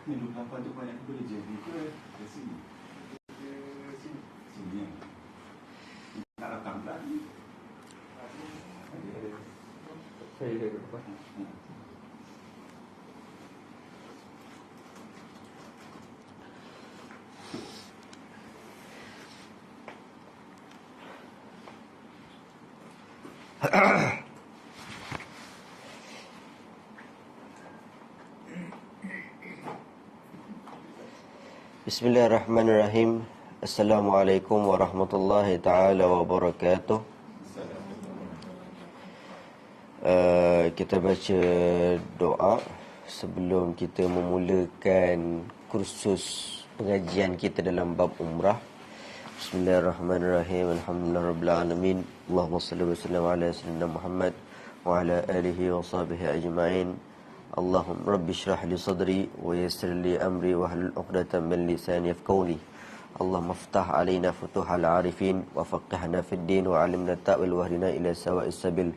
Ni 28 tu banyak boleh jadi ke sini? Ke sini? Sini. Tak rakam pula ni. Saya dah dapat. Bismillahirrahmanirrahim. Assalamualaikum warahmatullahi ta'ala wabarakatuh. Kita baca doa sebelum kita memulakan kursus pengajian kita dalam bab umrah. Bismillahirrahmanirrahim. Alhamdulillahirabbil alamin. Allahumma shalli wa sallim ala sayyidina Muhammad wa ala alihi wa sahbihi ajma'in. Allahumma rabbi shrah li sadri wa yassir li amri wa hlul 'uqdatam min lisani yafqahuni. Allahumma iftah alaina futuhal 'arifin wa faqihna fid din wa 'allimna ta'wil wa hdina ila sawa'is sabil.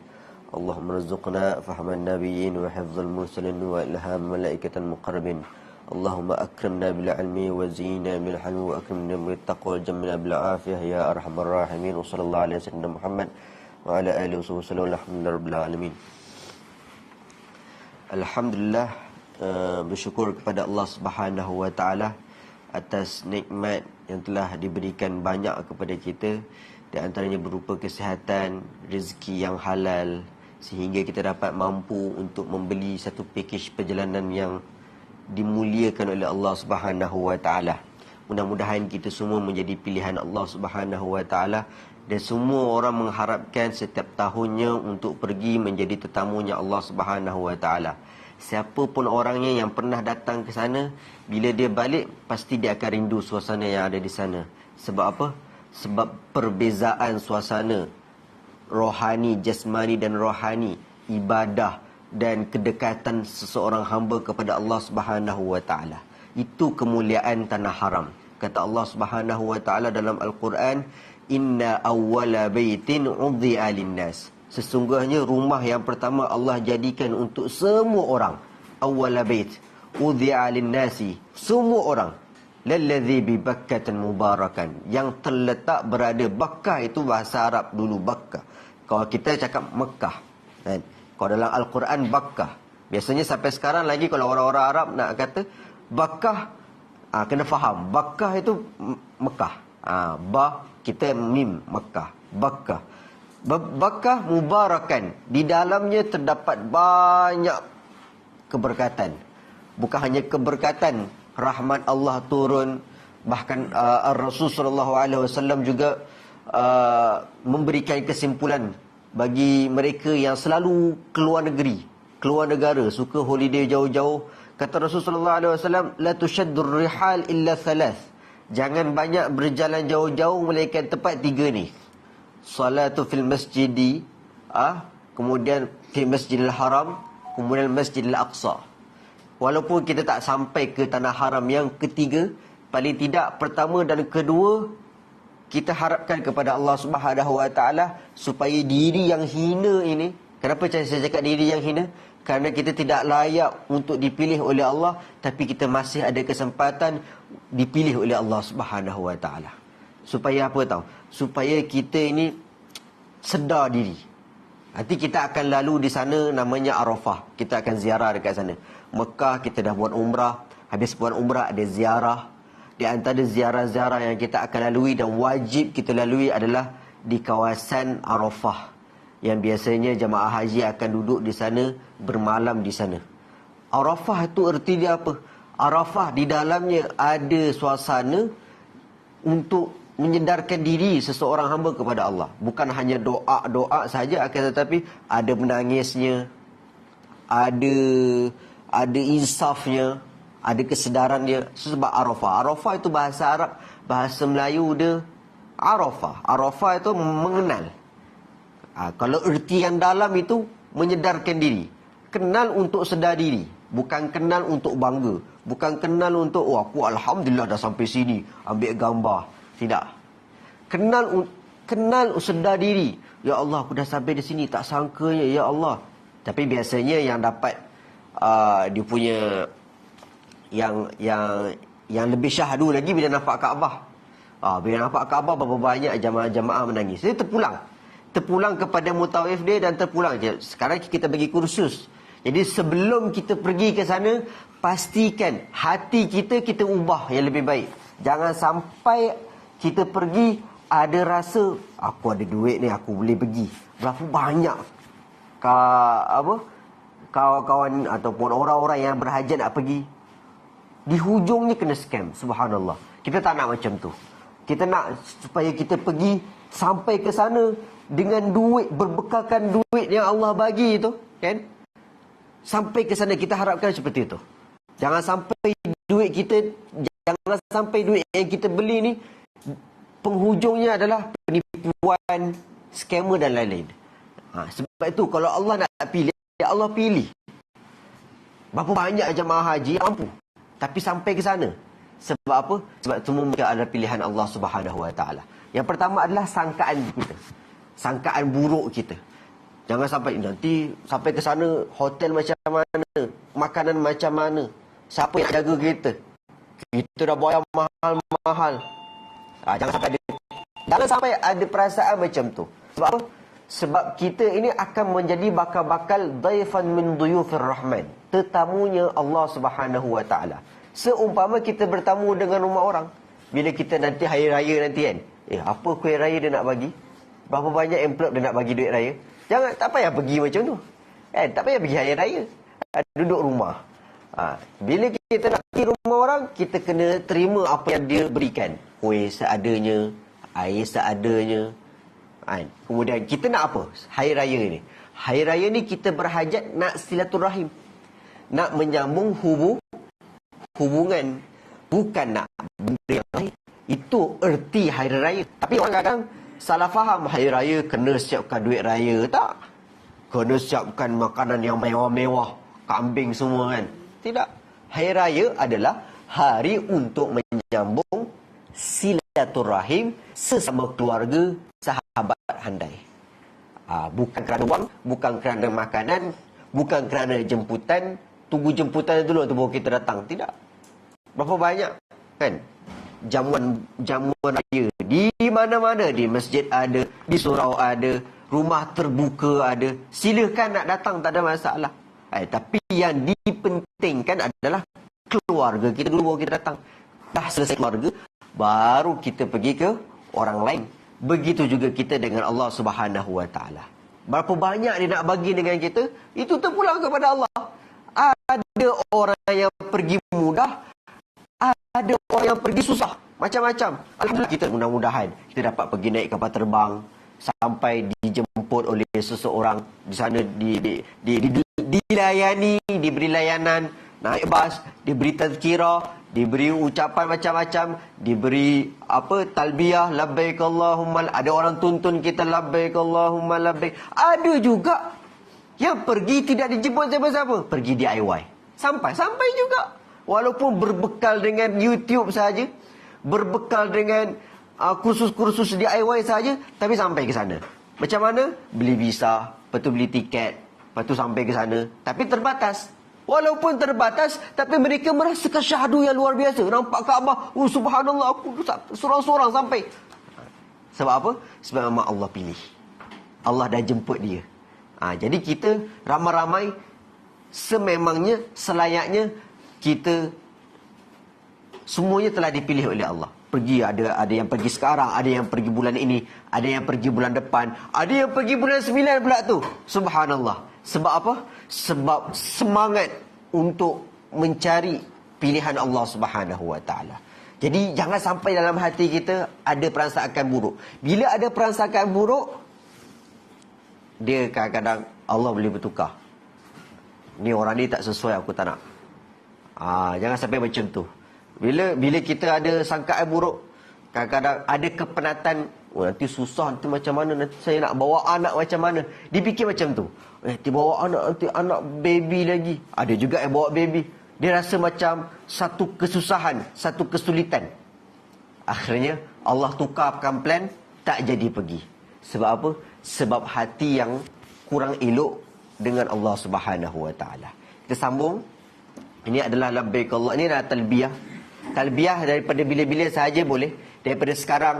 Allahumma rzuqna fahman nabiyyin wa hifdzal mursalin wa ilham malaikatil muqarrabin. Allahumma akrimna bil 'ilmi wa zina bil hilmi wa akrimna bit taqwa wa jammilna bil 'afiyah ya arhamar rahimin. Wa sallallahu alaihi wasallam Muhammad wa ala alihi wasallam. Alhamdulillahirabbil alamin. Alhamdulillah, bersyukur kepada Allah Subhanahu wa taala atas nikmat yang telah diberikan banyak kepada kita, di antaranya berupa kesihatan, rezeki yang halal, sehingga kita dapat mampu untuk membeli satu pakej perjalanan yang dimuliakan oleh Allah Subhanahu wa taala. Mudah-mudahan kita semua menjadi pilihan Allah Subhanahu wa taala, dan semua orang mengharapkan setiap tahunnya untuk pergi menjadi tetamunya Allah Subhanahu wa taala. Siapa pun orangnya yang pernah datang ke sana, bila dia balik pasti dia akan rindu suasana yang ada di sana. Sebab apa? Sebab perbezaan suasana rohani, jasmani dan rohani, ibadah dan kedekatan seseorang hamba kepada Allah Subhanahu wa taala. Itu kemuliaan tanah haram. Kata Allah Subhanahu wa taala dalam Al-Quran, inna awwala baitin udhi'a lin-nas. Sesungguhnya rumah yang pertama Allah jadikan untuk semua orang. Awwala bait udhi'a lin-nasi, semua orang. Lalladzi bi Bakkatan mubarakan, yang terletak berada. Bakkah itu bahasa Arab dulu, Bakkah. Kalau kita cakap Mekah, kan? Kalau dalam Al-Quran Bakkah. Biasanya sampai sekarang lagi kalau orang-orang Arab nak kata Bakkah, kena faham Bakkah itu Mekah. Ba kita mim, Makkah, Bakkah. Bakkah mubarakan, di dalamnya terdapat banyak keberkatan. Bukan hanya keberkatan, rahmat Allah turun. Bahkan Rasul sallallahu alaihi wasallam juga memberikan kesimpulan bagi mereka yang selalu keluar negeri, keluar negara, suka holiday jauh-jauh. Kata Rasul sallallahu alaihi wasallam, la tushaddur rihal illa thalath. Jangan banyak berjalan jauh-jauh melainkan tempat tiga ni. Salatu fil masjidi, kemudian fil masjidil haram, kemudian masjidil aqsa. Walaupun kita tak sampai ke tanah haram yang ketiga, paling tidak pertama dan kedua kita harapkan kepada Allah Subhanahu wa taala supaya diri yang hina ini. Kenapa saya cakap diri yang hina? Kerana kita tidak layak untuk dipilih oleh Allah, tapi kita masih ada kesempatan dipilih oleh Allah Subhanahu wa taala. Supaya apa tahu? Supaya kita ini sedar diri. Nanti kita akan lalu di sana, namanya Arafah. Kita akan ziarah dekat sana. Mekah kita dah buat umrah. Habis buat umrah ada ziarah. Di antara ziarah-ziarah yang kita akan lalui dan wajib kita lalui adalah di kawasan Arafah, yang biasanya jemaah haji akan duduk di sana, bermalam di sana. Arafah itu erti dia apa? Arafah di dalamnya ada suasana untuk menyedarkan diri seseorang hamba kepada Allah. Bukan hanya doa-doa saja, akan tetapi ada menangisnya, ada insafnya, ada kesedaran dia. Sebab Arafah. Arafah itu bahasa Arab, bahasa Melayu dia Arafah. Arafah itu mengenal. Kalau erti yang dalam itu menyedarkan diri. Kenal untuk sedar diri, bukan kenal untuk bangga, bukan kenal untuk aku alhamdulillah dah sampai sini, ambil gambar. Tidak. Kenal sedar diri. Ya Allah, aku dah sampai di sini, tak sangkanya ya Allah. Tapi biasanya yang dapat dia punya yang lebih syahdu lagi bila nampak Kaabah. Bila nampak Kaabah, berapa banyak jamaah menangis. Dia terpulang kepada mutawif dia dan terpulang je. Sekarang kita bagi kursus. Jadi sebelum kita pergi ke sana, pastikan hati kita ubah yang lebih baik. Jangan sampai kita pergi ada rasa aku ada duit ni, aku boleh pergi. Berapa banyak kawan-kawan ataupun orang-orang yang berhajat nak pergi, di hujungnya kena scam. Subhanallah. Kita tak nak macam tu. Kita nak supaya kita pergi sampai ke sana dengan duit, berbekalkan duit yang Allah bagi tu, kan? Sampai ke sana kita harapkan seperti itu. Jangan sampai duit yang kita beli ni penghujungnya adalah penipuan, scammer dan lain-lain. Sebab itu kalau Allah nak pilih, Allah pilih. Berapa banyak jemaah haji yang mampu, tapi sampai ke sana. Sebab apa? Sebab semua mereka adalah pilihan Allah Subhanahu Wa Taala. Yang pertama adalah sangkaan kita. Sangkaan buruk kita. Jangan sampai nanti sampai ke sana hotel macam mana, makanan macam mana, siapa yang jaga kita. Kita dah bayar mahal-mahal. Jangan sampai ada perasaan macam tu. Sebab apa? Sebab kita ini akan menjadi bakal-bakal dhaifan min dhuyufir rahman, tetamunya Allah Subhanahu Wa Taala. Seumpama kita bertamu dengan rumah orang, bila kita nanti hari raya nanti kan, apa kuih raya dia nak bagi? Berapa banyak envelope dia nak bagi duit raya? Jangan, tak payah pergi macam tu. Tak payah pergi hari raya. Duduk rumah. Bila kita nak pergi rumah orang, kita kena terima apa yang dia berikan. Kuih seadanya, air seadanya. Kemudian kita nak apa? Hari raya ni. Hari raya ni kita berhajat nak silaturahim. Nak menyambung hubungan. Bukan nak benda yang lain. Itu erti hari raya. Tapi orang kadang salah faham, hari raya kena siapkan duit raya. Tak. Kena siapkan makanan yang mewah-mewah. Kambing semua kan. Tidak. Hari raya adalah hari untuk menyambung silaturahim sesama keluarga, sahabat handai. Bukan kerana wang, bukan kerana makanan, bukan kerana jemputan. Tunggu jemputan dulu tu baru kita datang. Tidak. Berapa banyak kan jamuan raya di mana-mana, di masjid ada, di surau ada, rumah terbuka ada. Silakan nak datang, tak ada masalah. Tapi yang dipentingkan adalah keluarga kita dulu baru kita datang. Dah selesai keluarga, baru kita pergi ke orang lain. Begitu juga kita dengan Allah Subhanahu Wa Taala. Berapa banyak dia nak bagi dengan kita, itu terpulang kepada Allah. Ada orang yang pergi mudah, ada orang yang pergi susah, macam-macam. Alhamdulillah, kita mudah-mudahan kita dapat pergi naik kapal terbang sampai dijemput oleh seseorang di sana, dilayani, diberi layanan, naik bas, diberi tazkirah, diberi ucapan macam-macam, diberi talbiyah, labbaik Allahumma, ada orang tuntun kita labbaik Allahumma labbaik. Ada juga yang pergi tidak dijemput siapa-siapa, pergi DIY. Sampai juga. Walaupun berbekal dengan YouTube saja, berbekal dengan kursus-kursus DIY saja, tapi sampai ke sana. Macam mana? Beli visa, lepas tu beli tiket, lepas tu sampai ke sana. Tapi terbatas. Walaupun terbatas, tapi mereka merasakan syahdu yang luar biasa. Nampak Kaabah, subhanallah, aku sorang-sorang sampai. Sebab apa? Sebab memang Allah pilih. Allah dah jemput dia. Jadi kita ramai-ramai sememangnya, selayaknya kita semuanya telah dipilih oleh Allah. Pergi, ada yang pergi sekarang, ada yang pergi bulan ini, ada yang pergi bulan depan, ada yang pergi bulan 9 pula tu. Subhanallah. Sebab apa? Sebab semangat untuk mencari pilihan Allah Subhanahu Wa Taala. Jadi jangan sampai dalam hati kita ada perasaan buruk. Bila ada perasaan buruk, dia kadang-kadang Allah boleh bertukar. Ni orang ni tak sesuai, aku tak nak. Jangan sampai macam tu. Bila kita ada sangkaan buruk, kadang-kadang ada kepenatan, nanti susah, nanti macam mana, nanti saya nak bawa anak macam mana. Dipikir macam tu. Nanti bawa anak, nanti anak baby lagi. Ada juga yang bawa baby. Dia rasa macam satu kesusahan, satu kesulitan. Akhirnya Allah tukarkan plan, tak jadi pergi. Sebab apa? Sebab hati yang kurang elok dengan Allah Subhanahu Wa Taala. Kita sambung Ini adalah labbaik Allah. Ini adalah talbiyah. Talbiyah daripada bila-bila sahaja boleh. Daripada sekarang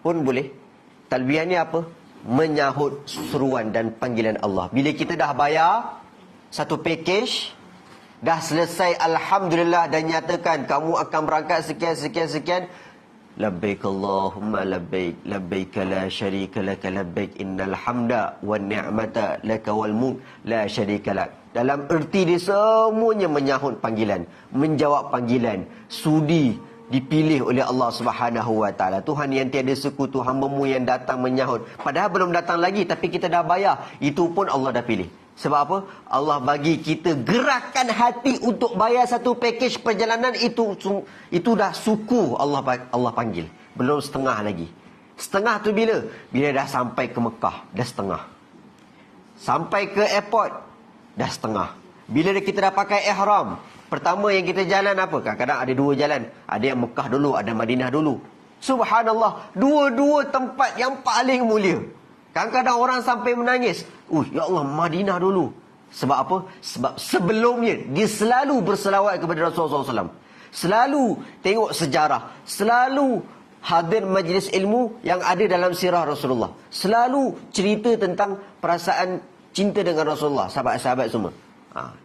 pun boleh. Talbiyah ni apa? Menyahut seruan dan panggilan Allah. Bila kita dah bayar satu package, dah selesai alhamdulillah, dan nyatakan kamu akan berangkat sekian. Labbaik Allahumma labbaik, labbaik la syarika lak, labbaik innal hamda wan ni'mata laka wal mulk la syarika lak. Dalam erti dia semuanya menyahut panggilan, menjawab panggilan, sudi dipilih oleh Allah Subhanahu wa taala. Tuhan yang tiada sekutu, hamba-Mu yang datang menyahut. Padahal belum datang lagi, tapi kita dah bayar. Itu pun Allah dah pilih. Sebab apa? Allah bagi kita gerakan hati untuk bayar satu package perjalanan. Itu dah suku Allah panggil. Belum setengah lagi. Setengah tu bila? Bila dah sampai ke Mekah, dah setengah. Sampai ke airport, dah setengah. Bila kita dah pakai ihram, pertama yang kita jalan apa? Kadang-kadang ada dua jalan. Ada yang Mekah dulu, ada Madinah dulu. Subhanallah, dua-dua tempat yang paling mulia. Kadang-kadang orang sampai menangis. Ya Allah, Madinah dulu. Sebab apa? Sebab sebelumnya dia selalu berselawat kepada Rasulullah SAW. Selalu tengok sejarah. Selalu hadir majlis ilmu yang ada dalam sirah Rasulullah. Selalu cerita tentang perasaan cinta dengan Rasulullah, sahabat-sahabat semua.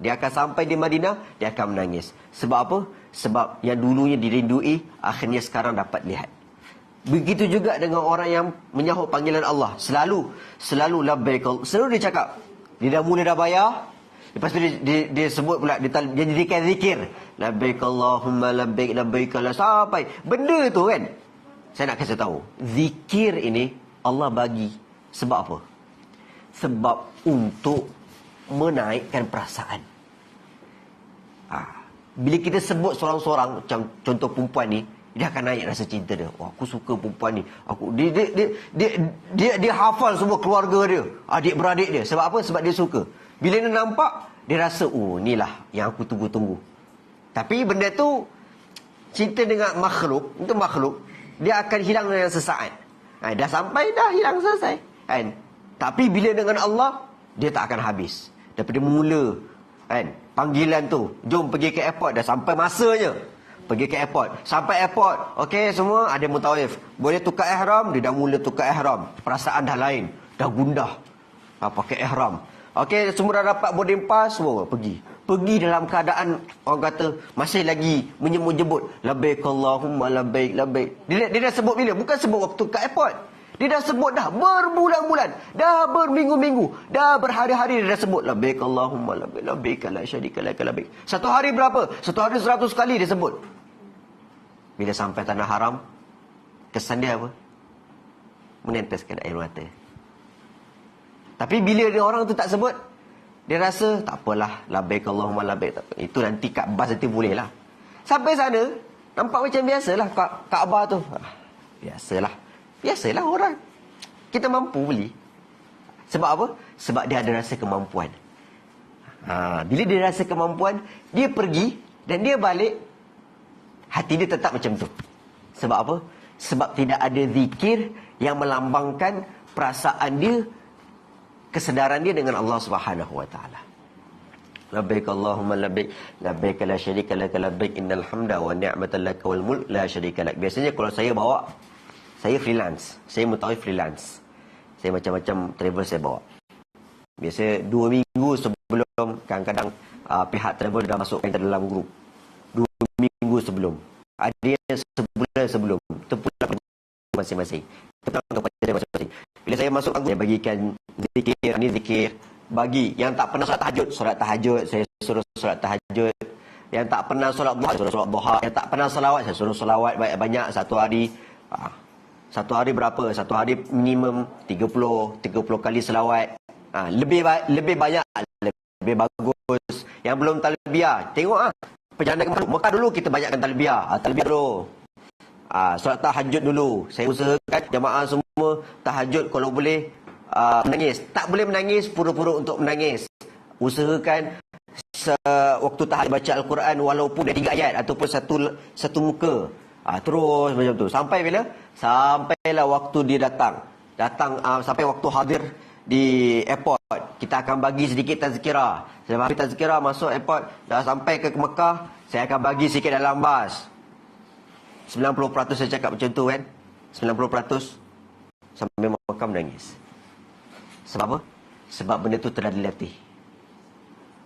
Dia akan sampai di Madinah, dia akan menangis. Sebab apa? Sebab yang dulunya dirindui, akhirnya sekarang dapat lihat. Begitu juga dengan orang yang menyahut panggilan Allah. Selalu labbaik. Selalu dia cakap. Dia dah bayar. Lepas tu dia sebut pula, dia jadikan zikir. Labbaik Allahumma labbaik, labbaik la, sampai. Benda tu kan, saya nak kasih tahu. Zikir ini Allah bagi. Sebab apa? Sebab untuk menaikkan perasaan. Bila kita sebut seorang-seorang, macam contoh perempuan ni, dia akan naik rasa cinta dia. Aku suka perempuan ni. Dia hafal semua keluarga dia, adik-beradik dia. Sebab apa? Sebab dia suka. Bila dia nampak, dia rasa, inilah yang aku tunggu-tunggu. Tapi benda tu, cinta dengan makhluk, itu makhluk, dia akan hilang dengan sesaat. Dah sampai, dah hilang selesai. Tapi bila dengan Allah, dia tak akan habis. Daripada mula, panggilan tu, jom pergi ke airport, dah sampai masanya. Pergi ke airport. Sampai airport, okey semua, ada mutawif. Boleh tukar ihram, dia dah mula tukar ihram. Perasaan dah lain, dah gundah. Pakai ihram. Okey, semua dah dapat boarding pass, pergi. Pergi dalam keadaan, orang kata, masih lagi menyebut labbaik Allahumma labbaik, labbaik. Dia dah sebut bila? Bukan sebut waktu ke airport. Dia dah sebut dah berbulan-bulan, dah berminggu-minggu, dah berhari-hari dia dah sebut labbaik Allahumma labbaik, labbaik la syarika lak, labbaik. Satu hari berapa? Satu hari 100 kali dia sebut. Bila sampai tanah haram, kesan dia apa? Meneteskan air mata. Tapi bila dia orang tu tak sebut, dia rasa tak apalah, labbaik Allahumma labbaik, tak apa. Itu nanti kat bas nanti boleh lah. Sampai sana, nampak macam biasalah Kaabah tu. Biasalah orang. Kita mampu beli. Sebab apa? Sebab dia ada rasa kemampuan. Bila dia rasa kemampuan, dia pergi dan dia balik, hati dia tetap macam tu. Sebab apa? Sebab tidak ada zikir yang melambangkan perasaan dia, kesedaran dia dengan Allah Subhanahu wa taala. Labbaik Allahumma labbaik, labbaik la syarika lak, labbaik innal hamda wan ni'mata lak wal mulk la syarika lak. Biasanya kalau saya bawa, saya freelance. Saya mutawif freelance. Saya macam-macam travel saya bawa. Biasa 2 minggu sebelum, kadang-kadang pihak travel dah masukkan ke dalam grup. 2 minggu sebelum. Ada yang sebulan sebelum. Terpulang masing-masing. Bila saya masuk, saya bagikan zikir. Ini zikir. Bagi yang tak pernah solat tahajud, saya suruh solat tahajud. Yang tak pernah solat duha, saya suruh solat duha. Yang tak pernah selawat, saya suruh selawat banyak-banyak satu hari. Satu hari berapa? Satu hari minimum 30 kali selawat. Lebih banyak, lebih bagus. Yang belum talbiyah, tengok perjalanan ke Mekah dulu, kita banyakkan talbiyah. Talbiyah dulu. Solat tahajud dulu. Saya usahakan jemaah semua tahajud kalau boleh menangis. Tak boleh menangis, pura-pura untuk menangis. Usahakan waktu tahajud baca Al-Quran walaupun ada 3 ayat ataupun satu muka. Terus macam tu. Sampai bila? Sampailah waktu dia datang. Sampai waktu hadir, di airport, kita akan bagi sedikit tazkirah. Selepas tazkirah masuk airport, dah sampai ke Mekah, saya akan bagi sikit dalam bas. 90% saya cakap macam tu kan. 90% sampai Mekah menangis. Sebab apa? Sebab benda tu telah dilatih.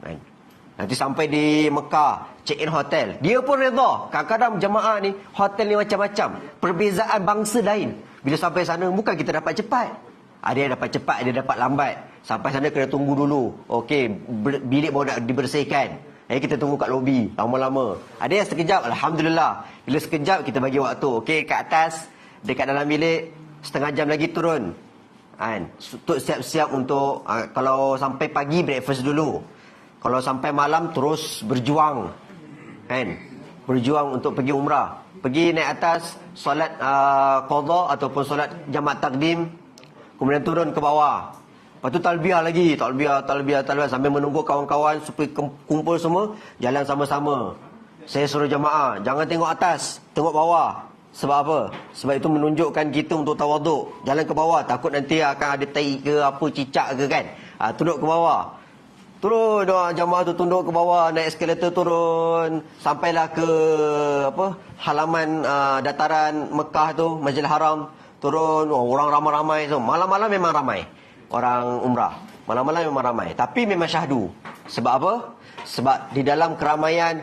Kan? Nanti sampai di Mekah, check in hotel, dia pun redha. Kadang-kadang jemaah ni, hotel ni macam-macam, perbezaan bangsa lain. Bila sampai sana, bukan kita dapat cepat. Ada yang dapat cepat, ada yang dapat lambat. Sampai sana kena tunggu dulu. Okey, bilik baru nak dibersihkan. Kita tunggu kat lobi lama-lama. Ada yang sekejap, alhamdulillah. Bila sekejap kita bagi waktu. Okey, kat atas, dekat dalam bilik, setengah jam lagi turun. Kan? Untuk siap-siap untuk kalau sampai pagi breakfast dulu. Kalau sampai malam terus berjuang. Kan? Berjuang untuk pergi umrah. Pergi naik atas, solat qadha ataupun solat jamak takdim, kemudian turun ke bawah. Lepas tu talbiah lagi, talbiah sambil menunggu kawan-kawan supaya kumpul semua, jalan sama-sama. Saya suruh jemaah, jangan tengok atas, tengok bawah. Sebab apa? Sebab itu menunjukkan kita untuk tawaduk. Jalan ke bawah, takut nanti akan ada tai ke apa, cicak ke kan. Tunduk ke bawah. Turun jemaah tu, tunduk ke bawah, naik eskalator turun, sampailah ke halaman dataran Mekah tu, Masjidil Haram. Turun, orang ramai-ramai tu. Malam-malam memang ramai orang umrah. Malam-malam memang ramai. Tapi memang syahdu. Sebab apa? Sebab di dalam keramaian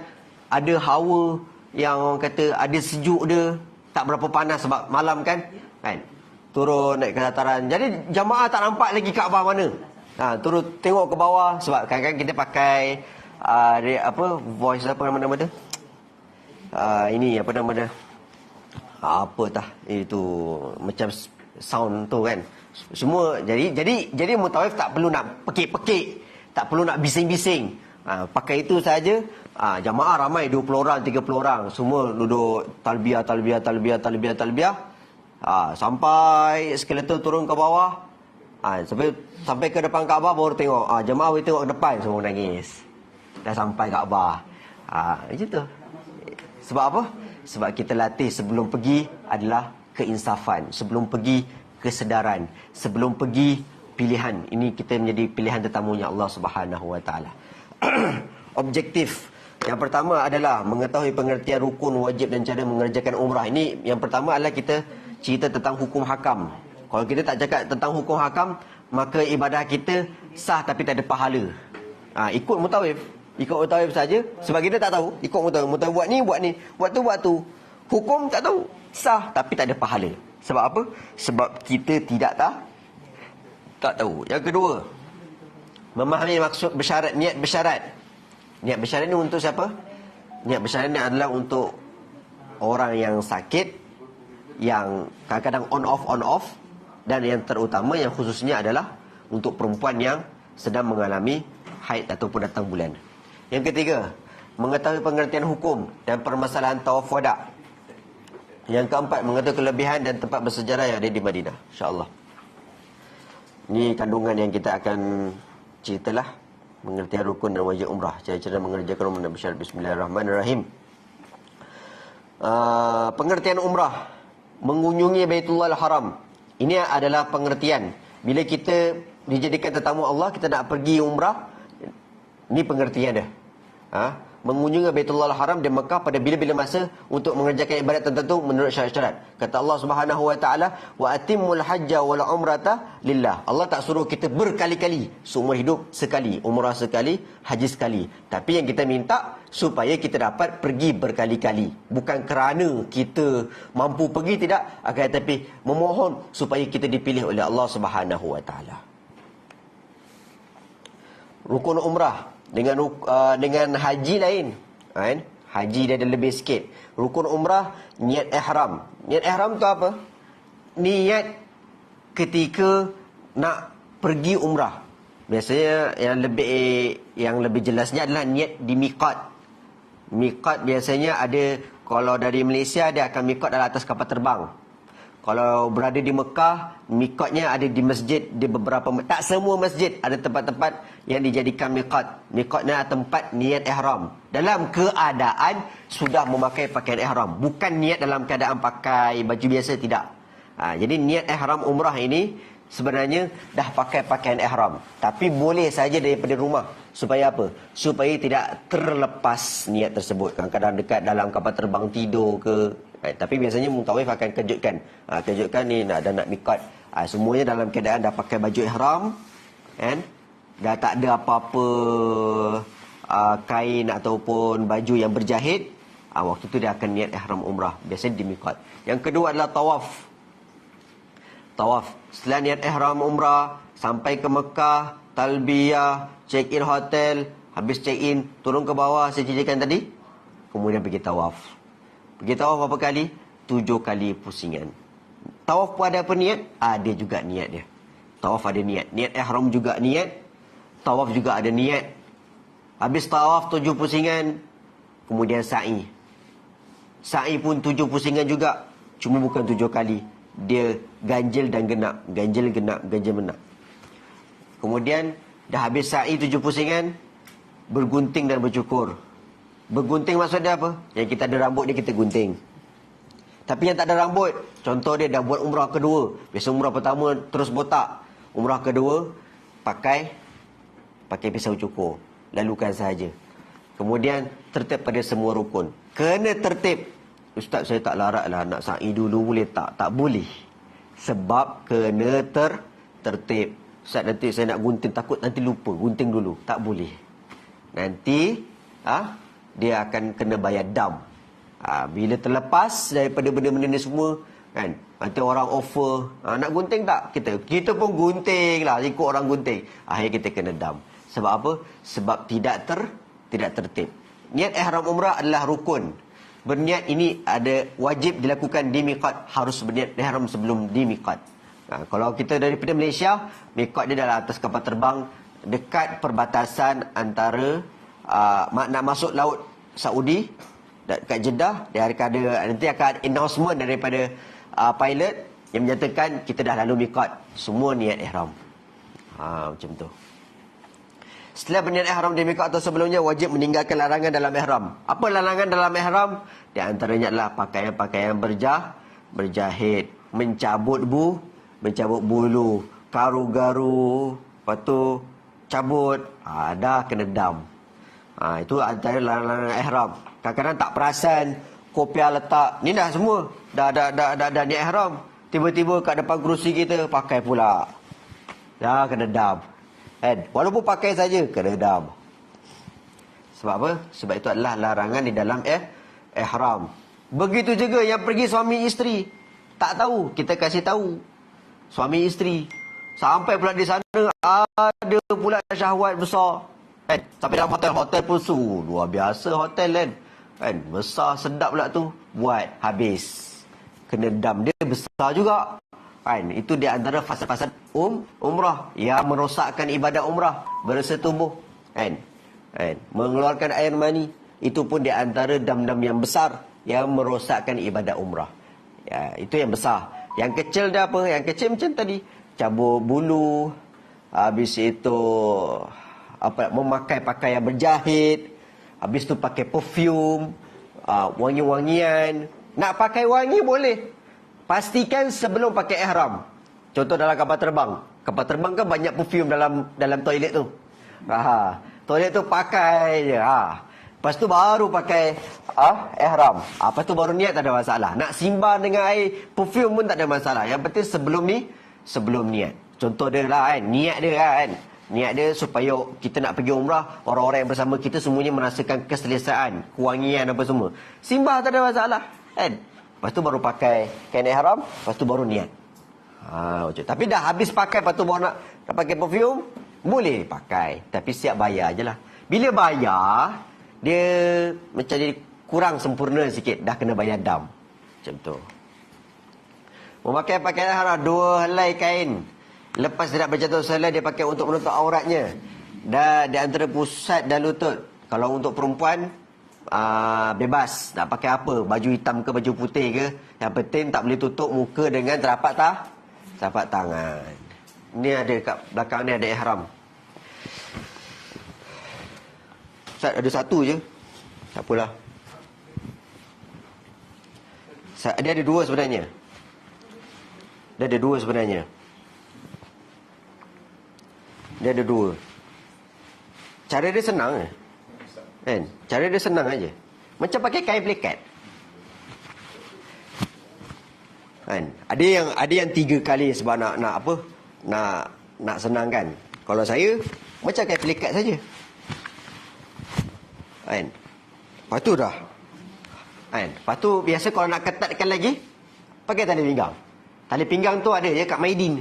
ada hawa yang orang kata ada sejuk dia, tak berapa panas sebab malam kan. Turun naik ke dataran. Jadi jemaah tak nampak lagi Kaabah mana. Turun tengok ke bawah sebab kadang-kadang kita pakai voice apa nama dia? Ini apa nama dia? Itu macam sound tu kan. Semua jadi mutawif tak perlu nak pekik-pekik, tak perlu nak bising-bising. Pakai itu saja. Jamaah ramai 20 orang, 30 orang, semua duduk talbiah. Sampai eskalator turun ke bawah. Sampai ke depan Kaabah baru tengok. Jemaah boleh tengok ke depan, semua nangis. Dah sampai Kaabah. Macam tu. Sebab apa? Sebab kita latih sebelum pergi adalah keinsafan. Sebelum pergi kesedaran. Sebelum pergi pilihan. Ini kita menjadi pilihan tetamunya Allah Subhanahu Wa Taala. Objektif yang pertama adalah mengetahui pengertian rukun, wajib dan cara mengerjakan umrah. Ini yang pertama adalah kita cerita tentang hukum hakam. Kalau kita tak cakap tentang hukum hakam, maka ibadah kita sah tapi tak ada pahala. Ikut mutawif saja. Sebab kita tak tahu. Ikut mutawif buat ni, buat tu. Hukum tak tahu. Sah tapi tak ada pahala. Sebab apa? Sebab kita tidak tak tahu. Yang kedua, memahami maksud bersyarat, niat bersyarat. Niat bersyarat ni untuk siapa? Niat bersyarat ni adalah untuk orang yang sakit, yang kadang-kadang on off. Dan yang terutama, yang khususnya adalah untuk perempuan yang sedang mengalami haid ataupun datang bulan. Yang ketiga, mengetahui pengertian hukum dan permasalahan tawaf wada'. Yang keempat, mengetahui kelebihan dan tempat bersejarah yang ada di Madinah. InsyaAllah. Ini kandungan yang kita akan ceritalah. Pengertian rukun dan wajib umrah. Cara-cara mengerjakan umrah dan bersyarat. Bismillahirrahmanirrahim. Pengertian umrah. Mengunjungi Baitullah Al-Haram. Ini adalah pengertian. Bila kita dijadikan tetamu Allah, kita nak pergi umrah, ini pengertian dia. Mengunjungi Baitullah Al-Haram di Mekah pada bila-bila masa untuk mengerjakan ibadat tertentu menurut syarat-syarat. Kata Allah Subhanahu Wa Taala, wa atimmul hajja wal umrata lillah. Allah tak suruh kita berkali-kali, seumur hidup sekali, umrah sekali, haji sekali. Tapi yang kita minta supaya kita dapat pergi berkali-kali. Bukan kerana kita mampu pergi, tidak, akan tetapi memohon supaya kita dipilih oleh Allah Subhanahu Wa Taala. Rukun umrah dengan haji lain, kan? Haji dia ada lebih sikit. Rukun umrah, niat ihram. Niat ihram tu apa? Niat ketika nak pergi umrah. Biasanya yang lebih jelasnya adalah niat di miqat. Miqat biasanya ada, kalau dari Malaysia dia akan miqat dalam atas kapal terbang. Kalau berada di Mekah, miqatnya ada di masjid, di beberapa, tak semua masjid, ada tempat-tempat yang dijadikan miqat. Miqatnya tempat niat ihram. Dalam keadaan sudah memakai pakaian ihram. Bukan niat dalam keadaan pakai baju biasa, tidak. Jadi niat ihram umrah ini sebenarnya dah pakai pakaian ihram, tapi boleh saja daripada rumah. Supaya apa? Supaya tidak terlepas niat tersebut. Kadang-kadang dekat dalam kapal terbang tidur ke. Tapi biasanya mutawif akan kejutkan. Kejutkan ni nak mikot. Semuanya dalam keadaan dah pakai baju ihram, kan? Dah tak ada apa-apa kain ataupun baju yang berjahit. Waktu tu dia akan niat ihram umrah. Biasanya di mikot. Yang kedua adalah tawaf. Tawaf. Setelah niat ihram umrah, sampai ke Mekah, talbiyah, check in hotel, habis check in, turun ke bawah saya ceritakan tadi, kemudian pergi tawaf. Pergi tawaf berapa kali? 7 kali pusingan. Tawaf pun ada apa niat? Ada juga niat dia. Tawaf ada niat. Niat ihram juga niat. Tawaf juga ada niat. Habis tawaf 7 pusingan, kemudian sa'i. Sa'i pun 7 pusingan juga. Cuma bukan 7 kali. Dia ganjil dan genap. Ganjil, genap, ganjil, genap. Kemudian dah habis sa'i 7 pusingan, bergunting dan bercukur. Bergunting maksud dia apa? Yang kita ada rambut dia kita gunting. Tapi yang tak ada rambut, contoh dia dah buat umrah kedua. Biasa umrah pertama terus botak. Umrah kedua pakai pisau cukur. Lalukan sahaja. Kemudian tertib pada semua rukun. Kena tertib. Ustaz, saya tak larat lah nak sa'i dulu, boleh tak? Tak boleh. Sebab kena tertib. Ustaz, nanti saya nak gunting, takut nanti lupa. Gunting dulu. Tak boleh. Nanti dia akan kena bayar dam. Bila terlepas daripada benda-benda ni semua, kan, nanti orang offer, nak gunting tak? Kita pun gunting lah, ikut orang gunting. Akhirnya kita kena dam. Sebab apa? Sebab tidak tertib. Niat ihram umrah adalah rukun. Berniat ini ada wajib dilakukan di miqat. Harus berniat ihram sebelum di miqat. Kalau kita daripada Malaysia, miqat dia dalam atas kapal terbang, dekat perbatasan antara nak masuk laut Saudi, dekat Jeddah. Dia nanti akan ada announcement daripada pilot yang menyatakan kita dah lalu miqat. Semua niat ihram. Macam tu. Setelah berniat ihram di miqat atau sebelumnya, wajib meninggalkan larangan dalam ihram. Apa larangan dalam ihram? Di antaranya adalah pakaian-pakaian berjahit, mencabut bulu, garu-garu, lepas tu cabut, dah kena dam. Itu antara larangan ihram. Kadang-kadang tak perasan, kopiah letak, ni dah semua, dah niat ihram. Tiba-tiba kat depan kerusi kita, pakai pula. Dah kena dam. Walaupun pakai saja, kena dam. Sebab apa? Sebab itu adalah larangan di dalam ihram. Begitu juga yang pergi suami isteri. Tak tahu, kita kasih tahu. Suami isteri. Sampai pula di sana, ada pula syahwat besar. Sampai dalam hotel pun luar biasa hotel kan. Besar, sedap pula tu. Buat, habis. Kena dam, dia besar juga. Itu di antara fasad-fasad umrah yang merosakkan ibadat umrah, bersetubuh, mengeluarkan air mani. Itu pun di antara dam-dam yang besar yang merosakkan ibadat umrah. Itu yang besar. Yang kecil dah apa? Yang kecil macam tadi, cabut bulu, habis itu memakai pakaian berjahit, habis tu pakai perfume, wangi-wangian. Nak pakai wangi boleh. Pastikan sebelum pakai ihram. Contoh dalam kapal terbang. Kapal terbang kan banyak perfume dalam toilet tu. Toilet tu pakai je. Lepas tu baru pakai ihram. Lepas tu baru niat, tak ada masalah. Nak simbang dengan air perfume pun tak ada masalah. Yang penting sebelum niat. Contoh dia lah kan, niat dia kan. Niat dia supaya kita nak pergi umrah, orang-orang yang bersama kita semuanya merasakan keselesaan, kewangian apa semua. Simbah tak ada masalah kan. Lepas tu baru pakai kain ihram, lepas tu baru niat. Tapi dah habis pakai, lepas tu baru nak pakai perfume, boleh pakai. Tapi siap bayar je lah. Bila bayar, dia macam jadi kurang sempurna sikit. Dah kena bayar dam. Macam tu. Memakai pakaian ihram, 2 helai kain. Lepas dia nak berjatuh selai, dia pakai untuk menutup auratnya. Dan di antara pusat dan lutut. Kalau untuk perempuan, bebas nak pakai apa, baju hitam ke baju putih ke, yang penting tak boleh tutup muka dengan telapak tangan. Ni ada kat belakang ni ada ihram. Ustaz, ada satu je, tak apalah. Dia ada 2 sebenarnya. Dia ada dua. Cara dia senang kan? Cara dia senang aja. Macam pakai kain pelikat. Kan? Ada yang 3 kali sebab nak apa? Nak senangkan. Kalau saya macam kain pelikat saja. Kan? Lepas tu dah. Kan? Lepas tu biasa kalau nak ketatkan lagi pakai tali pinggang. Tali pinggang tu ada je kat Maidin.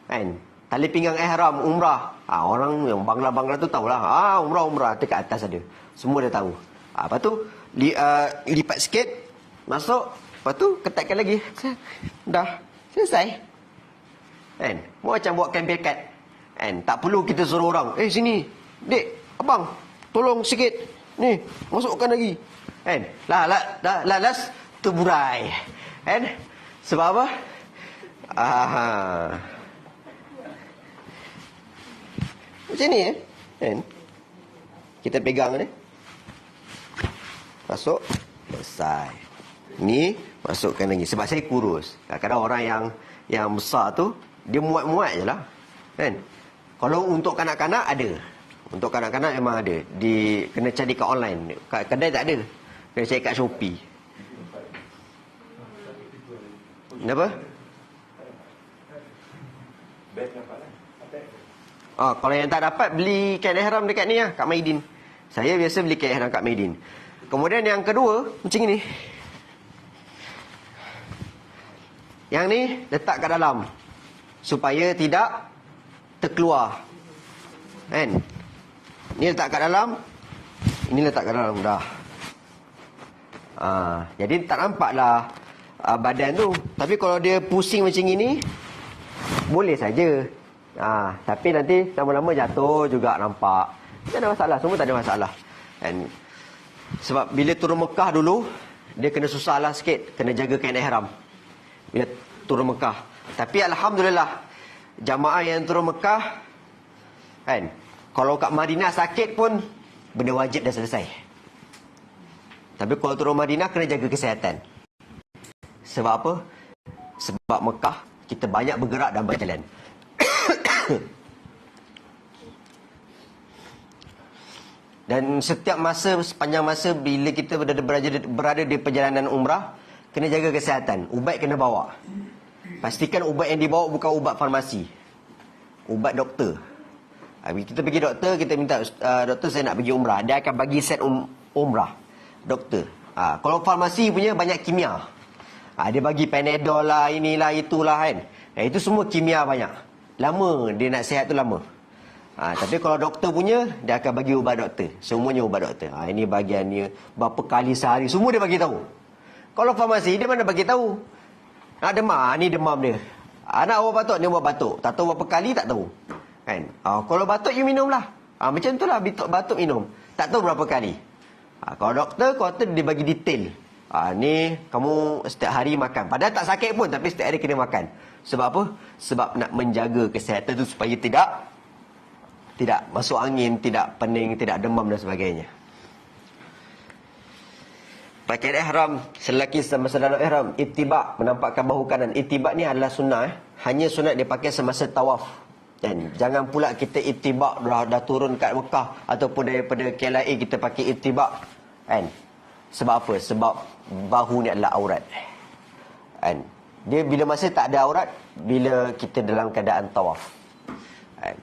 Kan? Tali pinggang ihram umrah. Orang yang Bangla tu tahulah. Umrah dekat atas ada. Semua dia tahu. Lepas tu lipat sikit, masuk, lepas tu ketatkan lagi. Dah selesai. Kan? Macam buat kain pelikat. Kan? Tak perlu kita suruh orang, sini, dek, abang, tolong sikit. Ni, masukkan lagi. Kan? Last terburai. Kan? Sebab apa? Macam ni kan? Kita pegang ni. Masuk, selesai. Ni masukkan lagi. Sebab saya kurus. Kadang-kadang orang yang besar tu dia muat-muat je lah. Kan? Kalau untuk kanak-kanak ada. Untuk kanak-kanak memang ada. Kena cari kat online. Kat kedai tak ada. Kena cari kat Shopee. Kenapa? Kalau yang tak dapat, beli kain ihram dekat ni lah, kat Maidin. Saya biasa beli kain ihram kat Maidin. Kemudian yang kedua, macam ni. Yang ni letak kat dalam supaya tidak terkeluar. Kan? Ni letak kat dalam, ini letak kat dalam dah. Jadi tak nampaklah badan tu. Tapi kalau dia pusing macam ini, boleh saja. Tapi nanti lama-lama jatuh juga nampak. Tak ada masalah, semua tak ada masalah. Dan sebab bila turun Mekah dulu, dia kena susah lah sikit, kena jaga kain ihram bila turun Mekah. Tapi alhamdulillah, jamaah yang turun Mekah kan, kalau kat Madinah sakit pun benda wajib dah selesai. Tapi kalau turun Madinah kena jaga kesihatan. Sebab apa? Sebab Mekah kita banyak bergerak dan berjalan. Dan setiap masa, sepanjang masa bila kita berada di perjalanan umrah, kena jaga kesihatan. Ubat kena bawa. Pastikan ubat yang dibawa bukan ubat farmasi, ubat doktor. Bila kita pergi doktor, kita minta, doktor saya nak pergi umrah, dia akan bagi set umrah doktor. Kalau farmasi punya banyak kimia. Dia bagi Panadol lah, inilah, itulah kan. Itu semua kimia banyak. Lama, dia nak sihat tu lama. Tapi kalau doktor punya, dia akan bagi ubat doktor. Semuanya ubat doktor. Ini bagian ni, berapa kali sehari, semua dia bagi tahu. Kalau farmasi, dia mana bagi tahu? Demam, ni demam dia. Nak awak batuk, dia buat batuk. Tak tahu berapa kali, tak tahu. Kan? Kalau batuk, you minum lah. Macam tu lah, batuk minum. Tak tahu berapa kali. Kalau doktor dia bagi detail. Ni kamu setiap hari makan. Padahal tak sakit pun, tapi setiap hari kena makan. Sebab apa? Sebab nak menjaga kesihatan tu supaya tidak masuk angin, tidak pening, tidak demam dan sebagainya. Pakaian ihram, selaki semasa dalam ihram, ittiba', menampakkan bahu kanan. Ittiba' ni adalah sunnah. Hanya sunat dipakai semasa tawaf. Dan jangan pula kita ittiba' dah turun kat Mekah ataupun daripada KLIA kita pakai ittiba'. Kan? Sebab apa? Sebab bahu ni adalah aurat. Kan? Dia bila masa tak ada aurat, bila kita dalam keadaan tawaf. Kan?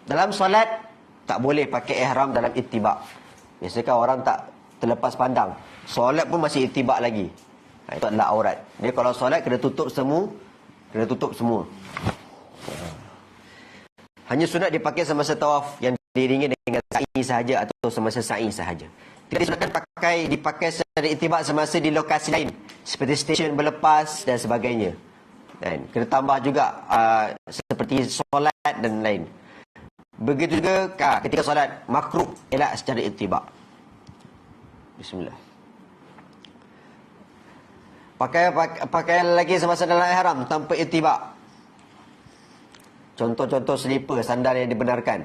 Dalam solat tak boleh pakai ihram dalam ittiba'. Biasanya orang tak terlepas pandang, solat pun masih ittiba' lagi. Itu adalah aurat. Dia kalau solat kena tutup semua. Hanya sunat dipakai semasa tawaf yang diiringi dengan sa'i sahaja atau semasa sa'i sahaja. Tidak disunatkan dipakai secara ittiba' semasa di lokasi lain seperti stesen berlepas dan sebagainya. Dan kena tambah juga seperti solat dan lain. Begitu juga ketika solat makruh elak secara ittiba'. Bismillah. Pakai lagi semasa dalam ihram tanpa ittiba'. Contoh-contoh selipar, sandal yang dibenarkan.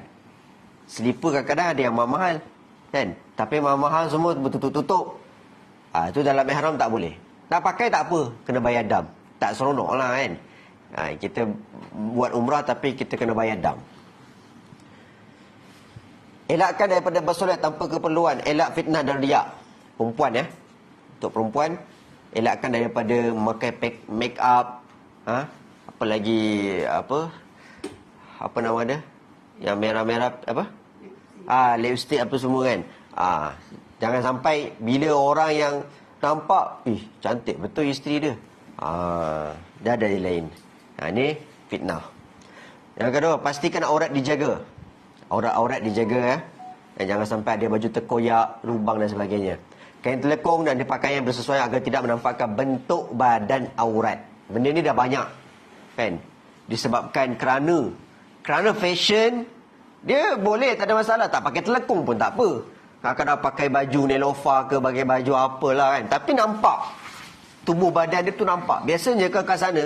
Selipar kadang-kadang ada yang mahal, kan? Tapi mahal semua bertutup-tutup. Itu dalam ihram tak boleh. Nak pakai tak apa, kena bayar dam. Tak seronok lah kan. Kita buat umrah tapi kita kena bayar dam. Elakkan daripada bersolat tanpa keperluan. Elak fitnah dan riak. Perempuan ya. Untuk perempuan, elakkan daripada memakai make up. Apa lagi, apa nama dia? Yang merah-merah, apa? Lipstick apa semua kan. Jangan sampai bila orang yang nampak, cantik betul isteri dia. Dah ada yang lain. Ini fitnah. Yang kedua, pastikan aurat dijaga. Aurat dijaga ya. Dan jangan sampai ada baju terkoyak, lubang dan sebagainya. Kain telekung dan pakaian bersesuaian agar tidak menampakkan bentuk badan aurat. Benda ni dah banyak kan. Disebabkan kerana fashion, dia boleh, tak ada masalah. Tak pakai telekung pun tak apa. Kadang-kadang pakai baju nelofa ke, pakai baju apalah kan. Tapi nampak. Tubuh badan dia tu nampak. Biasanya kat sana,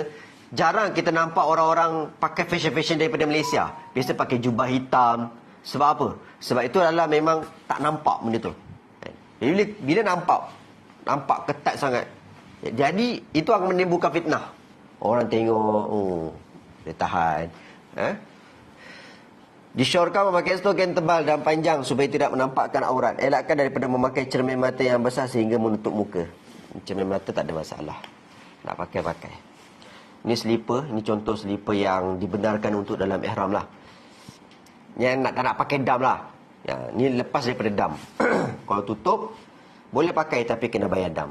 jarang kita nampak orang-orang pakai fashion-fashion daripada Malaysia. Biasa pakai jubah hitam. Sebab apa? Sebab itu adalah memang tak nampak benda tu. Bila nampak ketat sangat. Jadi, itu akan menimbulkan fitnah. Orang tengok, dia tahan. Disyorkan memakai kain tebal dan panjang supaya tidak menampakkan aurat. Elakkan daripada memakai cermin mata yang besar sehingga menutup muka. Cermin mata tak ada masalah. Nak pakai. Ini slipper, ini contoh slipper yang dibenarkan untuk dalam ihram lah. Yang tak nak pakai dam lah. Ni lepas daripada dam. Kalau tutup, boleh pakai tapi kena bayar dam.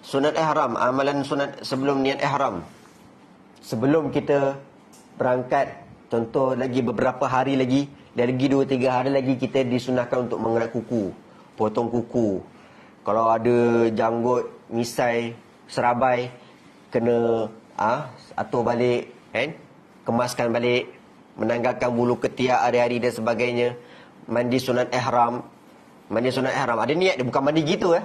Sunat ihram, amalan sunat sebelum niat ihram. Sebelum kita berangkat, contoh lagi beberapa hari lagi, lagi 2-3 hari lagi kita disunahkan untuk mengerat kuku, potong kuku. Kalau ada janggut, misai, serabai, kena atur balik, kan? Kemaskan balik, menanggalkan bulu ketiak hari-hari dan sebagainya. Mandi sunat ihram. Ada niat dia, bukan mandi gitu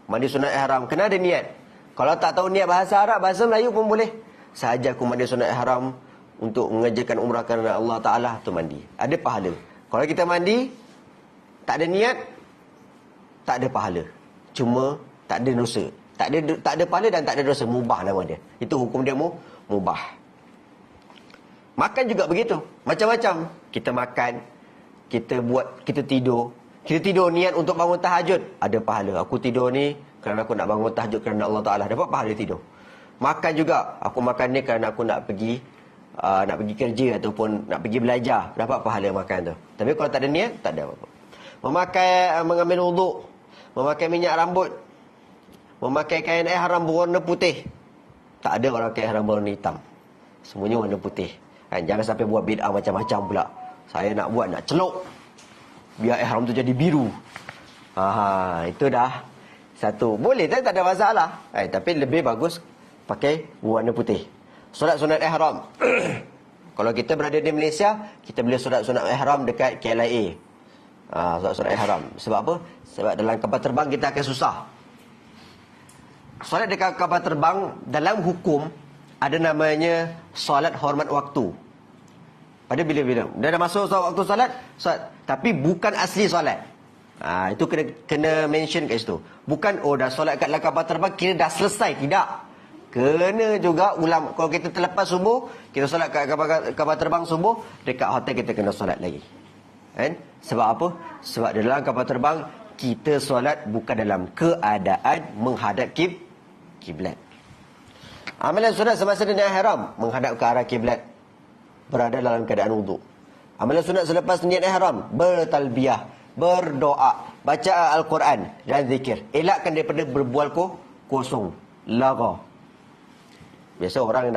Mandi sunat ihram, kena ada niat. Kalau tak tahu niat bahasa Arab, bahasa Melayu pun boleh. Sahaja aku mandi sunat ihram untuk mengerjakan umrah kerana Allah Ta'ala, tu mandi. Ada pahala. Kalau kita mandi, tak ada niat, tak ada pahala. Cuma tak ada dosa. Tak ada pahala dan tak ada dosa. Mubah nama dia. Itu hukum dia mubah. Makan juga begitu. Macam-macam. Kita makan, kita tidur. Kita tidur niat untuk bangun tahajud, ada pahala. Aku tidur ni kerana aku nak bangun tahajud kerana Allah Ta'ala, dapat pahala tidur. Makan juga, aku makan ni kerana aku nak pergi kerja ataupun nak pergi belajar, dapat pahala makan tu. Tapi kalau tak ada niat, tak ada apa-apa. Mengambil wuduk, memakai minyak rambut, memakai kain ihram berwarna putih. Tak ada orang kain ihram berwarna hitam. Semuanya warna putih. Jangan sampai buat bid'ah macam-macam pula. Saya nak buat, nak celok, biar ihram tu jadi biru. Itu dah satu. Boleh tak ada masalah. Tapi lebih bagus pakai warna putih. Solat sunat ihram. Kalau kita berada di Malaysia, kita boleh solat sunat ihram dekat KLIA. Solat sunat ihram. Sebab apa? Sebab dalam kapal terbang kita akan susah. Solat dekat kapal terbang dalam hukum ada namanya solat hormat waktu. Pada bila-bila dia dah masuk waktu solat, tapi bukan asli solat. Itu kena mention kat situ. Bukan dah solat kat dalam kapal terbang kira dah selesai, tidak. Kena juga ulang. Kalau kita terlepas subuh, kita solat kat kapal terbang subuh, dekat hotel kita kena solat lagi. Kan? Sebab apa? Sebab dalam kapal terbang kita solat bukan dalam keadaan menghadap kiblat. Amalan sunat semasa niat ihram, menghadap ke arah kiblat, berada dalam keadaan wuduk. Amalan sunat selepas niat ihram, bertalbiyah, berdoa, baca Al-Quran dan zikir. Elakkan daripada berbual kosong, laga. Biasa orang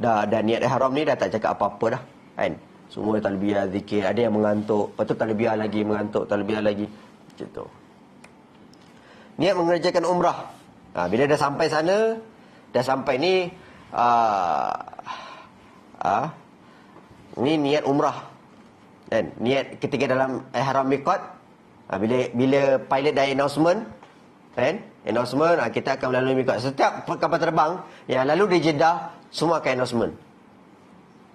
dah niat ihram ni dah tak cakap apa-apa dah, kan? Semua talbiyah, zikir. Ada yang mengantuk, lepas tu talbiyah lagi, mengantuk, talbiyah lagi. Macam tu. Niat mengerjakan umrah. Bila dah sampai sana, dah sampai ni, ni niat umrah. Kan? Niat ketika dalam ihram miqat, bila pilot dah announcement, kan? Announcement, kita akan melalui miqat. Setiap kapal terbang yang lalu di Jeddah, semua akan announcement.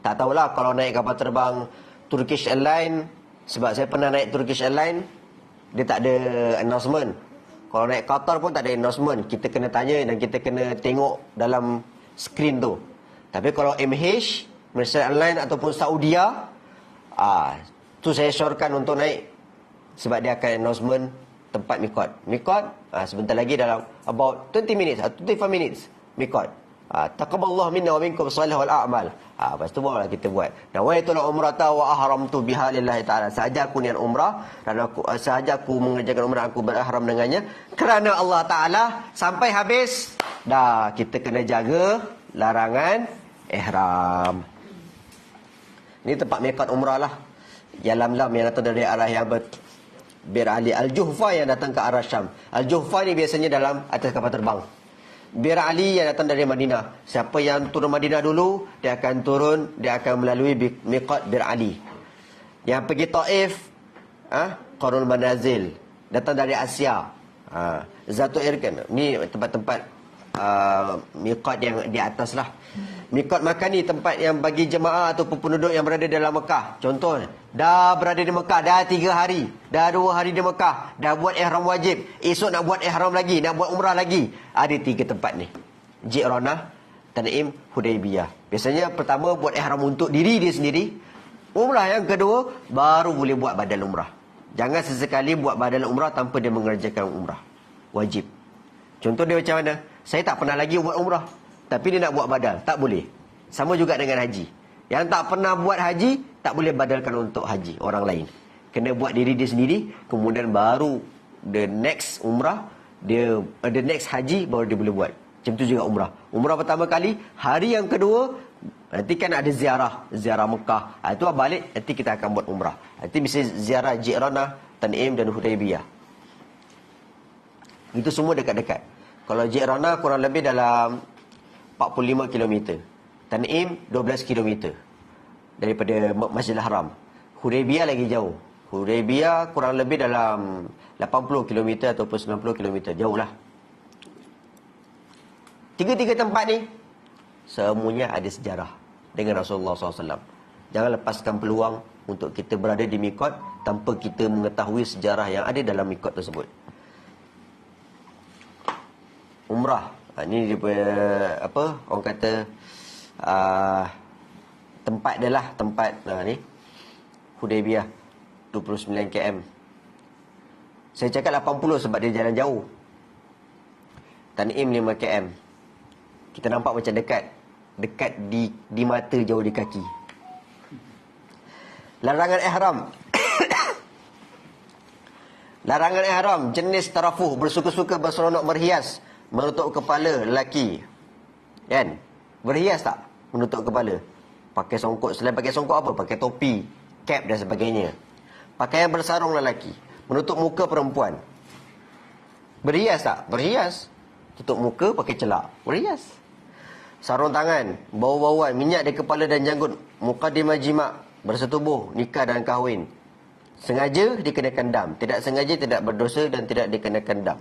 Tak tahulah kalau naik kapal terbang Turkish Airlines, sebab saya pernah naik Turkish Airlines, dia tak ada announcement. Kalau naik Qatar pun tak ada announcement. Kita kena tanya dan kita kena tengok dalam skrin tu. Tapi kalau MH, Malaysia Airlines ataupun Saudia, tu saya syorkan untuk naik. Sebab dia akan announcement tempat mikot. Mikot, sebentar lagi dalam about 20 minutes, 25 minutes, mikot. Taqabbalallahu minna wa minkum salihul a'mal. Lepas tu barulah kita buat. Nawaitul umrata wa ahramtu biha lillahi ta'ala. Sahaja aku niat umrah dan sahaja aku mengerjakan umrah, aku berihram dengannya kerana Allah Ta'ala. Sampai habis, dah kita kena jaga larangan ihram. Ini tempat miqat umrah lah. Yang lam-lam yang datang dari arah yang Bir Ali. Al-Juhfa yang datang ke arah Syam. Al-Juhfa ni biasanya dalam atas kapal terbang. Bir Ali yang datang dari Madinah. Siapa yang turun Madinah dulu, dia akan turun, dia akan melalui miqat Bir Ali. Yang pergi Taif, Qarul Manazil, datang dari Asia. Zatul Irkan. Ni tempat-tempat miqat yang di atas lah. Miqat Makkah ni tempat yang bagi jemaah ataupun penduduk yang berada dalam Mekah. Contoh, dah berada di Mekah dah 3 hari, dah 2 hari di Mekah, dah buat ihram wajib, esok nak buat ihram lagi, nak buat umrah lagi. Ada 3 tempat ni. Ji'ranah, Tan'im, Hudaybiyah. Biasanya pertama buat ihram untuk diri dia sendiri. Umrah yang kedua baru boleh buat badal umrah. Jangan sesekali buat badal umrah tanpa dia mengerjakan umrah. Wajib. Contoh dia macam mana? Saya tak pernah lagi buat umrah, tapi dia nak buat badal, tak boleh. Sama juga dengan haji. Yang tak pernah buat haji, tak boleh badalkan untuk haji orang lain. Kena buat diri dia sendiri, kemudian baru the next umrah, the next haji baru dia boleh buat. Macam tu juga umrah. Umrah pertama kali, hari yang kedua, nanti kan ada ziarah Mekah. Itu balik, nanti kita akan buat umrah. Nanti mesti ziarah Ji'ranah, Tan'im dan Hudaybiyah. Itu semua dekat-dekat. Kalau Ji'ranah kurang lebih dalam 45 km. Tan'im 12 km daripada Masjidil Haram. Hudaybiyah lagi jauh. Hudaybiyah kurang lebih dalam 80 km ataupun 90 km. Jauh lah. 3 tempat ni semuanya ada sejarah dengan Rasulullah SAW. Jangan lepaskan peluang untuk kita berada di mikot tanpa kita mengetahui sejarah yang ada dalam mikot tersebut. Umrah, ini dia punya, orang kata tempat dia lah, tempat ni Hudaybiyah 29 km. Saya cakap 80 sebab dia jalan jauh. Tan'im 5 km. Kita nampak macam dekat di mata, jauh di kaki. Larangan ihram. Larangan ihram, jenis tarafuh, bersuka-suka, berseronok, berhias, menutup kepala lelaki. Kan? Berhias tak? Menutup kepala. Pakai songkok. Selain pakai songkok apa? Pakai topi, cap dan sebagainya. Pakaian bersarung lelaki. Menutup muka perempuan. Berhias tak? Berhias. Tutup muka pakai celak. Berhias. Sarung tangan, bau-bauan, minyak di kepala dan janggut, mukadimah jima', bersetubuh, nikah dan kahwin. Sengaja dikenakan dam. Tidak sengaja tidak berdosa dan tidak dikenakan dam.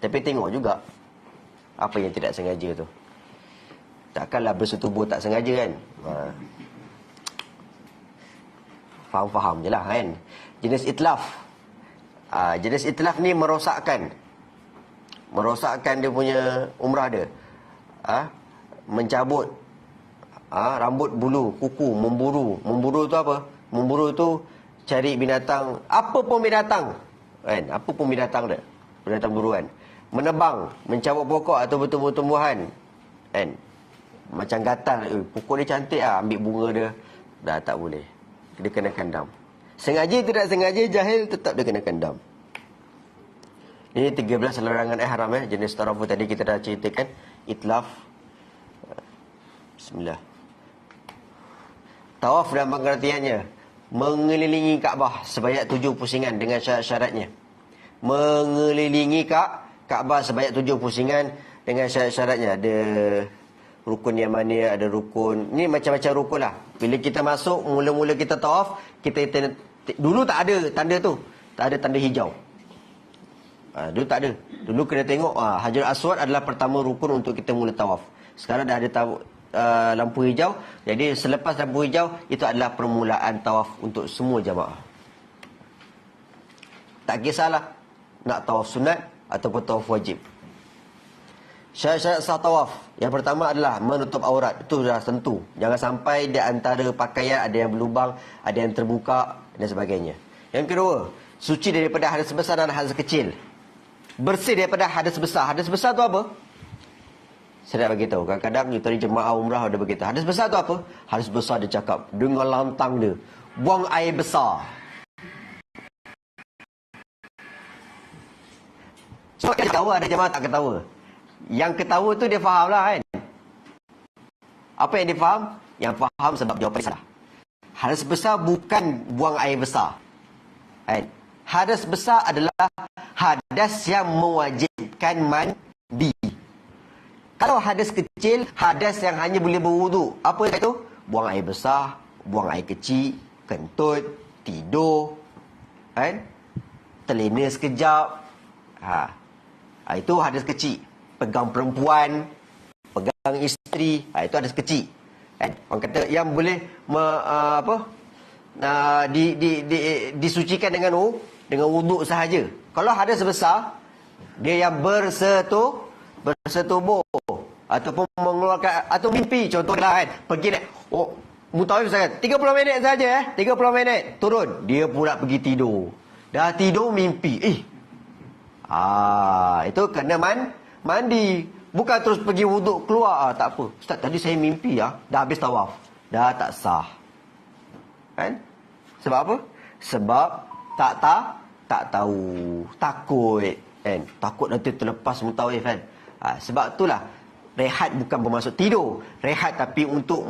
Tapi tengok juga apa yang tidak sengaja tu. Takkanlah bersetubuh tak sengaja kan. Faham-faham je lah kan. Jenis itlaf. Jenis itlaf ni merosakkan dia punya umrah dia. Mencabut rambut, bulu, kuku, memburu. Memburu tu apa? Memburu tu cari binatang, apa pun binatang kan, apa pun binatang dia, binatang buruan. Menebang, mencabut pokok atau tumbuh-tumbuhan kan. Macam gatal, pokok dia cantik ambil bunga dia, dah tak boleh. Dia kenakan dam. Sengaja tidak sengaja, jahil, tetap dia kenakan dam. Ini 13 larangan ihram jenis tarafuh tadi kita dah ceritakan. Itlaf. Bismillah. Tawaf dan pengertiannya, mengelilingi Kaabah sebanyak 7 pusingan dengan syarat-syaratnya. Mengelilingi Kaabah sebanyak 7 pusingan dengan syarat-syaratnya. Ada rukun yang mana, ada rukun. Ni macam-macam rukun lah. Bila kita masuk, mula-mula kita tawaf, dulu tak ada tanda tu. Tak ada tanda hijau. Dulu tak ada. Dulu kena tengok Hajar Aswad adalah pertama rukun untuk kita mula tawaf. Sekarang dah ada lampu hijau. Jadi selepas lampu hijau, itu adalah permulaan tawaf untuk semua jamaah. Tak kisahlah nak tawaf sunat ataupun tawaf wajib. Syarat-syarat sah tawaf. Yang pertama adalah menutup aurat. Itu dah tentu. Jangan sampai di antara pakaian ada yang berlubang, ada yang terbuka. dan sebagainya. Yang kedua, suci daripada hadas besar dan hadas kecil. Bersih daripada hadas besar. Hadas besar tu apa? Saya nak beritahu. Kadang-kadang kita ni jemaah umrah ada beritahu. Hadas besar tu apa? Hadas besar dia cakap dengan lantang dia, buang air besar. So, ketawa ada jemaah tak ketawa. Yang ketawa tu dia faham lah kan. Apa yang dia faham? Yang faham sebab jawapan salah. Hadas besar bukan buang air besar. Kan? Hadas besar adalah hadas yang mewajibkan mandi. Kalau hadas kecil, hadas yang hanya boleh berwuduk. Apa itu? Buang air besar, buang air kecil, kentut, tidur, kan? Terlena sekejap. Itu hadas kecil. Pegang perempuan, pegang isteri, itu hadas kecil. Kan? Orang kata yang boleh disucikan dengan wuduk sahaja. Kalau hadas besar, dia yang bersetubuh ataupun mengeluarkan atau mimpi, contohlah kan, pergi naik mutawif sangat 30 minit saja 30 minit turun, dia pula pergi tidur. Dah tidur mimpi. Itu kena mandi. Bukan terus pergi wuduk keluar. Tak apa. Ustaz, tadi saya mimpi dah habis tawaf. Dah tak sah. Kan? Sebab apa? Sebab tak tahu. Takut. Kan? Takut nanti terlepas mutawif kan. Sebab itulah rehat bukan bermaksud tidur. Rehat tapi untuk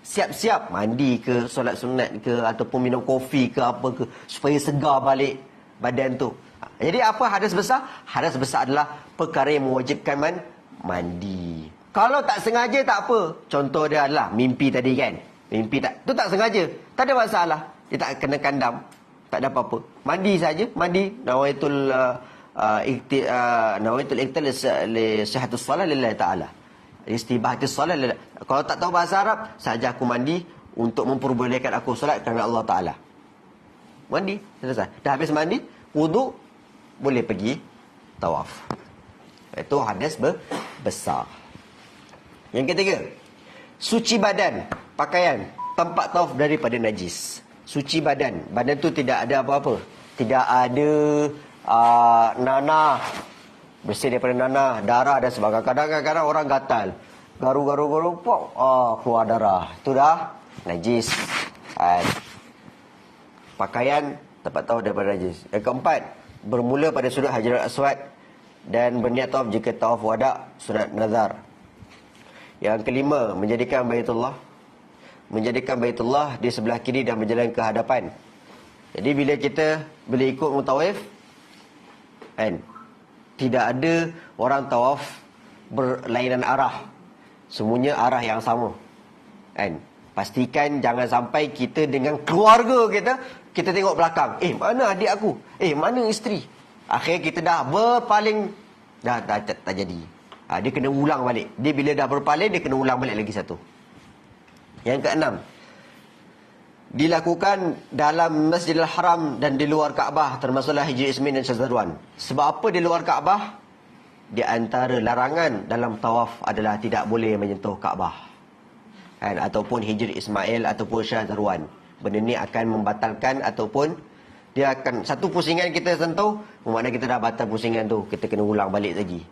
siap-siap mandi ke, solat sunat ke, ataupun minum kopi ke apa ke, supaya segar balik badan tu. Jadi apa hadas besar? Hadas besar adalah perkara yang mewajibkan mandi. Kalau tak sengaja tak apa. Contoh dia adalah mimpi tadi kan. Mimpi tu tak sengaja. Tak ada masalah. Dia tak kena kandam. Tak ada apa-apa. Mandi saja. Mandi. Nawaitul iktil li sihatus salat lillahi ta'ala. Istibahatis salat lillahi. Kalau tak tahu bahasa Arab, saja aku mandi untuk memperbolehkan aku solat kerana Allah Ta'ala. Mandi. Selesai. Dah habis mandi, wuduk, boleh pergi tawaf. Itu hadas besar. Yang ketiga, suci badan, pakaian, tempat tawaf daripada najis. Suci badan. Badan tu tidak ada apa-apa. Tidak ada nanah, bersih daripada nanah, darah dan sebagainya. Kadang-kadang orang gatal, garu-garu pok, keluar darah. Itu dah najis. Pakaian, tempat tawaf daripada najis. Yang keempat, bermula pada sudut Hajarul Aswad dan berniat tawaf jika tawaf wada' sunat nazar. Yang kelima, menjadikan Baitullah di sebelah kiri dan berjalan ke hadapan. Jadi bila kita ikut mutawif kan, tidak ada orang tawaf berlainan arah. Semuanya arah yang sama. Kan? Pastikan jangan sampai kita dengan keluarga kita tengok belakang. Mana adik aku? Mana isteri? Akhirnya kita dah berpaling. Dah tak jadi. Dia kena ulang balik. Dia bila dah berpaling, dia kena ulang balik lagi satu. Yang keenam, dilakukan dalam Masjidil Haram dan di luar Kaabah, termasuklah Hijri Ismail dan Syazarwan. Sebab apa di luar Kaabah? Di antara larangan dalam tawaf adalah tidak boleh menyentuh Kaabah. Ataupun Hijri Ismail ataupun Syazarwan. Benda ni akan membatalkan ataupun dia akan satu pusingan kita sentuh, bermakna kita dah batal pusingan tu, kita kena ulang balik lagi.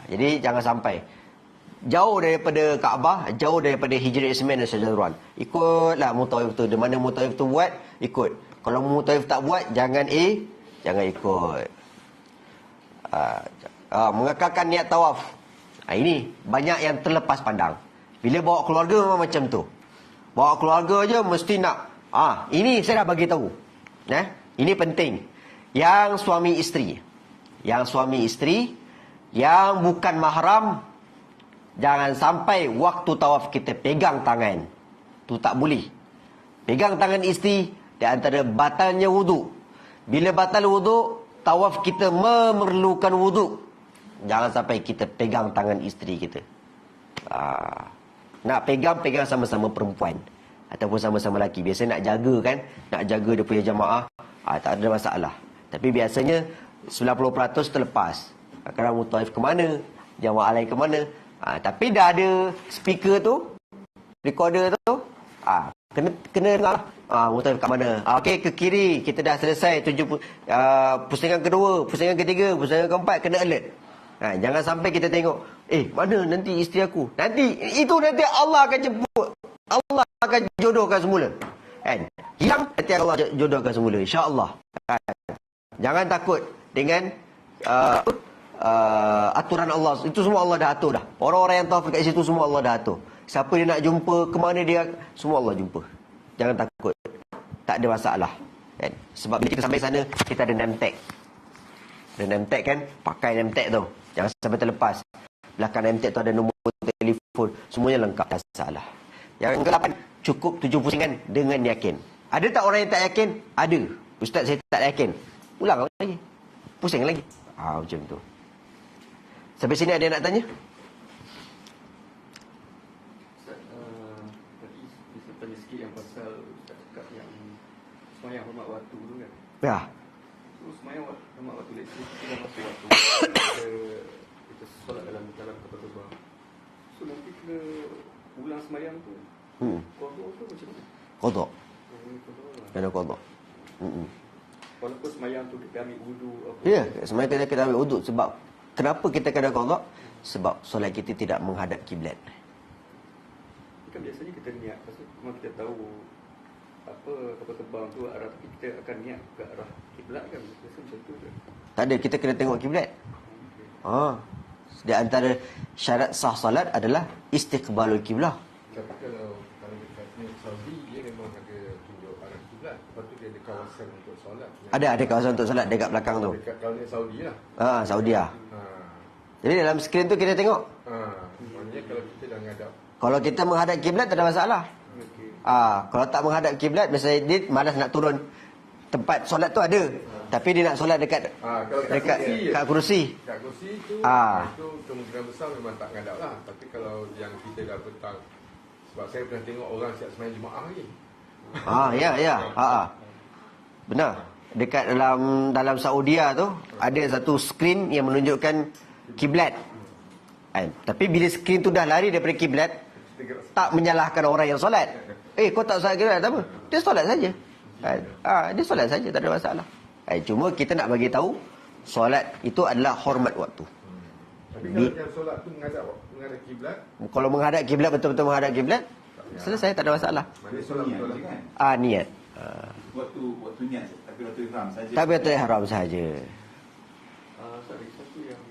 Jadi jangan sampai jauh daripada Kaabah, jauh daripada Hijri Ismail dan Syazarwan. Ikutlah mutawif tu. Di mana mutawif tu buat, ikut. Kalau mutawif tak buat, jangan ikut. Mengekalkan niat tawaf. Ini banyak yang terlepas pandang. Bila bawa keluarga memang macam tu. Bawa keluarga je mesti nak. Ini saya dah bagi tahu. Ini penting. Yang suami isteri yang bukan mahram, jangan sampai waktu tawaf kita pegang tangan. Tu tak boleh. Pegang tangan isteri di antara batalnya wuduk. Bila batal wuduk, tawaf kita memerlukan wuduk. Jangan sampai kita pegang tangan isteri kita. Nak pegang sama-sama perempuan ataupun sama-sama lelaki. Biasa nak jaga kan, nak jaga dia punya jamaah, tak ada masalah. Tapi biasanya 90% terlepas. Kadang mutawif ke mana, jamaah lain ke mana. Tapi dah ada speaker tu, recorder tu, kena dengar lah. Muhtawif kat mana? Okey, ke kiri. Kita dah selesai 70 pusingan kedua, pusingan ketiga, pusingan keempat, kena alert. Jangan sampai kita tengok, mana nanti isteri aku? Nanti Allah akan jemput. Allah akan jodohkan semula. Kan? Hilang, nanti Allah jodohkan semula, insya-Allah. Jangan takut dengan aturan Allah. Itu semua Allah dah atur dah. Orang-orang yang tawaf kat situ semua Allah dah atur. Siapa dia nak jumpa, ke mana dia, semua Allah jumpa. Jangan takut. Tak ada masalah. Kan? Sebab bila kita sampai sana, kita ada name tag. Ada name tag kan? Pakai name tag tu. Jangan sampai terlepas. Belakang name tag tu ada nombor telefon. Semuanya lengkap. Tak salah. Yang ke-8, cukup 7 pusingan dengan yakin. Ada tak orang yang tak yakin? Ada. Ustaz, saya tak yakin. Ulang lagi. Pusing lagi. Macam tu. Sampai sini ada yang nak tanya? Ustaz, tadi bisa tanya sikit yang pasal Ustaz cakap yang semayang hormat waktu tu kan? Ya. So, semayang hormat waktu, let's say kita dah masuk waktu, kita solat dalam kapal terbang. So, nanti kena ulang semayang tu. Qadha tu macam mana? Qadha. Qadha. Kena qadha. Walaupun semayang tu kita ambil wudu apa? Ya, semayang kita kena ambil wuduk. Sebab kenapa kita kena qadha? Sebab solat kita tidak menghadap kiblat. Kan biasanya kita niat, pasal memang kita tahu apa kapal terbang tu arah, tapi kita akan niat ke arah kiblat kan? Biasa macam tu kan? Tak ada, kita kena tengok kiblat. Di antara syarat sah solat adalah istiqbalul kiblah. Tapi kalau dekat Saudi, dia memang ada tunjuk arah kiblat. Lepas tu dia ada kawasan untuk solat. Ada kawasan untuk solat dekat belakang tu. Dekat kalau ni Saudi lah. Saudi lah. Jadi dalam skrin tu kita tengok. Maknanya kalau kita dah ngadap. Kalau kita menghadap kiblat tak ada masalah. Kalau tak menghadap kiblat, misalnya dia malas nak turun tempat solat tu ada. Tapi dia nak solat dekat kat kursi. Kat kursi tu, itu kemungkinan besar memang tak ngadap lah. Tapi kalau yang kita dah petang, sebab saya pernah tengok orang siap sembahyang Jumaat lagi. Ya. Benar. Dekat dalam Saudia tu ada satu skrin yang menunjukkan kiblat. Tapi bila skrin tu dah lari daripada kiblat, tak menyalahkan orang yang solat. Kau tak solat kiblat tak apa? Dia solat saja. Dia solat saja, tak ada masalah. Cuma kita nak bagi tahu solat itu adalah hormat waktu. Tapi kalau yang solat tu menghadap kiblat, kalau menghadap kiblat, betul-betul menghadap kiblat, selesai, tak ada masalah. maknanya solat betul lah kan? Niat. Waktu niat, tapi waktu ihram saja. Tapi waktu ihram saja. Sorry, satu yang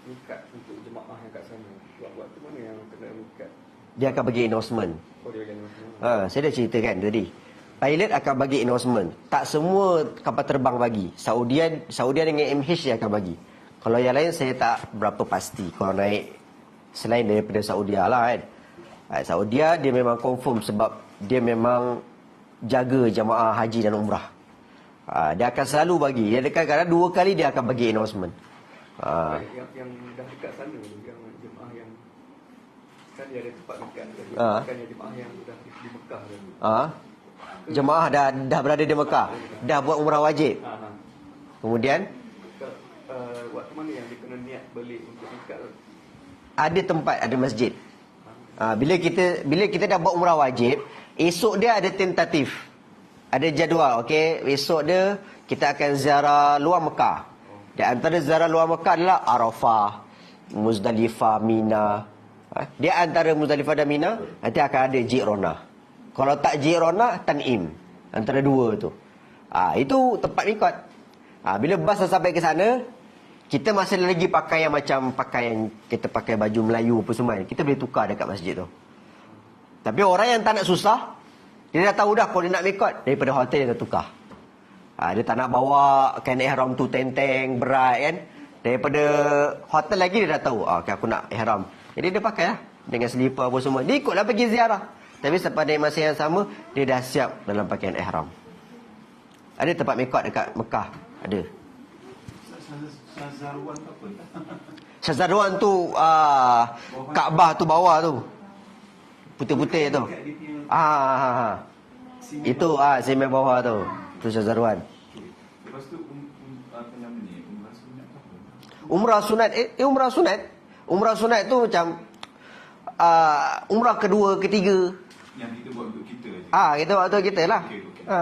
mikat untuk jemaah yang kat sana. Waktu mana yang kena mikat? Dia akan bagi announcement. Dia bagi announcement. Saya dah ceritakan tadi. Pilot akan bagi announcement. Tak semua kapal terbang bagi. Saudia dengan MH dia akan bagi. Kalau yang lain saya tak berapa pasti. Kalau naik selain daripada Saudia lah kan. Saudia dia memang confirm sebab dia memang jaga jemaah haji dan umrah. Dia akan selalu bagi. Dia kadang-kadang 2 kali dia akan bagi announcement. Yang dah dekat sana tu, yang jemaah yang kan dia ada tempat mikat. Kan yang jemaah yang dah di Mekah tu. Jemaah dah berada di Mekah, dah buat umrah wajib. Kemudian waktu mana yang dia kena niat balik untuk mikat tu? Ada tempat, ada masjid. Bila kita dah buat umrah wajib, esok dia ada tentatif. Ada jadual, okey. Esok dia kita akan ziarah luar Mekah. Di antara ziarah luar Mekah adalah Arafah, Muzdalifah, Mina. Di antara Muzdalifah dan Mina nanti akan ada Jirona. Kalau tak Jirona, Tanim. Antara 2 tu. Itu tempat mikot. Bila bas dah sampai ke sana, kita masih lagi pakai yang macam kita pakai baju Melayu apa semua. Kita boleh tukar dekat masjid tu. Tapi orang yang tak nak susah, dia dah tahu dah kalau dia nak mikot, daripada hotel dia dah tukar. Dia tak nak bawa kain ihram tu tenteng, berat kan. Daripada hotel lagi dia dah tahu, okay, aku nak ihram. Jadi dia pakai lah dengan selipar apa semua. Dia ikutlah pergi ziarah. Tapi pada masa yang sama, dia dah siap dalam pakaian ihram. Ada tempat mikot dekat Mekah. Ada. Syazarwan apa? Syazarwan tu Kaabah tu bawah tu. Putih-putih tu. Itu semen bawah tu. Tu Syazarwan. Lepas tu apa nama ni? Umrah sunat apa? Umrah sunat. Umrah sunat. Umrah sunat tu macam umrah kedua, ketiga. Yang kita buat untuk kita je. Kita waktu kita lah.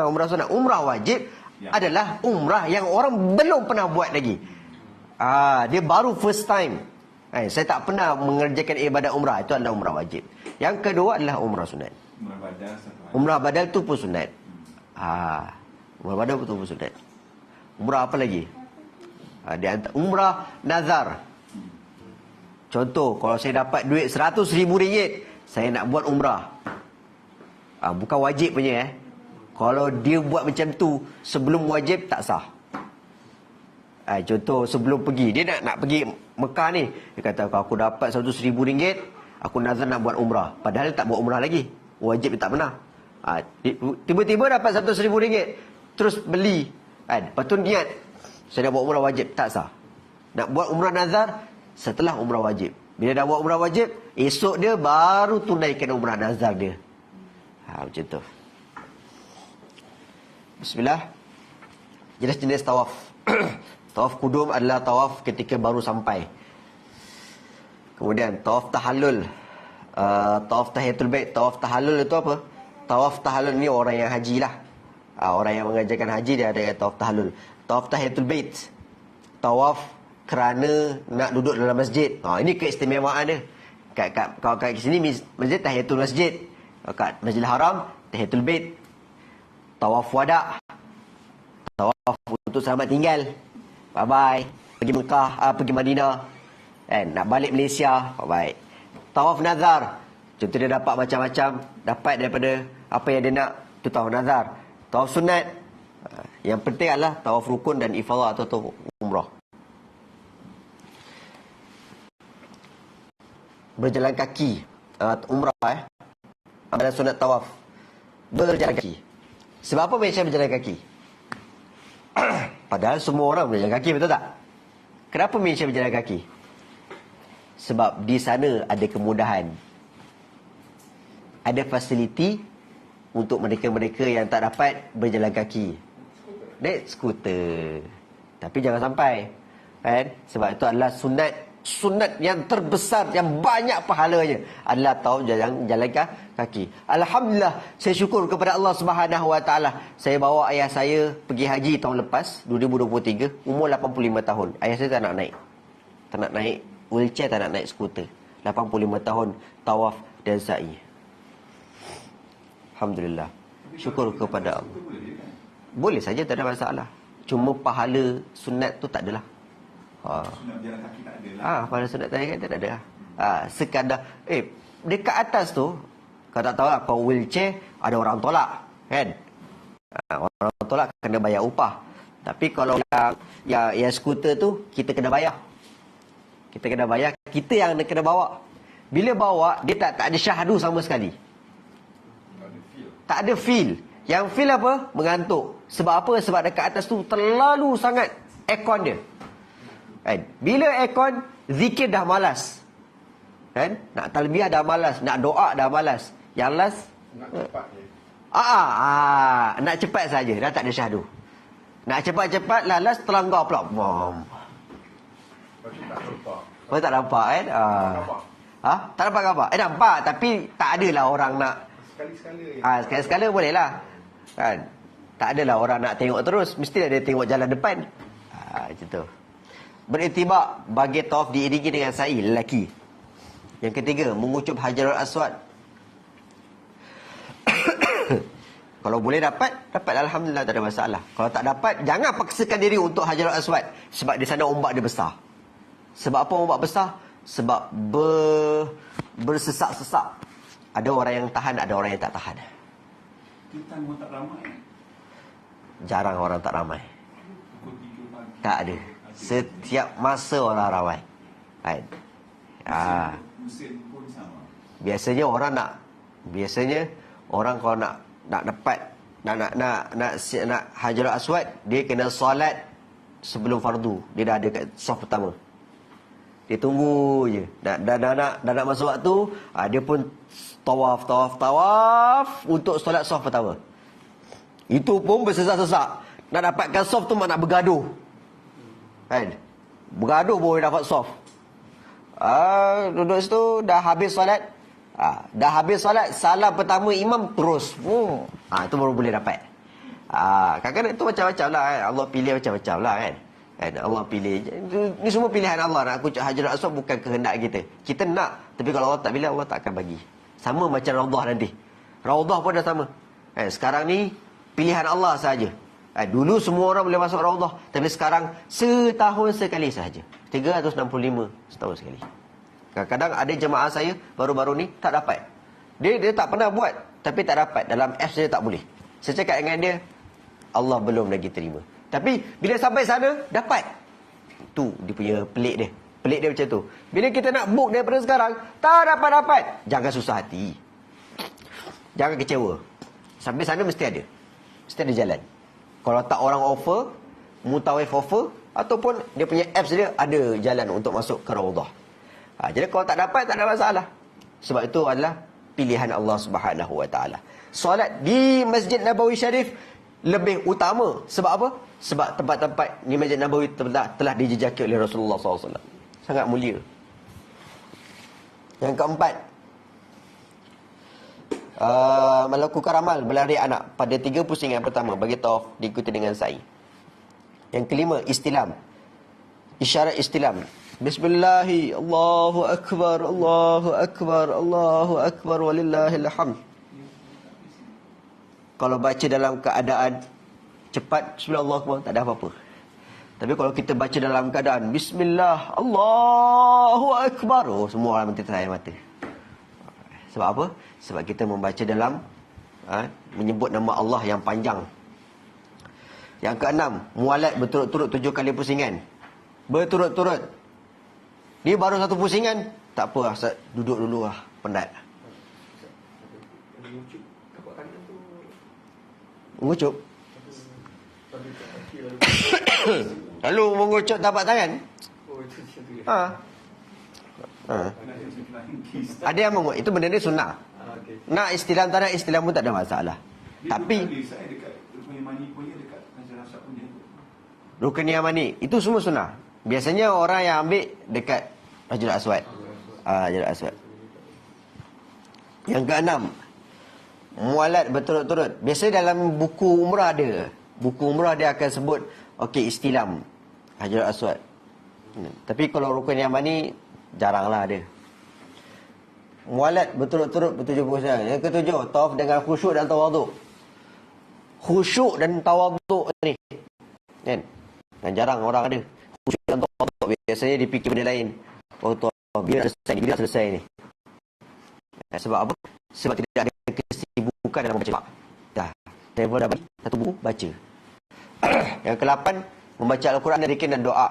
Umrah sunat. Umrah wajib adalah umrah yang orang belum pernah buat lagi. Dia baru first time. Saya tak pernah mengerjakan ibadat umrah. Itu adalah umrah wajib. Yang kedua adalah umrah sunat. Umrah badal satu hari. Umrah badal tu pun sunat. Umrah badal tu pun sunat. Umrah apa lagi? Umrah nazar. Contoh, kalau saya dapat duit RM100,000, saya nak buat umrah. Bukan wajib punya Kalau dia buat macam tu sebelum wajib, tak sah. Contoh, sebelum pergi, dia nak pergi Mekah ni, dia kata, kalau aku dapat RM100,000, aku nazar nak buat umrah. Padahal dia tak buat umrah lagi. Wajib dia tak pernah. Tiba-tiba dapat RM100,000, terus beli. Lepas tu niat, saya dah buat umrah wajib. Tak sah. Nak buat umrah nazar setelah umrah wajib. Bila dah buat umrah wajib, esok dia baru tunaikan umrah nazar dia. Macam tu. Bismillah. Jenis-jenis tawaf. Tawaf kudum adalah tawaf ketika baru sampai. Kemudian tawaf tahallul. Tawaf tahiyatul bait. Tawaf tahallul itu apa? Tawaf tahallul ni orang yang haji lah. Orang yang mengajarkan haji, dia ada tawaf tahallul. Tawaf tahiyatul bait. Tawaf kerana nak duduk dalam masjid. Ini keistimewaan dia. Kalau kat sini masjid tahiyatul masjid. Kat Masjidil Haram tahiyatul bait. Tawaf wada'. Tawaf untuk selamat tinggal. Bye bye. Pergi Mekah, pergi Madinah. Nak balik Malaysia. Bye bye. Tawaf nazar. Contoh dia dapat macam-macam, dapat daripada apa yang dia nak, tu tawaf nazar. Tawaf sunat. Yang penting adalah tawaf rukun dan ifadah atau umrah. Berjalan kaki. Umrah amalan sunat tawaf. Berjalan kaki. Sebab apa Malaysia berjalan kaki? Padahal semua orang berjalan kaki, betul tak? Kenapa Malaysia berjalan kaki? Sebab di sana ada kemudahan. Ada fasiliti untuk mereka-mereka yang tak dapat berjalan kaki. Naik skuter. Tapi jangan sampai. Sebab itu adalah sunat yang terbesar, yang banyak pahalanya adalah tawaf jalan kaki. Alhamdulillah, saya syukur kepada Allah Subhanahu Wa Taala. Saya bawa ayah saya pergi haji tahun lepas 2023, umur 85 tahun. Ayah saya tak nak naik. Tak nak naik wheelchair, tak nak naik skuter. 85 tahun tawaf dan sa'i. Alhamdulillah. Syukur kepada Allah. Boleh saja, tak ada masalah. Cuma pahala sunat tu tak adalah. Sunat berjalan kaki tak ada lah. Pada sunat tadi kan tak ada. Sekadar dekat atas tu, kau tak tahu lah, kau wheelchair ada orang tolak kan. Orang tolak kena bayar upah. Tapi kalau yang skuter tu, kita kena bayar. Kita kena bayar, kita yang kena bawa. Bila bawa, dia tak ada syahdu sama sekali. Tak ada feel. Yang feel apa? Mengantuk. Sebab apa? Sebab dekat atas tu terlalu sangat aircon dia. Bila aircon, zikir dah malas. Nak talbiyah dah malas, nak doa dah malas. Yang last Nak cepat je. nak cepat saja, dah tak ada syahdu. Nak cepat-cepat, last terlanggar pula. Lepas tu tak nampak. Kau tak nampak kan? Tak nampak gambar? Nampak, tapi tak adalah orang nak. Sekali-sekala je. Sekali-sekala boleh lah kan. Tak adalah orang nak tengok terus. Mesti ada tengok jalan depan. Macam tu. Beritibak bagi tawaf diiringi dengan sa'i lelaki. Yang ketiga, mengucup Hajarul Aswad. Kalau boleh dapat alhamdulillah, tak ada masalah. Kalau tak dapat, jangan paksakan diri untuk Hajarul Aswad. Sebab di sana ombak dia besar. Sebab apa ombak besar? Sebab bersesak-sesak. Ada orang yang tahan, ada orang yang tak tahan. Kita pun tak ramai. Jarang orang tak ramai. Pukul 3 pagi. Tak ada. Setiap masa orang ramai. Musim pun sama. Biasanya orang kalau nak dapat nak Hajarul Aswad, dia kena solat sebelum fardu. Dia dah ada kat saf pertama. Dia tunggu je. Dah nak masuk waktu, dia pun tawaf untuk solat saf pertama. Itu pun bersesak-sesak. Nak dapatkan saf tu nak bergaduh. Bergaduh boleh dapat saf. Duduk situ, dah habis solat, Dah habis solat, salam pertama imam terus. Itu baru boleh dapat. Kadang-kadang itu macam-macam lah kan. Allah pilih macam-macam lah kan. Allah pilih. Ini semua pilihan Allah. Nak kucuk Hajarul Aswad bukan kehendak kita. Kita nak. Tapi kalau Allah tak pilih, Allah tak akan bagi. Sama macam Raudhah nanti. Raudhah pun dah sama. Sekarang ni pilihan Allah sahaja. Dulu semua orang boleh masuk Raudhah. Tapi sekarang setahun sekali sahaja. 365 setahun sekali. Kadang-kadang ada jemaah saya baru-baru ni tak dapat. Dia tak pernah buat, tapi tak dapat. Dalam apps dia tak boleh. Saya cakap dengan dia, Allah belum lagi terima. Tapi bila sampai sana, dapat. Tu dia punya pelik dia. Pelik dia macam tu. Bila kita nak book daripada sekarang, tak dapat-dapat. Jangan susah hati. Jangan kecewa. Sampai sana mesti ada. Mesti ada jalan. Kalau tak orang offer, Mutawif offer, ataupun dia punya apps dia ada jalan untuk masuk ke Raudhah. Jadi kalau tak dapat, tak ada masalah. Sebab itu adalah pilihan Allah Subhanahu Wa Taala. Solat di Masjid Nabawi Syarif lebih utama. Sebab apa? Sebab tempat-tempat di Masjid Nabawi telah dijejaki oleh Rasulullah SAW. Sangat mulia. Yang keempat, melakukan amal berlari anak pada 3 pusingan pertama bagi tawaf diikuti dengan sa'i. Yang kelima, istilam. Isyarat istilam. Bismillahi, Allahu Akbar, Allahu Akbar, Allahu Akbar, walillahil hamd. Kalau baca dalam keadaan cepat, Bismillahirrahmanirrahim, tak ada apa-apa. Tapi kalau kita baca dalam keadaan Bismillah, Allahu Akbar, semua orang mentetes air mata. Sebab apa? Sebab kita membaca dalam menyebut nama Allah yang panjang. Yang keenam, mualat berturut-turut 7 kali pusingan. Berturut-turut. Dia baru 1 pusingan, tak apa, Ustaz, duduk dulu lah, penat. Mengucup. Lalu mengucup tapak tangan. Ada yang mengucup, itu benda ni sunnah. Nak istilam tak nak istilam pun tak ada masalah. Tapi Rukun Yamani itu semua sunnah. Biasanya orang yang ambil dekat Hajarul Aswad. Hajarul Aswad. Yang keenam, mualat berturut-turut. Biasanya dalam buku umrah ada. Buku umrah dia akan sebut istilam Hajarul Aswad. Tapi kalau rukun Yamani jaranglah ada. Mualat berturut-turut ber-7 pusingan. Yang ketujuh, tawaf dengan khusyuk dan tawaduk. Khusyuk dan tawaduk ni kan? Dan jarang orang ada. Khusyuk dan tawaduk. Biasanya dipikir benda lain. Bila selesai ni. Sebab apa? Sebab tidak ada kesibukan dalam membaca. Dah. Travel dah bagi 1 buku, baca. Yang ke-8, membaca Al-Quran dan zikir dan doa.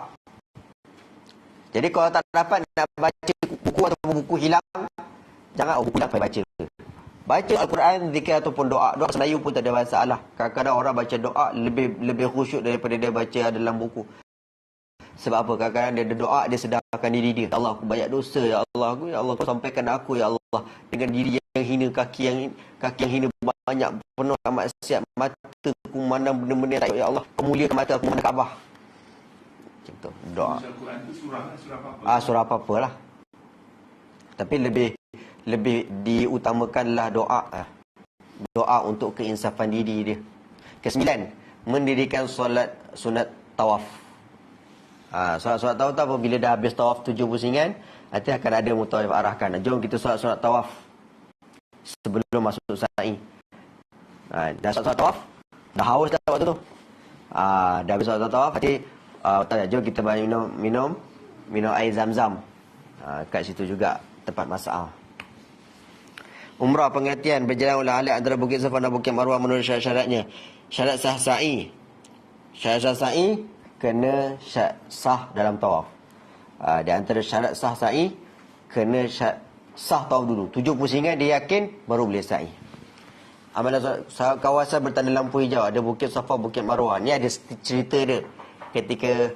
Jadi kalau tak dapat nak baca buku ataupun buku hilang, jangan buku hilang payah baca. Baca Al-Quran, zikir ataupun doa. Doa Melayu pun tak ada masalah. Kadang-kadang orang baca doa lebih khusyuk daripada dia baca dalam buku. Sebab apa? Kadang-kadang dia doa, dia sedarkan diri dia. Ya Allah, aku banyak dosa. Ya Allah, kau sampaikan aku, ya Allah. Dengan diri yang hina, kaki yang hina banyak, penuh maksiat, mata aku memandang benda-benda yang tak, ya Allah, kau muliakan mata aku memandang Kaabah. Macam tu, doa. Al-Quran itu surah apa? Surah apa-apa lah. Tapi lebih diutamakanlah doa. Doa untuk keinsafan diri dia. Ke-9, mendirikan solat sunat tawaf. Solat tawaf tu apabila dah habis tawaf 7 pusingan, nanti akan ada mutawif arahkan. Jom kita solat tawaf sebelum masuk sa'i. Dah solat tawaf, dah haus dah waktu tu. Dah habis solat tawaf, nanti jom kita minum air zam-zam. Kat situ juga tempat masak. Umrah pengertian berjalan oleh alik antara Bukit Safa dan Bukit Marwah menurut syarat-syaratnya. Syarat sah sa'i. Syarat sah sa'i kena sah dalam tawaf. Di antara syarat sah sa'i kena sah tawaf dulu. 7 pusingan dia yakin baru boleh sa'i. Amalan kawasan bertanda lampu hijau, ada Bukit Safa, Bukit Marwah. Ni ada cerita dia ketika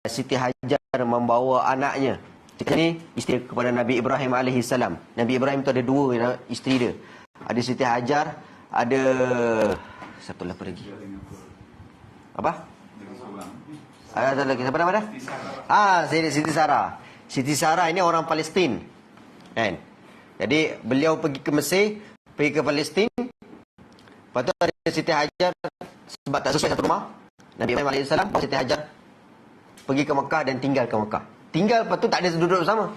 Siti Hajar membawa anaknya. Ini isteri kepada Nabi Ibrahim AS. Nabi Ibrahim tu ada 2 isteri dia. Ada Siti Hajar, ada satu lagi. Apa? Ada lagi. Siapa nama dia? Siti Sarah. Siti Sarah ini orang Palestin. Kan? Jadi beliau pergi ke Mesir, pergi ke Palestin. Lepas tu ada Siti Hajar, sebab tak sesuai satu rumah, Nabi Ibrahim AS, Siti Hajar pergi ke Mekah dan tinggal ke Mekah. Tinggal, lepas tu tak ada duduk bersama.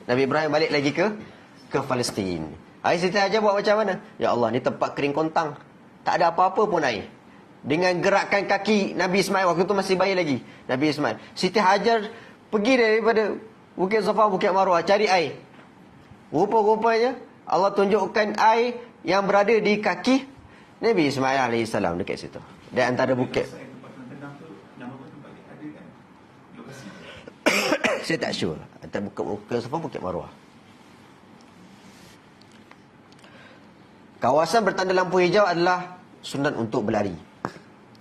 Nabi Ibrahim balik lagi ke Palestin. Air Siti Hajar buat macam mana? Ya Allah, ni tempat kering kontang, tak ada apa-apa pun air. Dengan gerakan kaki Nabi Ismail, waktu tu masih bayi lagi, Nabi Ismail, Siti Hajar pergi daripada Bukit Safa, Bukit Marwah cari air. Rupa-rupanya Allah tunjukkan air yang berada di kaki Nabi Ismail AS dekat situ. Di antara bukit. Saya tak sure. Antara Bukit Safa, Bukit Marwah. Kawasan bertanda lampu hijau adalah sunat untuk berlari.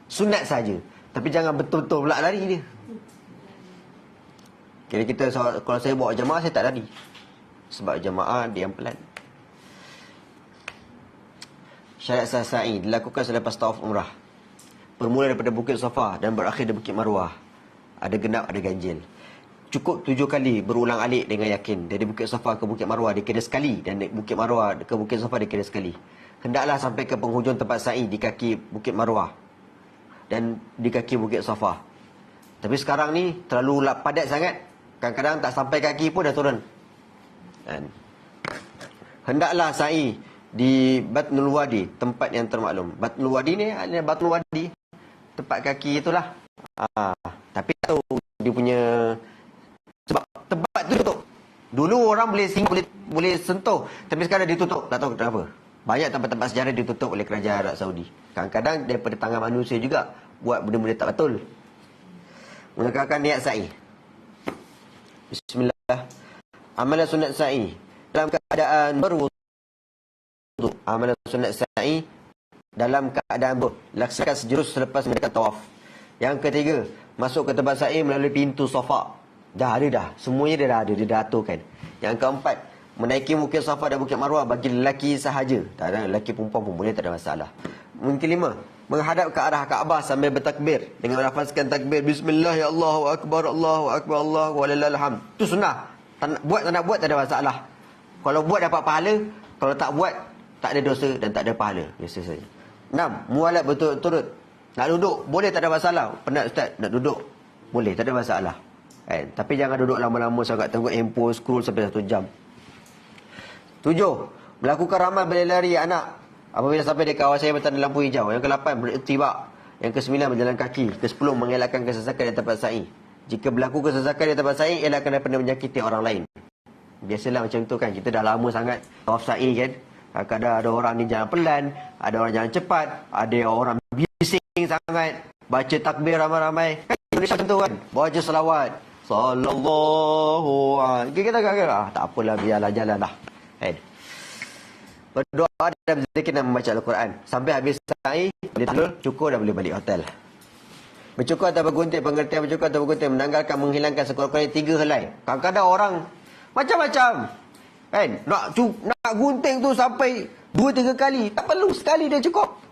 Sunat saja. Tapi jangan betul-betul pula lari dia. Kira kita, kalau saya bawa jemaah, saya tak lari. Sebab jemaah dia yang pelan. Syariat sa'i dilakukan selepas tawaf umrah. Bermula daripada Bukit Safa dan berakhir di Bukit Marwah. Ada genap, ada ganjil. Cukup 7 kali berulang-alik dengan yakin. Dari Bukit Safa ke Bukit Marwah dikira sekali, dan dari Bukit Marwah ke Bukit Safa dikira sekali. Hendaklah sampai ke penghujung tempat sa'i di kaki Bukit Marwah dan di kaki Bukit Safa. Tapi sekarang ni terlalu padat sangat. Kadang-kadang tak sampai kaki pun dah turun. Dan hendaklah sa'i di Batnul Wadi, tempat yang termaklum. Batnul Wadi ni, Batnul Wadi, tempat kaki itulah. Tapi tak tahu dia punya, sebab tempat tu tutup. Dulu orang boleh sentuh, tapi sekarang ditutup. Tak tahu kenapa. Banyak tempat-tempat sejarah ditutup oleh kerajaan Arab Saudi. Kadang-kadang daripada tangan manusia juga buat benda-benda tak betul. Mengekalkan niat sa'i. Bismillah. Amalan sunat sa'i dalam keadaan berwudu. Amalan sunat sa'i dalam keadaan berwudu. Laksanakan sejurus selepas mendekat tawaf. Yang ketiga, masuk ke tempat sa'i melalui pintu Safa. Dah ada dah. Semuanya dia dah ada, dia dah aturkan. Yang keempat, menaiki Bukit Safa dan Bukit Marwah bagi lelaki sahaja. Tak ada, lelaki perempuan pun boleh, tak ada masalah. Yang kelima, menghadap ke arah Kaabah sambil bertakbir dengan melafazkan takbir Bismillah, ya Allahu Akbar, Allahu Akbar, Allahu walillahil hamd. Itu sunnah. Buat tak nak buat tak ada masalah. Kalau buat dapat pahala, kalau tak buat tak ada dosa dan tak ada pahala. Biasa saja. 6. Mualat berturut-turut. Nak duduk boleh, tak ada masalah. Penat ustaz, nak duduk boleh, tak ada masalah. Tapi jangan duduk lama-lama sangat, tengok handphone, scroll sampai 1 jam. 7. Melakukan ramal berlari anak apabila sampai di kawasan yang bertanda lampu hijau. Yang ke-8, beriktibak. Yang ke-9, berjalan kaki. Ke-10, mengelakkan kesesakan di tempat sa'i. Jika berlaku kesesakan di tempat sa'i, elakkan daripada menyakiti orang lain. Biasalah macam tu kan. Kita dah lama sangat tawaf sa'i kan. Kadang-kadang ada orang ni jalan pelan, ada orang jalan cepat, ada orang bising sangat, baca takbir ramai-ramai. Kan Indonesia macam tu kan. Baca selawat. Sallallahu alaihi. Kita kata, tak apalah, biarlah jalan lah. Berdoa dan berzikir dan membaca Al-Quran. Sampai habis sa'i, boleh tidur, cukur dan boleh balik hotel. Bercukur atau bergunting, pengertian bercukur atau bergunting, menanggalkan, menghilangkan sekurang-kurangnya 3 helai. Kadang-kadang orang macam-macam. Nak gunting tu sampai 2-3 kali. Tak perlu, sekali dia cukup.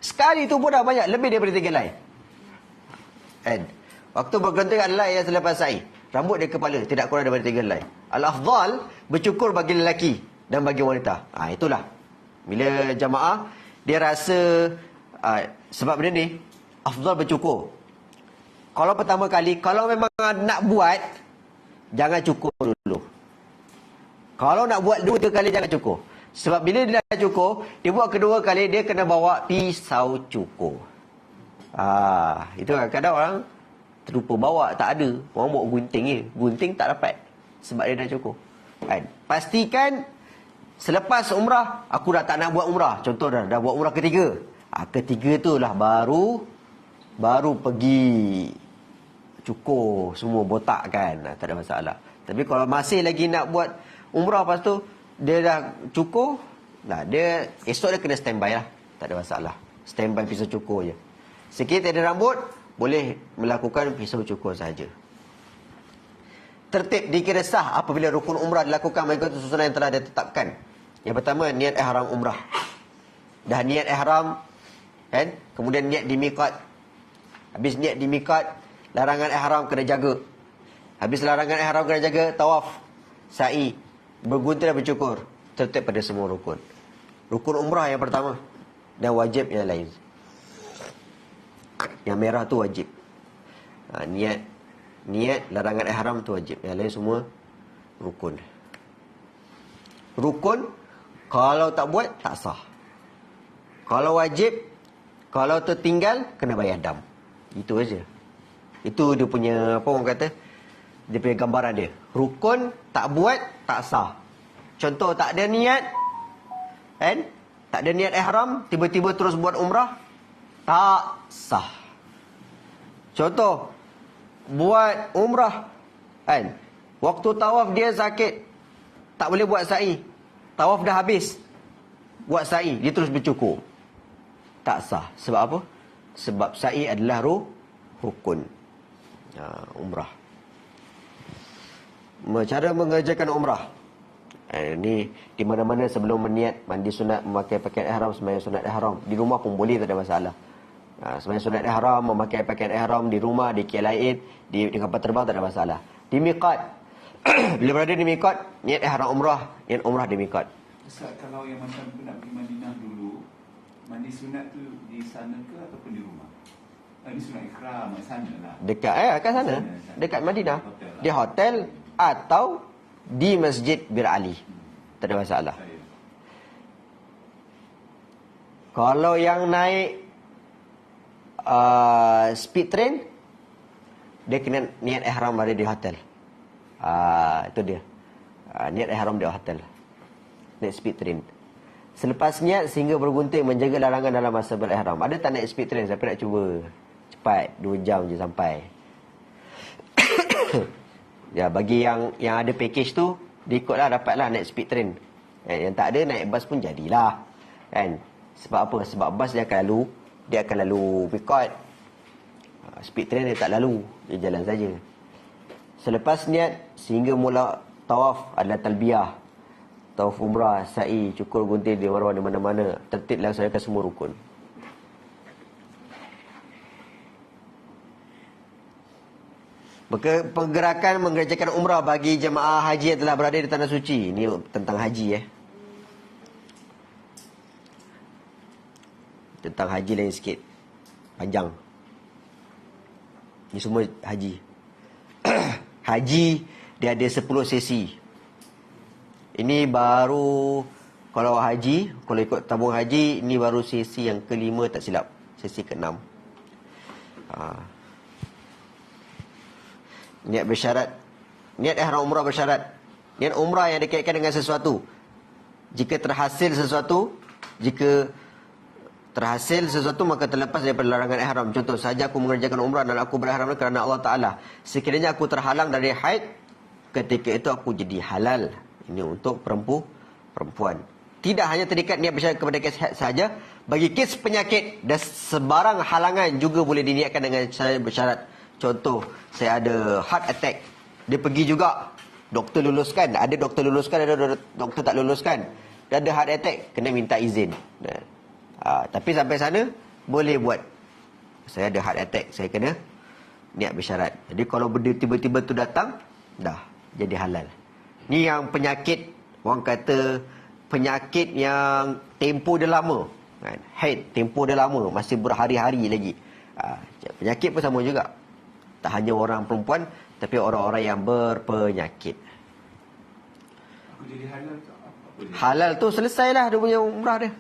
Sekali tu pun dah banyak, lebih daripada 3 helai. Waktu bergunting adalah yang selepas sa'i. Rambut di kepala tidak kurang daripada 3 helai. Al-afdal bercukur bagi lelaki dan bagi wanita. Itulah. Bila jamaah dia rasa sebab benda ni afdal bercukur. Kalau pertama kali, kalau memang nak buat, jangan cukur dulu. Kalau nak buat 2-3 kali, jangan cukur. Sebab bila dia dah cukur, dia buat kedua kali, dia kena bawa pisau cukur. Itu kadang-kadang orang terlupa bawa, tak ada. Orang bawa gunting je. Gunting tak dapat. Sebab dia dah cukur. Pastikan selepas umrah, aku dah tak nak buat umrah. Contoh dah buat umrah ketiga. Ketiga tu lah baru pergi cukur semua, botak kan. Tak ada masalah. Tapi kalau masih lagi nak buat umrah, lepas tu dia dah cukur, dia esok dia kena standby lah. Tak ada masalah. Standby pisau cukur je. Sekiranya tak ada rambut, boleh melakukan pisau cukur saja. Tertib dikira sah apabila rukun umrah dilakukan mengikut susunan yang telah ditetapkan. Yang pertama, niat ihram umrah. Dah niat ihram kan? Kemudian niat di miqat. Habis niat di miqat, larangan ihram kena jaga. Habis larangan ihram kena jaga, tawaf, sa'i. bergunting dan bercukur tertib pada semua rukun. Rukun umrah yang pertama dan wajib yang lain. Yang merah tu wajib. Niat larangan ihram tu wajib. Yang lain semua rukun. Rukun kalau tak buat tak sah. Kalau wajib, kalau tertinggal kena bayar dam. Itu aja. Itu dia punya, apa orang kata, dia punya gambaran dia. Rukun tak buat tak sah. Contoh, tak ada niat, kan? Tak ada niat ihram, tiba-tiba terus buat umrah, tak sah. Contoh, buat umrah, kan? Waktu tawaf dia sakit, tak boleh buat sa'i. Tawaf dah habis, buat sa'i, dia terus bercukur. Tak sah. Sebab apa? Sebab sa'i adalah rukun umrah. Cara mengerjakan umrah. Ini di mana-mana sebelum berniat mandi sunat, memakai pakaian ihram, sembahyang sunat ihram. Di rumah pun boleh, tak ada masalah. Sembahyang sunat ihram, memakai pakaian ihram di rumah, di KLIA, di kapal terbang, tak ada masalah. Di miqat. Bila berada di miqat, niat ihram umrah, niat umrah di miqat. Ustaz, kalau yang macam aku nak pergi Madinah dulu, mandi sunat tu di sana ke ataupun di rumah? Ini sunat ikhram, kat sana lah. Dekat kat sana, dekat Madinah. Hotel lah. Di hotel atau di Masjid Bir Ali. Tak ada masalah. Kalau yang naik speed train, dia kena niat ihram ada di hotel. Itu dia. Niat ihram di hotel. Naik speed train. Selepas niat sehingga bergunting menjaga larangan dalam masa berihram. Ada tak naik speed train? Siapa nak cuba? Cepat, 2 jam je sampai. Ya, bagi yang ada package tu, dia ikutlah, dapatlah naik speed train. Yang tak ada, naik bas pun jadilah. Kan? Sebab apa? Sebab bas dia akan lalu miqat. Speed train dia tak lalu, dia jalan saja. Selepas niat sehingga mula tawaf adalah talbiyah. Tawaf umrah, sa'i, cukur gunting di marwah, di mana-mana. Tertib laksanakan semua rukun. Pergerakan mengerjakan umrah bagi jemaah haji yang telah berada di tanah suci. Ini tentang haji Tentang haji lain sikit. Panjang. Ini semua haji. Haji dia ada 10 sesi. Ini baru, kalau ikut tabung haji, ini baru sesi yang ke-5 tak silap. Sesi ke-6. Niat bersyarat. Niat ihram umrah bersyarat. Niat umrah yang dikaitkan dengan sesuatu. Jika terhasil sesuatu, maka terlepas daripada larangan ihram. Contoh, sahaja aku mengerjakan umrah dan aku berihram kerana Allah Ta'ala. Sekiranya aku terhalang dari haid, ketika itu aku jadi halal. Ini untuk perempuan. Tidak hanya terikat niat bersyarat kepada kes haid sahaja. Bagi kes penyakit dan sebarang halangan juga boleh diniatkan dengan cara bersyarat. Contoh, saya ada heart attack. Dia pergi juga. Doktor luluskan. Ada doktor luluskan, ada doktor tak luluskan. Dia ada heart attack, kena minta izin. Tapi sampai sana, boleh buat. Saya ada heart attack, saya kena niat bersyarat. Jadi kalau benda tiba-tiba tu datang, dah jadi halal. Ni yang penyakit, orang kata penyakit yang tempoh dia lama. Haid, tempoh dia lama, masih berhari-hari lagi. Penyakit pun sama juga. Tak hanya orang perempuan, tapi orang-orang yang berpenyakit. Aku jadi halal tu apa dia? Halal tu selesailah dia punya umrah dia.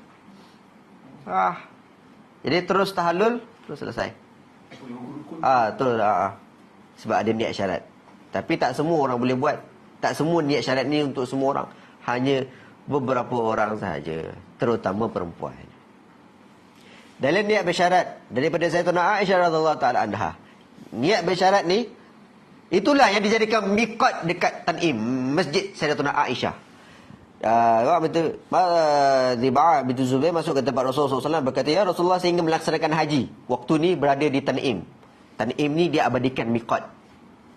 Jadi terus tahallul, terus selesai. Rukun. Sebab ada niat syarat. Tapi tak semua orang boleh buat. Tak semua niat syarat ni untuk semua orang. Hanya beberapa orang sahaja, terutama perempuan. Dalam niat bersyarat daripada Sayyidatuna Aisyah radhiyallahu taala anha. Niat bersyarat ni, itulah yang dijadikan miqat dekat Tan'im, Masjid Sayyidatuna Aisyah. Zib'ah bintu Zubair masuk ke tempat Rasulullah SAW, berkata, ya Rasulullah, sehingga melaksanakan haji. Waktu ni berada di Tan'im. Tan'im ni dia abadikan miqat.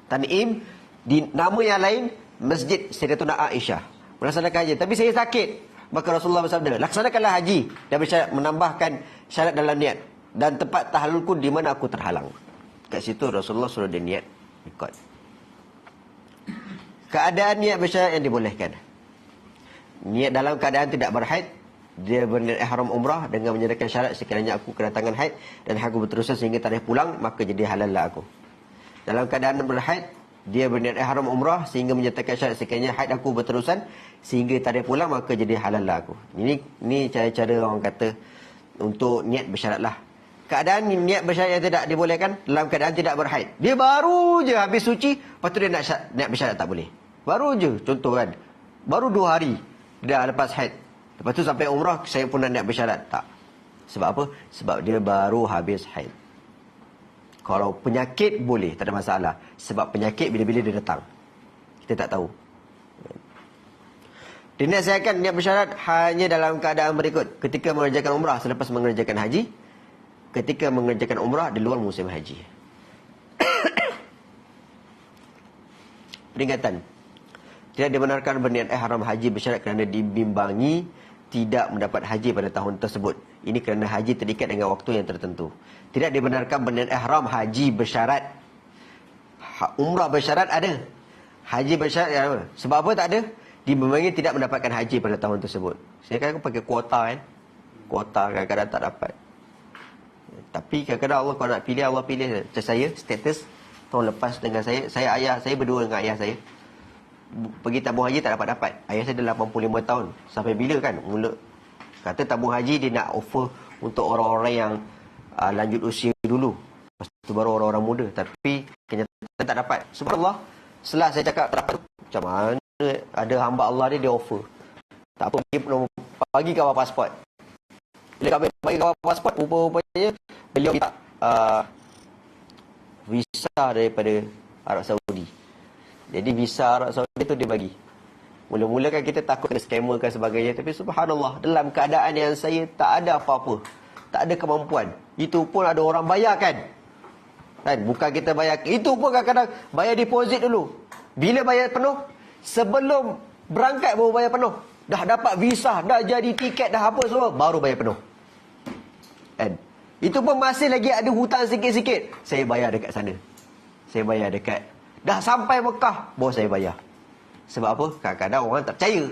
Tan'im, di nama yang lain, Masjid Sayyidatuna Aisyah. Melaksanakan haji. Tapi saya sakit. Maka Rasulullah bersabda, laksanakanlah haji. Dan bersyarat, menambahkan syarat dalam niat. Dan tempat tahallulku di mana aku terhalang. Kat situ Rasulullah suruh dia niat miqat. Keadaan niat bersyarat yang dibolehkan. niat dalam keadaan tidak berhaid, dia berniat ihram umrah dengan menyediakan syarat sekiranya aku kedatangan haid dan aku berterusan sehingga tarikh pulang, maka jadi halal lah aku. Dalam keadaan berhaid, dia berniat ihram umrah sehingga menyertakan syarat sekiranya haid aku berterusan sehingga tarikh pulang, maka jadi halal lah aku. Ini cara-cara orang kata untuk niat bersyarat lah. Keadaan niat bersyarat yang tidak dibolehkan dalam keadaan tidak berhaid. Dia baru je habis suci, lepas tu dia nak niat bersyarat tak boleh. Baru je, contoh kan. Baru 2 hari dia dah lepas haid. Lepas tu sampai umrah saya pun nak niat bersyarat. Tak. Sebab apa? Sebab dia baru habis haid. Kalau penyakit boleh, tak ada masalah. Sebab penyakit bila-bila dia datang. Kita tak tahu. Dinasihatkan niat bersyarat hanya dalam keadaan berikut. Ketika mengerjakan umrah selepas mengerjakan haji. Ketika mengerjakan umrah di luar musim haji. Peringatan. Tidak dibenarkan berniat ihram haji bersyarat kerana dibimbangi tidak mendapat haji pada tahun tersebut. Ini kerana haji terikat dengan waktu yang tertentu. Tidak dibenarkan berniat ihram haji bersyarat. Umrah bersyarat ada. Haji bersyarat ada. Sebab apa tak ada? Dibimbangi tidak mendapatkan haji pada tahun tersebut. Saya kan pakai kuota kan. Kuota kadang-kadang tak dapat. Tapi kadang-kadang Allah kalau nak pilih, Allah pilih. Macam saya, status tahun lepas dengan saya ayah saya berdua dengan ayah saya. Pergi tabung haji tak dapat-dapat. Ayah saya dah 85 tahun. Sampai bila kan? Mula kata tabung haji dia nak offer untuk orang-orang yang lanjut usia dulu. Lepas tu baru orang-orang muda. Tapi kenyataan tak dapat. Subhanallah. Setelah saya cakap tak dapat, macam mana ada hamba Allah dia offer. Tak apa, bagi kawal pasport. Bila bagi kawal pasport, rupanya beliau minta visa daripada Arab Saudi. Jadi visa Arab Saudi tu dia bagi. Mula-mula kan kita takut kena scammer dan sebagainya. Tapi subhanallah, dalam keadaan yang saya tak ada apa-apa, tak ada kemampuan, itu pun ada orang bayarkan. Kan? Bukan kita bayar. Itu pun kadang-kadang bayar deposit dulu. Bila bayar penuh, sebelum berangkat baru bayar penuh. Dah dapat visa, dah jadi tiket, dah apa semua, baru bayar penuh. Kan? Itu pun masih lagi ada hutang sikit-sikit. Saya bayar dekat sana. Saya bayar dekat. Dah sampai Mekah, baru saya bayar. Sebab apa? Kadang-kadang orang tak percaya.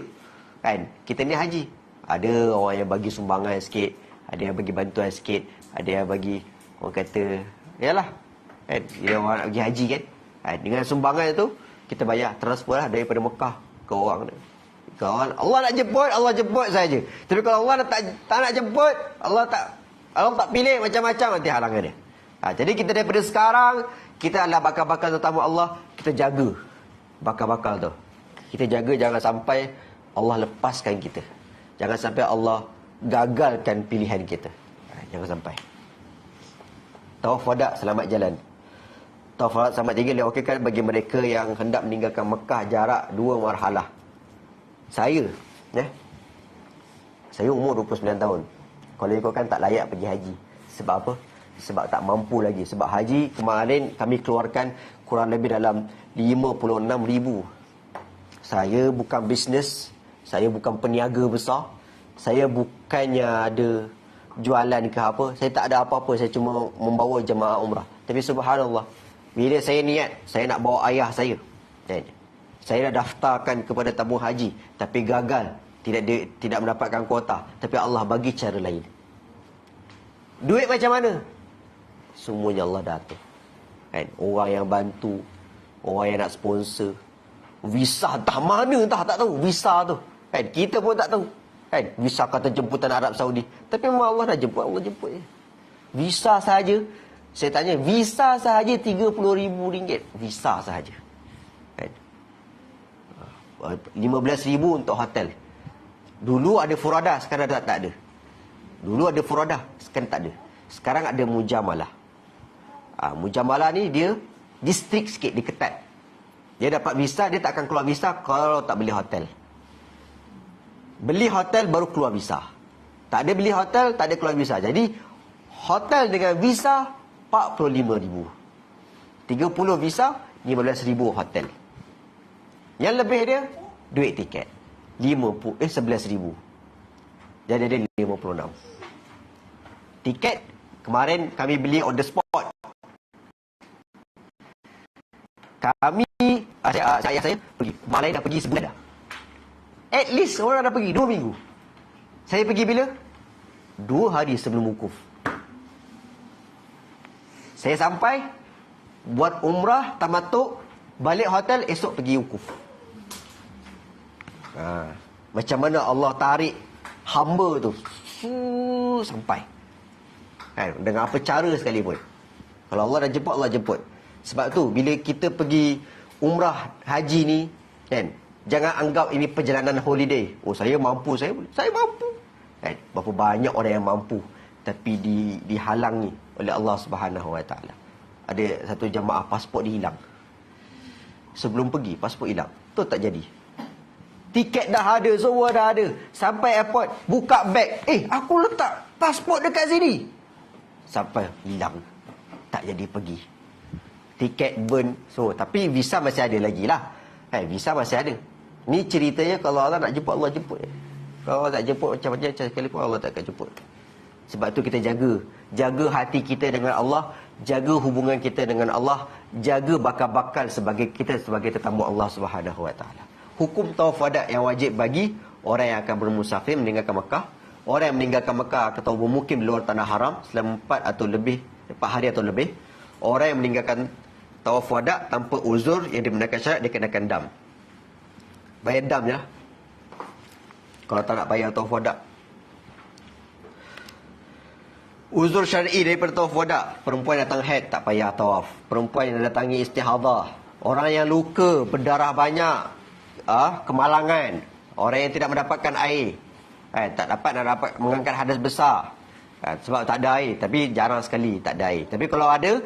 Kan? Kita ni haji. Ada orang yang bagi sumbangan sikit. Ada yang bagi bantuan sikit. Ada yang bagi, orang kata, yalah. Kan? Dia orang nak pergi haji kan? Kan? Dengan sumbangan tu, kita bayar. Transfer lah daripada Mekah ke orang tu. Kawan, Allah nak jemput, Allah jemput saja. Tapi kalau Allah tak nak jemput, Allah tak pilih macam-macam, nanti halangan dia. Jadi kita daripada sekarang, kita adalah bakal-bakal tetamu Allah, kita jaga bakal-bakal tu. Kita jaga jangan sampai Allah lepaskan kita. Jangan sampai Allah gagalkan pilihan kita. Jangan sampai. Tawaf wada, selamat jalan. Tawaf wada selamat tinggal diokeykan bagi mereka yang hendak meninggalkan Mekah jarak 2 marhalah. Saya umur 29 tahun. Kalau ikutkan tak layak pergi haji. Sebab apa? Sebab tak mampu lagi. Sebab haji kemarin kami keluarkan kurang lebih dalam 56,000. Saya bukan bisnes, saya bukan peniaga besar, saya bukannya ada jualan ke apa, saya tak ada apa-apa, saya cuma membawa jemaah umrah. Tapi subhanallah, bila saya niat, saya nak bawa ayah saya. Saya dah daftarkan kepada tabung haji, tapi gagal, tidak mendapatkan kuota. Tapi Allah bagi cara lain. Duit macam mana? Semuanya Allah dah atur. Kan? Orang yang bantu, orang yang nak sponsor, visa entah mana entah tak tahu visa tu. Kan? Kita pun tak tahu. Kan? Visa kata jemputan Arab Saudi. Tapi memang Allah dah jemput, Allah jemput je. Visa sahaja, saya tanya, visa sahaja RM30,000. Visa sahaja. Kan? 15,000 untuk hotel. Dulu ada furada, sekarang tak ada. Dulu ada furada, sekarang tak ada. Sekarang ada mujamalah. Mujamalah ni dia distrik sikit, diketat. Dia dapat visa, dia tak akan keluar visa kalau tak beli hotel. Beli hotel baru keluar visa. Tak ada beli hotel, tak ada keluar visa. Jadi hotel dengan visa 45,000. 30 visa, 15,000 hotel. Yang lebih dia duit tiket 11,000. Jadi ada 56. Tiket kemarin kami beli on the spot. Kami ayah saya pergi. Mak lain dah pergi sebulan dah. At least orang dah pergi 2 minggu. Saya pergi bila? 2 hari sebelum wukuf. Saya sampai, buat umrah, tamatuk, balik hotel, esok pergi wukuf. Macam mana Allah tarik hamba tu sampai kan, dengan apa cara sekalipun. Kalau Allah dah jemput, Allah jemput. Sebab tu bila kita pergi umrah haji ni kan, jangan anggap ini perjalanan holiday. Oh, saya mampu, saya mampu kan. Berapa banyak orang yang mampu tapi dihalangi oleh Allah Subhanahu Wa Taala. Ada satu jemaah pasport dia hilang. Sebelum pergi pasport hilang. Tu tak jadi. Tiket dah ada, semua dah ada. Sampai airport, buka beg. Aku letak pasport dekat sini. Sampai hilang. Tak jadi pergi. Tiket burn. So, tapi visa masih ada lagi lah. Visa masih ada. Ni ceritanya kalau Allah nak jemput, Allah jemput. Kalau Allah tak jemput macam-macam sekalipun, Allah tak akan jemput. Sebab tu kita jaga. Jaga hati kita dengan Allah. Jaga hubungan kita dengan Allah. Jaga bakal-bakal sebagai kita sebagai tetamu Allah Subhanahu Wa Taala. Hukum tawaf wada yang wajib bagi orang yang akan bermusafir meninggalkan Mekah. Orang yang meninggalkan Mekah atau bermukim di luar tanah haram selama 4 hari atau lebih. Orang yang meninggalkan tawaf wada tanpa uzur yang dibenarkan syarat, dia kenakan dam. Bayar dam je lah. Kalau tak nak bayar tawaf wada. Uzur syar'i daripada tawaf wada. Perempuan datang haid tak payah tawaf. Perempuan yang datangi istihadah. Orang yang luka, berdarah banyak, kemalangan, orang yang tidak mendapatkan air, tak dapat mengangkat hadas besar, sebab tak ada air. Tapi jarang sekali tak ada air. Tapi kalau ada,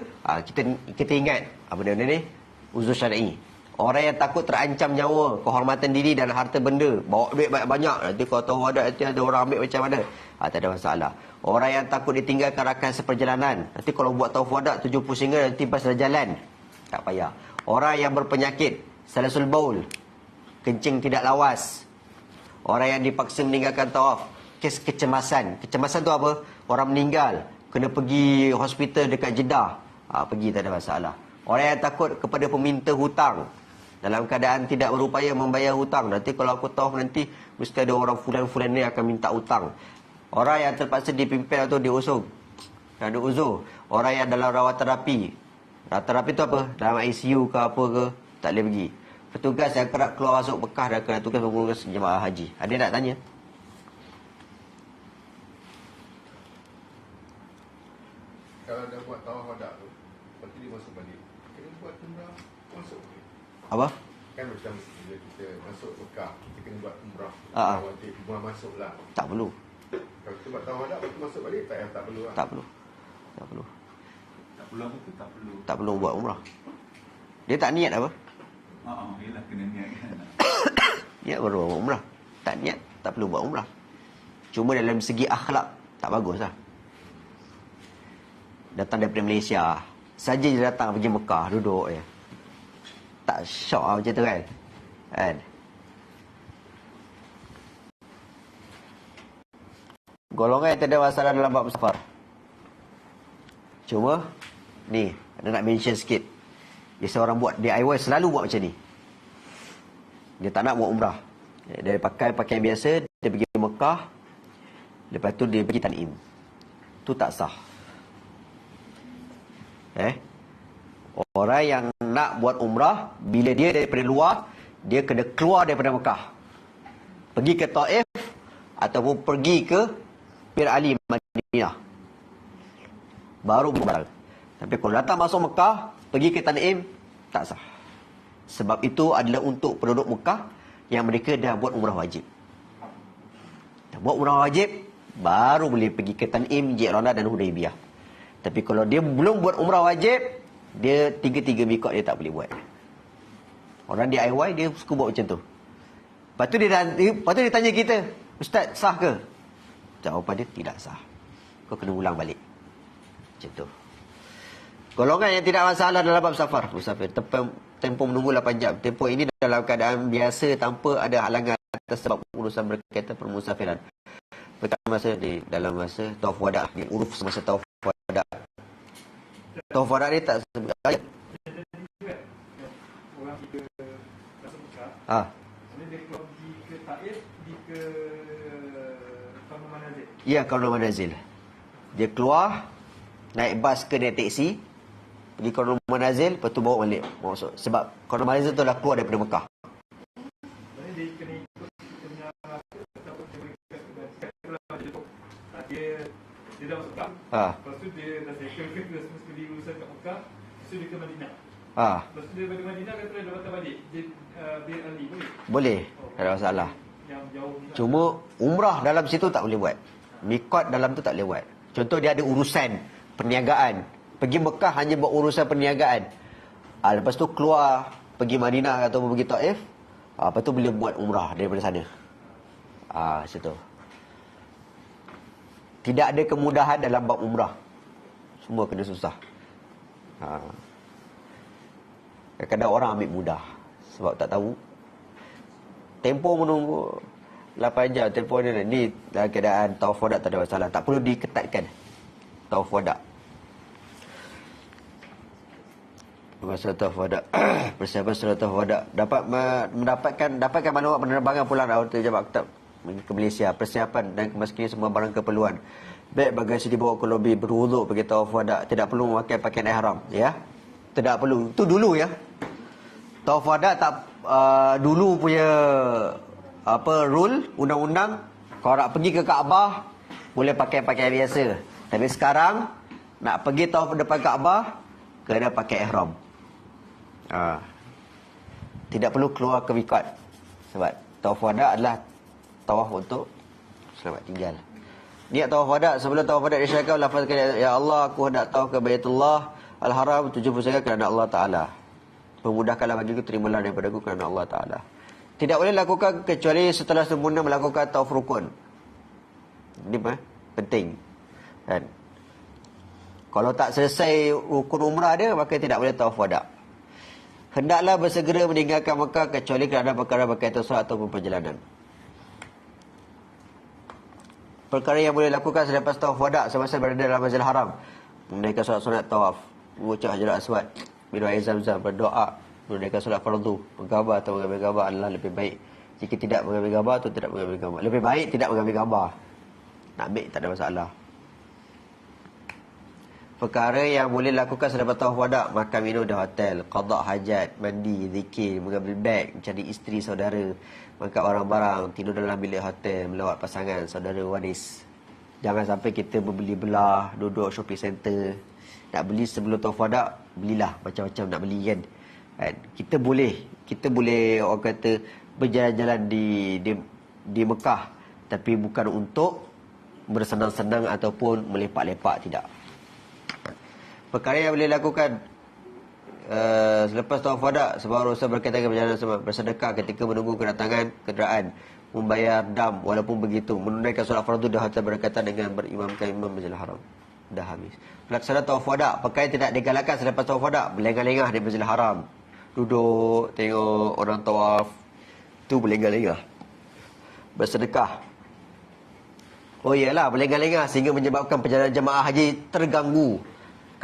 kita ingat benda ni uzur syar'i. Orang yang takut terancam nyawa, kehormatan diri dan harta benda, bawa duit banyak-banyak, nanti kalau tahu nanti ada orang ambil macam mana, tak ada masalah. Orang yang takut ditinggalkan rakan seperjalanan, nanti kalau buat tawaf wada 70 singa, nanti pas dah jalan, tak payah. Orang yang berpenyakit salasul baul, kencing tidak lawas. Orang yang dipaksa meninggalkan tawaf, kes kecemasan. Kecemasan tu apa? Orang meninggal, kena pergi hospital dekat Jeddah, pergi tak ada masalah. Orang yang takut kepada peminta hutang, dalam keadaan tidak berupaya membayar hutang, nanti kalau aku tawaf nanti mesti ada orang fulan-fulan ni akan minta hutang. Orang yang terpaksa dipimpin atau diusung, ada uzur. Orang yang dalam rawat terapi. Rawat terapi tu apa? Dalam ICU ke apa ke, tak boleh pergi. Petugas yang kerap keluar masuk Mekah dan kena tugas mengurus jemaah haji. Ada nak tanya? Kalau dah buat tawaf wada tu, lepas tu dia masuk balik, kena buat umrah masuk balik. Apa? Kan macam bila kita masuk Mekah, kita kena buat umrah. Wajib umrah masuk lah. Tak perlu. Kalau kita buat tawaf wada, lepas tu masuk balik, tak perlu lah. Tak perlu. Tak perlu. Tak perlu apa tu? Tak perlu. Tak perlu buat umrah. Dia tak niat apa? Yelah, kena niatkan. Niat baru buat umrah. Tak niat, tak perlu buat umrah. Cuma dalam segi akhlak, tak bagus lah. Datang daripada Malaysia, saja dia datang pergi Mekah, duduk je. Tak syok lah macam tu kan? Golongan yang tidak ada masalah dalam bab safar. Cuma, ni, ada nak mention sikit. Biasa orang buat DIY selalu buat macam ni. Dia tak nak buat umrah. Dia pakai pakaian biasa, dia pergi Mekah, lepas tu dia pergi Tan'im. Tu tak sah. Orang yang nak buat umrah, bila dia daripada luar, dia kena keluar daripada Mekah, pergi ke Taif ataupun pergi ke Pir Ali Madinah, baru berbatal. Tapi kalau datang masuk Mekah, pergi ke Tan'im, tak sah. Sebab itu adalah untuk penduduk Mekah yang mereka dah buat umrah wajib. Dah buat umrah wajib, baru boleh pergi ke Tan'im, Ji'rana dan Hudaybiyah. Tapi kalau dia belum buat umrah wajib, dia tiga-tiga mikot dia tak boleh buat. Orang DIY dia suka buat macam tu. Lepas tu dia tanya kita, Ustaz, sah ke? Jawapan dia tidak sah. Kau kena ulang balik. Macam tu. Golongan yang tidak masalah dalam bab safar, musafir, tempoh menunggu 8 jam. Tempoh ini dalam keadaan biasa tanpa ada halangan atas sebab urusan berkaitan permusafiran. Pertama masa dalam masa tawaf wada, di uruf semasa tawaf wada. Tawaf wada ni tak sebut ayat. Orang kita masuk Mekah. Dia keluar pergi ke Taif, Ya, Qarnul Manazil. Dia keluar, naik bas ke naik teksi, pergi Qarnul Manazil, lepas tu bawa balik. Maksud, sebab Qarnul Manazil tu dah keluar daripada Mekah. Dia kena ikut kita punya ataupun dia dah masuk Mekah. Lepas tu dia dah settle ke semua sekali urusan kat Mekah. Lepas tu dia ke Madinah. Lepas tu dia dari Madinah kata dia patah balik. Dia bin Ali boleh? Boleh, tak ada masalah. Yang jauh ni. Cuma umrah dalam situ tak boleh buat. Mikot dalam tu tak boleh buat. Contoh dia ada urusan perniagaan. Pergi Mekah hanya buat urusan perniagaan. Lepas tu keluar pergi Madinah atau pergi Taif. Lepas tu boleh buat umrah daripada sana. Situ. Tidak ada kemudahan dalam bab umrah. Semua kena susah. Kadang-kadang orang ambil mudah sebab tak tahu. Tempoh menunggu 8 jam. Tempoh ni dalam keadaan tawaf wada tak ada masalah. Tak perlu diketatkan tawaf wada. Masa tawaf wada. Persiapan surat tawaf wada. Dapatkan maklumat penerbangan pulang dari Hotel Jabal Aktab ke Malaysia. Persiapan dan kemaskinan semua barang keperluan. Beg bagasi dibawa ke lobi, berwuduk pergi tawaf wada. Tidak perlu memakai pakaian ihram, ya. Tidak perlu. Itu dulu ya. Tawaf wada tak dulu punya rule, undang-undang, kalau nak pergi ke Kaabah boleh pakai pakaian biasa. Tapi sekarang nak pergi tawaf depan Kaabah kena pakai ihram. Tidak perlu keluar ke miqat. Sebab tawaf wada adalah tawaf untuk selamat tinggal. Niat tawaf wada, sebelum tawaf wada disyariatkan, lafazkan, ya Allah, aku hendak tawaf ke Baitullah Al-Haram, tujuh pusaka kerana Allah Ta'ala. Memudahkanlah bagiku, terimalah daripada aku kerana Allah Ta'ala. Tidak boleh lakukan kecuali setelah sempurna melakukan tawaf rukun. Ini penting. Kan? Kalau tak selesai rukun umrah dia, maka tidak boleh tawaf wada. Hendaklah bersegera meninggalkan Mekah kecuali kerana perkara berkaitan solat ataupun perjalanan. Perkara yang boleh lakukan selepas tawaf wada semasa berada dalam Masjidil Haram: menunaikan solat sunat tawaf, mengucap Hajarul Aswad, minum air Zam-Zam, berdoa, menunaikan solat fardu, menggambar atau mengambil gambar adalah lebih baik. Jika tidak mengambil gambar atau tidak mengambil gambar, lebih baik tidak mengambil gambar. Nak ambil tak ada masalah. Perkara yang boleh lakukan selepas tawaf wada: makan minum di hotel, qada hajat, mandi, zikir, mengambil beg, mencari isteri saudara, mengangkat barang-barang, tidur dalam bilik hotel, melawat pasangan, saudara waris. Jangan sampai kita berbeli belah, duduk shopping center. Nak beli sebelum tawaf wada, belilah macam-macam nak beli kan. Kita boleh orang kata berjalan-jalan di Mekah, tapi bukan untuk bersenang-senang ataupun melepak-lepak, tidak. Perkara yang boleh lakukan selepas tawaf wada sebab urusan berkaitan dengan perjalanan sama: bersedekah ketika menunggu kedatangan kenderaan, membayar dam walaupun begitu, menunaikan solat fardu di hotel berkaitan dengan berimamkan imam Masjidil Haram. Dah habis. Pelaksanaan tawaf wada, perkara yang tidak digalakkan selepas tawaf wada: berlengah-lengah di Masjidil Haram, duduk tengok orang tawaf, tu berlengah-lengah. Bersedekah, oh iyalah, berlengah-lengah sehingga menyebabkan perjalanan jemaah haji terganggu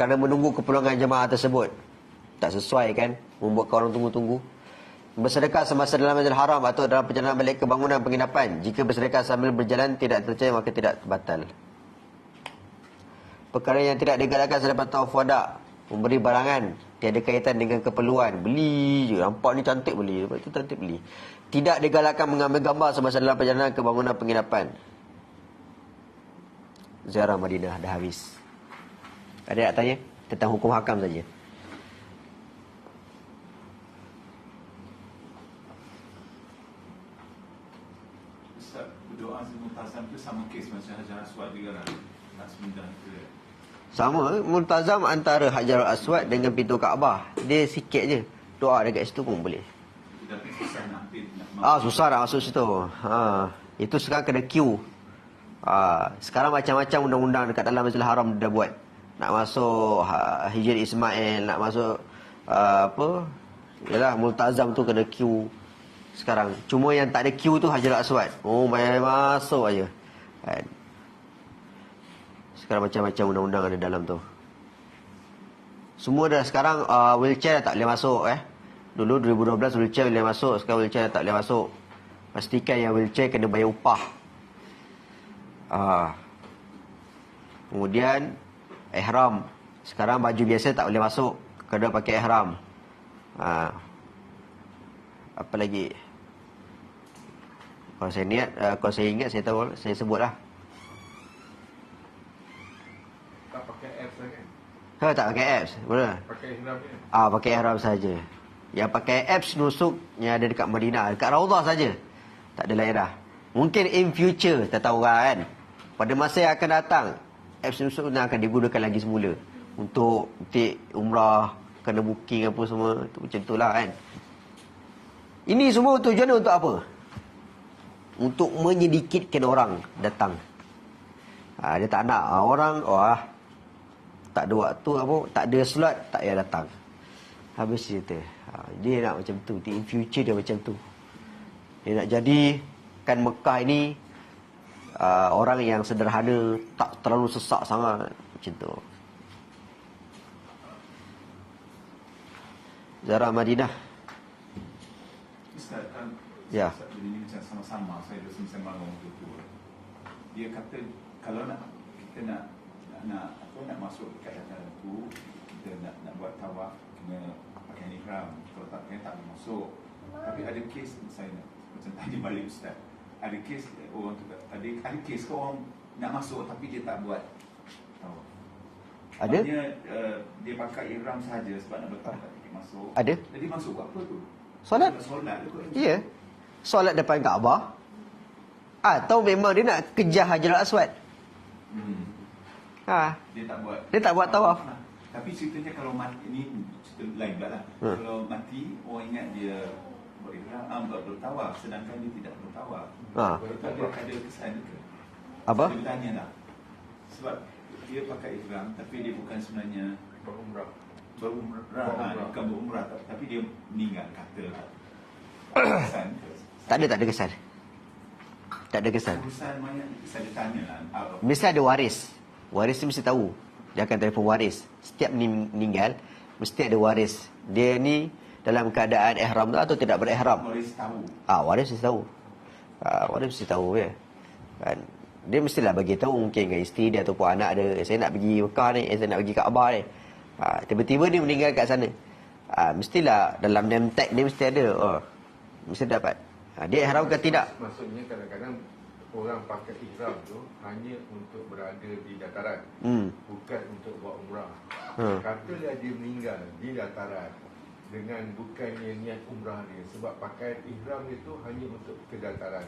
kerana menunggu kepulangan jemaah tersebut. Tak sesuai kan, membuatkan orang tunggu-tunggu. Bersedekah semasa dalam Masjidil Haram atau dalam perjalanan balik ke bangunan penginapan. Jika bersedekah sambil berjalan tidak tercela, maka tidak batal. Perkara yang tidak digalakkan selepas tawaf wada: memberi barangan tiada kaitan dengan keperluan. Beli je, nampak ni cantik beli, lepas tu cantik beli. Tidak digalakkan mengambil gambar semasa dalam perjalanan ke bangunan penginapan. Ziarah Madinah dah habis. Ada nak tanya tentang hukum hakam saja? Ustaz, berdoa multazam tu sama kes macam Hajarul Aswad juga lah. Tak semudah tu. Sama, multazam antara Hajarul Aswad dengan pintu Kaabah. Dia sikit je. Doa dekat situ pun boleh. Tapi susah nak ambil. Susah nak masuk situ. Itu sekarang kena queue. Sekarang macam-macam undang-undang dekat dalam Masjidil Haram dah buat. Nak masuk Hijr Ismail, nak masuk yalah, multazam tu kena queue sekarang. Cuma yang tak ada queue tu Hajarul Aswad. Main masuk aja. Sekarang macam-macam undang-undang ada dalam tu. Semua dah sekarang wheelchair dah tak boleh masuk Dulu 2012 wheelchair boleh masuk, sekarang wheelchair dah tak boleh masuk. Pastikan yang wheelchair kena bayar upah. Kemudian ihram. Sekarang baju biasa tak boleh masuk, kena pakai ihram. Apa lagi? Kalau saya niat, kalau saya ingat, saya tahu, saya sebutlah. Tak pakai apps lah kan? Tak pakai apps, betul? Pakai ihram ni. Pakai ihram saja. Yang pakai apps nusuk yang ada dekat Madinah, dekat Raudhah saja. Tak ada lain dah. Mungkin in future, tak tahu kan. Pada masa yang akan datang, apps nusuk ni akan digunakan lagi semula. Untuk umrah, kena booking apa semua, macam tu lah kan. Ini semua tujuannya untuk apa? Untuk menyedikitkan orang datang. Dia tak nak orang, tak ada waktu apa, tak ada slot, tak payah datang. Habis cerita. Dia nak macam tu. In future dia macam tu. Dia nak jadikan Mekah ini orang yang sederhana, tak terlalu sesak sangat. Macam tu. Zara Madinah. Ustaz, ya. Ustaz ini macam sama-sama. Saya dah sembang dengan orang tua. Dia kata kalau kita nak masuk dekat dataran tu, kita nak buat tawaf, kena pakai ihram. Kalau tak pakai, tak boleh masuk. Tapi ada kes, saya macam tadi balik Ustaz, ada kes orang tu, ada kes ke orang nak masuk tapi dia tak buat tawaf. Ada? Dia pakai ihram saja sebab nak bertawaf, tak boleh masuk. Ada? Jadi masuk buat apa tu? Solat? Solat tu kot. Ya. Solat depan Kaabah. Atau memang dia nak kejar Hajarul Aswad. Dia tak buat tawaf. Tapi ceritanya kalau mati, ini cerita lain pula lah. Kalau mati, orang ingat dia bertawaf, sedangkan dia tidak bertawaf. Ada kesan ke? Apa? Dia bertanya lah. Sebab dia pakai ihram, tapi dia bukan sebenarnya Berumrah. Bukan berumrah, tapi dia meninggal, kata lah. Kesan ke? Tak ada kesan. Tak ada kesan. Urusan mayat, saya tanya lah. Mesti ada waris. Waris tu mesti tahu. Dia akan telefon waris. Setiap meninggal, mesti ada waris. Dia ni dalam keadaan ihram tu atau tidak berihram. Waris tahu. Waris mesti tahu. Waris mesti tahu ya. Kan? Dia mestilah bagi tahu mungkin dengan isteri dia ataupun anak dia. Saya nak pergi Mekah ni, saya nak pergi Kaabah ni. Tiba-tiba dia meninggal kat sana. Mestilah dalam name tag dia mesti ada. Mesti dapat. Dia ihram ke tidak? Maksudnya kadang-kadang orang pakai ihram tu hanya untuk berada di dataran, bukan untuk buat umrah. Katalah dia meninggal di dataran dengan bukannya niat umrah dia, sebab pakai ihram itu hanya untuk ke dataran.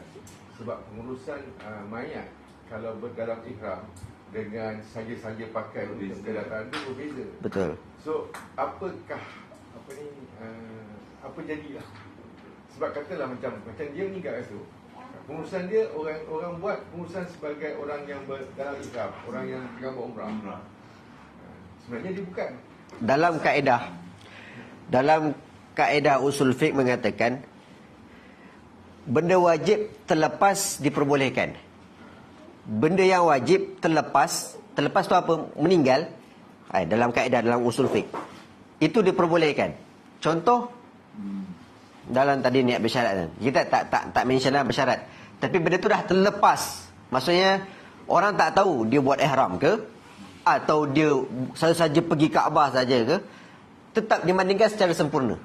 Sebab pengurusan mayat kalau berdalam ihram dengan saja-saja pakai untuk ke dataran itu berbeza. Betul. So apakah apa jadilah? Sebab katalah macam dia meninggal kat situ, pengurusan dia orang buat pengurusan sebagai orang yang dalam ihram, orang yang tengah buat umrah. Sebenarnya dia bukan. Dalam kaedah usul fiqh mengatakan benda wajib terlepas diperbolehkan. Benda yang wajib terlepas tu apa? Meninggal. Dalam kaedah dalam usul fiqh itu diperbolehkan. Contoh dalam tadi niat bersyarat, kita tak mention lah bersyarat, tapi benda tu dah terlepas. Maksudnya orang tak tahu dia buat ihram ke, atau dia saja pergi Kaabah saja ke, tetap dimandikan secara sempurna.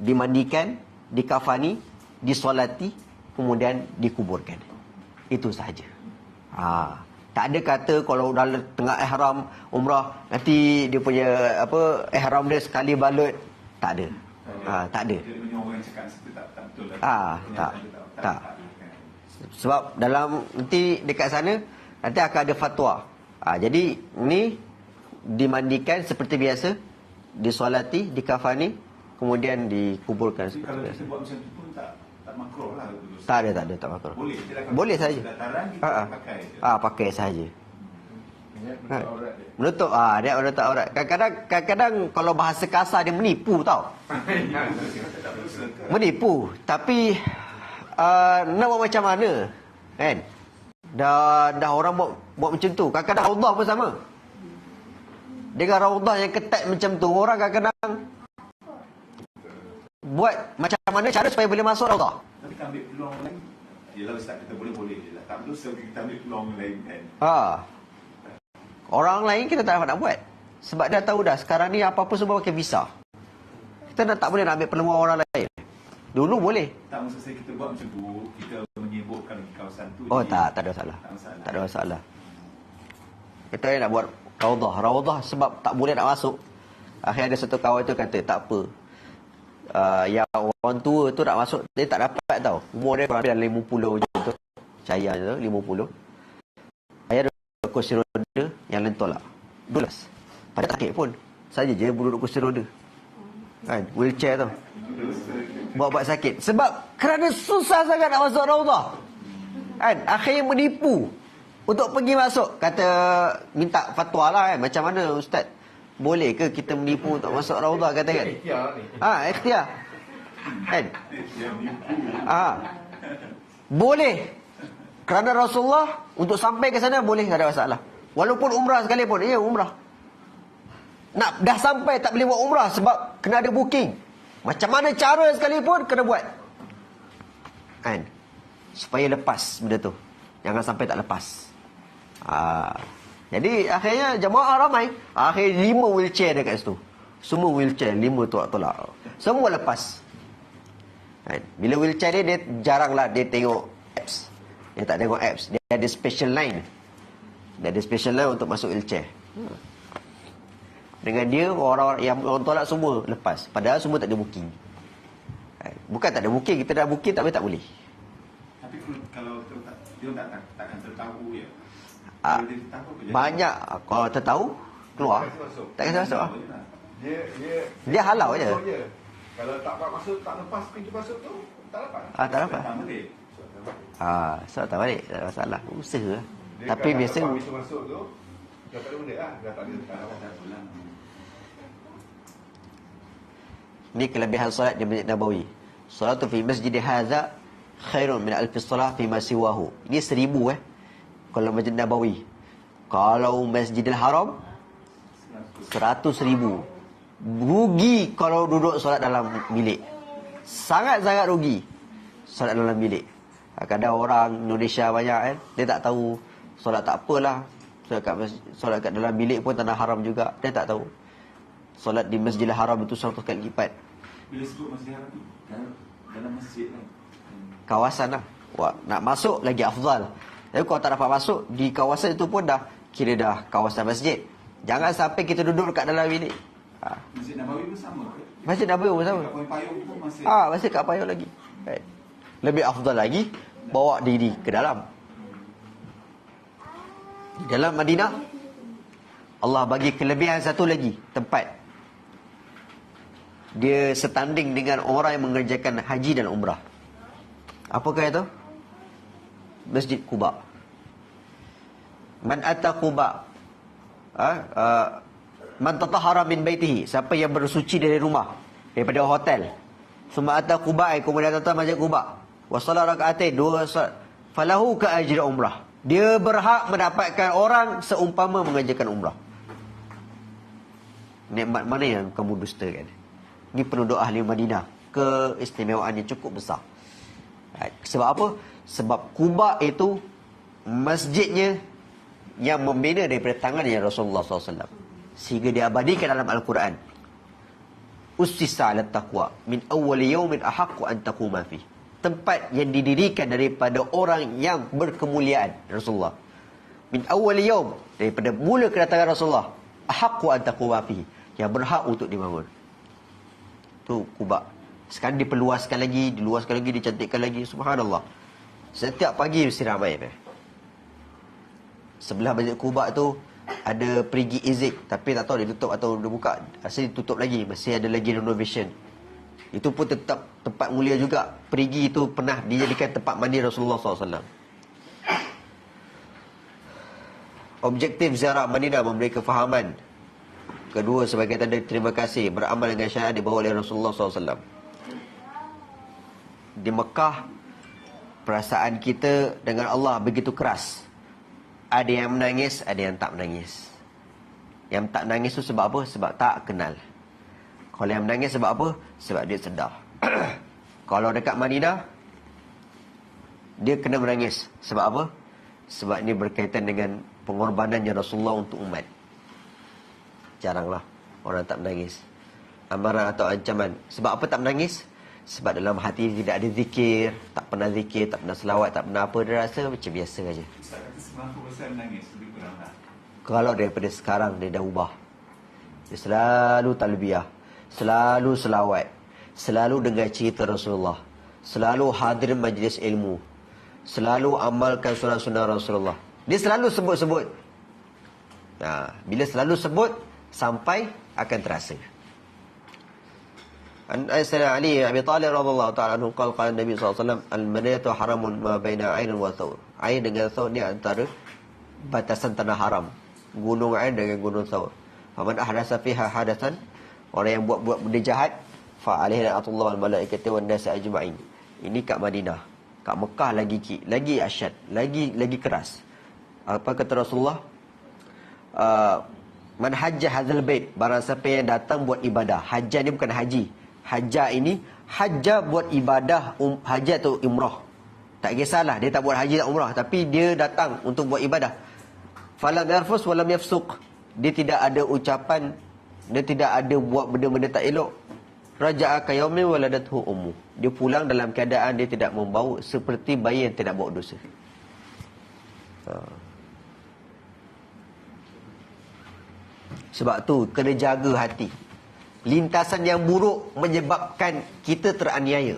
Dimandikan, dikafani, disolati, kemudian dikuburkan. Itu sahaja. Tak ada kata kalau dalam tengah ihram umrah nanti dia punya ihram dia sekali balut. Tak ada. Tak ada. Tak. Sebab dalam nanti dekat sana nanti akan ada fatwa. Jadi ni dimandikan seperti biasa, disolati, dikafani, kemudian dikuburkan. Jadi kalau kita buat macam tu pun tak makruh lah. Tak ada makruh. Boleh saja. Pakai saja. Menutup dia menutup aurat. Kadang-kadang kalau bahasa kasar dia menipu tau. Menipu. Tapi nak buat macam mana? Kan? Dah orang buat macam tu. Kadang-kadang Raudhah pun sama. Dengan Raudhah yang ketat macam tu, orang kadang-kadang buat macam mana cara supaya boleh masuk Raudhah. Tapi kita ambil peluang lain. Yelah Ustaz, kita boleh je lah. Tak perlu kita ambil peluang lain kan. Orang lain kita tak dapat nak buat. Sebab dah tahu dah, sekarang ni apa-apa semua pakai visa. Kita tak boleh nak ambil peluang orang lain. Dulu boleh. Tak maksud saya kita buat macam tu, kita menyebutkan kawasan tu. Oh tak ada masalah. Tak ada masalah. Kita nak buat Raudhah sebab tak boleh nak masuk. Akhirnya ada satu kawan tu kata, tak apa. Yang orang tua tu nak masuk, dia tak dapat tau. Umur dia kurang lebih dalam 50 macam tu. Cahaya tu, 50. Saya ada kursi roda yang lain tolak. 12. Pada tak sakit pun. Saja je duduk kursi roda. Kan, wheelchair tu. Buat-buat sakit. Sebab kerana susah sangat nak masuk Raudhah. Kan, akhirnya menipu. Untuk pergi masuk, kata minta fatwa lah kan. Macam mana Ustaz? Boleh ke kita menipu untuk masuk Raudhah, kata kan? Ikhtiar. Kan? Boleh. Kerana Rasulullah untuk sampai ke sana boleh, tak ada masalah. Walaupun umrah sekalipun, ya umrah. Nak dah sampai tak boleh buat umrah sebab kena ada booking. Macam mana cara sekalipun kena buat. Kan? Supaya lepas benda tu. Jangan sampai tak lepas. Jadi akhirnya jemaah ramai. Akhirnya 5 wheelchair dekat situ. Semua wheelchair 5 tolak. Semua lepas. Kan? Bila wheelchair dia jaranglah dia tengok apps. Dia tak tengok apps. Dia ada special line. Dia ada special line untuk masuk wheelchair. Dengan dia orang yang orang tolak semua lepas. Padahal semua tak ada booking. Bukan tak ada booking, kita dah booking tak boleh. Tapi kalau dia takkan tertahu ya. Banyak kalau tertahu keluar. Tak kasi masuk. Dia halau je. Kalau tak dapat masuk, tak lepas pintu masuk tu, tak dapat. Tak dapat. So tak balik, tak ada masalah. Usaha. Tapi biasa pintu masuk tu dah tak ada benda lah. Dah tak ada. Ni kelebihan solat di Masjid Nabawi. Salatu fi masjid hadza khairun min alfi salah fi ma siwahu. Ini 1000 kalau Masjid Nabawi. Kalau Masjidil Haram 100,000. Rugi kalau duduk solat dalam bilik. Sangat-sangat rugi solat dalam bilik. Kadang orang Indonesia banyak kan, dia tak tahu solat tak apalah. Solat kat dalam bilik pun tanah haram juga. Dia tak tahu. Solat di Masjidil Haram itu 100 kali lipat. Bila sebut Masjidil Haram ni dalam masjid kan. Kawasan lah. Wah, nak masuk lagi afdal. Tapi kalau tak dapat masuk di kawasan itu pun dah kira dah kawasan masjid. Jangan sampai kita duduk dekat dalam bilik. Masjid Nabawi pun sama ke? Masjid Nabawi pun sama. Kat Payung pun masih. Masih kat payung lagi. Lebih afdal lagi bawa diri ke dalam. Di dalam Madinah Allah bagi kelebihan satu lagi tempat. Dia setanding dengan orang yang mengerjakan haji dan umrah. Apakah itu? Masjid Quba. Man ata Quba. Man tatahara min baitihi. Siapa yang bersuci dari rumah, daripada hotel. Summa ata Quba, kemudian datang Masjid Quba. Wa salat rakaatain, 2 salat. Falahu ka ajri umrah. Dia berhak mendapatkan orang seumpama mengerjakan umrah. Nikmat mana yang kamu dustakan? Ini penduduk ahli Madinah. Keistimewaan yang cukup besar. Sebab apa? Sebab Quba itu masjidnya yang membina daripada tangannya Rasulullah SAW. Sehingga diabadikan dalam Al-Quran. Ussisa ala taqwa min awwali yawmin ahaqqu an taquma fi. Tempat yang didirikan daripada orang yang berkemuliaan Rasulullah. Min awwali yawm, daripada mula kedatangan Rasulullah, ahaqqu an taquma fi, yang berhak untuk dibangun. Tu Quba. Sekarang diperluaskan lagi, dicantikkan lagi. Subhanallah. Setiap pagi mesti ramai. Sebelah Masjid Quba tu ada perigi Izik, tapi tak tahu dia tutup atau dia buka. Asal ditutup lagi, masih ada lagi renovation. Itu pun tetap tempat mulia juga. Perigi itu pernah dijadikan tempat mandi Rasulullah SAW. Objektif ziarah Madinah memberi kefahaman. Kedua, sebagai tanda terima kasih, beramal dengan syariat dibawa oleh Rasulullah SAW. Di Mekah, perasaan kita dengan Allah begitu keras. Ada yang menangis, ada yang tak menangis. Yang tak menangis tu sebab apa? Sebab tak kenal. Kalau yang menangis sebab apa? Sebab dia sedar. Kalau dekat Madinah, dia kena menangis. Sebab apa? Sebab ini berkaitan dengan pengorbanannya Rasulullah untuk umat. Jaranglah orang tak menangis. Amaran atau ancaman. Sebab apa tak menangis? Sebab dalam hati tidak ada zikir, tak pernah zikir, tak pernah selawat, tak pernah apa. Dia rasa macam biasa aja. Ustaz kata 90% menangis, lebih kurang tak? Kalau daripada sekarang dia dah ubah. Dia selalu talbiyah, selalu selawat, selalu dengar cerita Rasulullah, selalu hadir majlis ilmu, selalu amalkan sunnah-sunnah Rasulullah. Dia selalu sebut-sebut. Bila selalu sebut, sampai akan terasa. Sayyidina Ali bin Abi Talib radhiyallahu ta'ala anhu qala Nabi sallallahu alaihi wasallam al-madinatu haramun ma baina 'ain wa thawr. Ain dengan thawr ni antara batasan tanah haram. Gunung Ain dengan gunung Thawr. Faman ahdasa fiha hadatsan, orang yang buat benda jahat, fa alaihi la'natullah wal malaikati wan nas ajma'in. Ini kat Madinah. Kat Mekah lagi asyad, lagi keras. Apa kata Rasulullah? Man hajja hadzal bait, barang siapa yang datang buat ibadah. Hajjah ni bukan haji. Hajjah ini hajjah buat ibadah, hajjah atau umrah. Tak kisahlah dia tak buat haji tak umrah, tapi dia datang untuk buat ibadah. Falam yarfus walam yafsuq. Dia tidak ada ucapan, dia tidak ada buat benda-benda tak elok. Raja'a ka yaumin waladathu ummu. Dia pulang dalam keadaan dia tidak membawa, seperti bayi yang tidak buat dosa. Sebab tu kena jaga hati. Lintasan yang buruk menyebabkan kita teraniaya.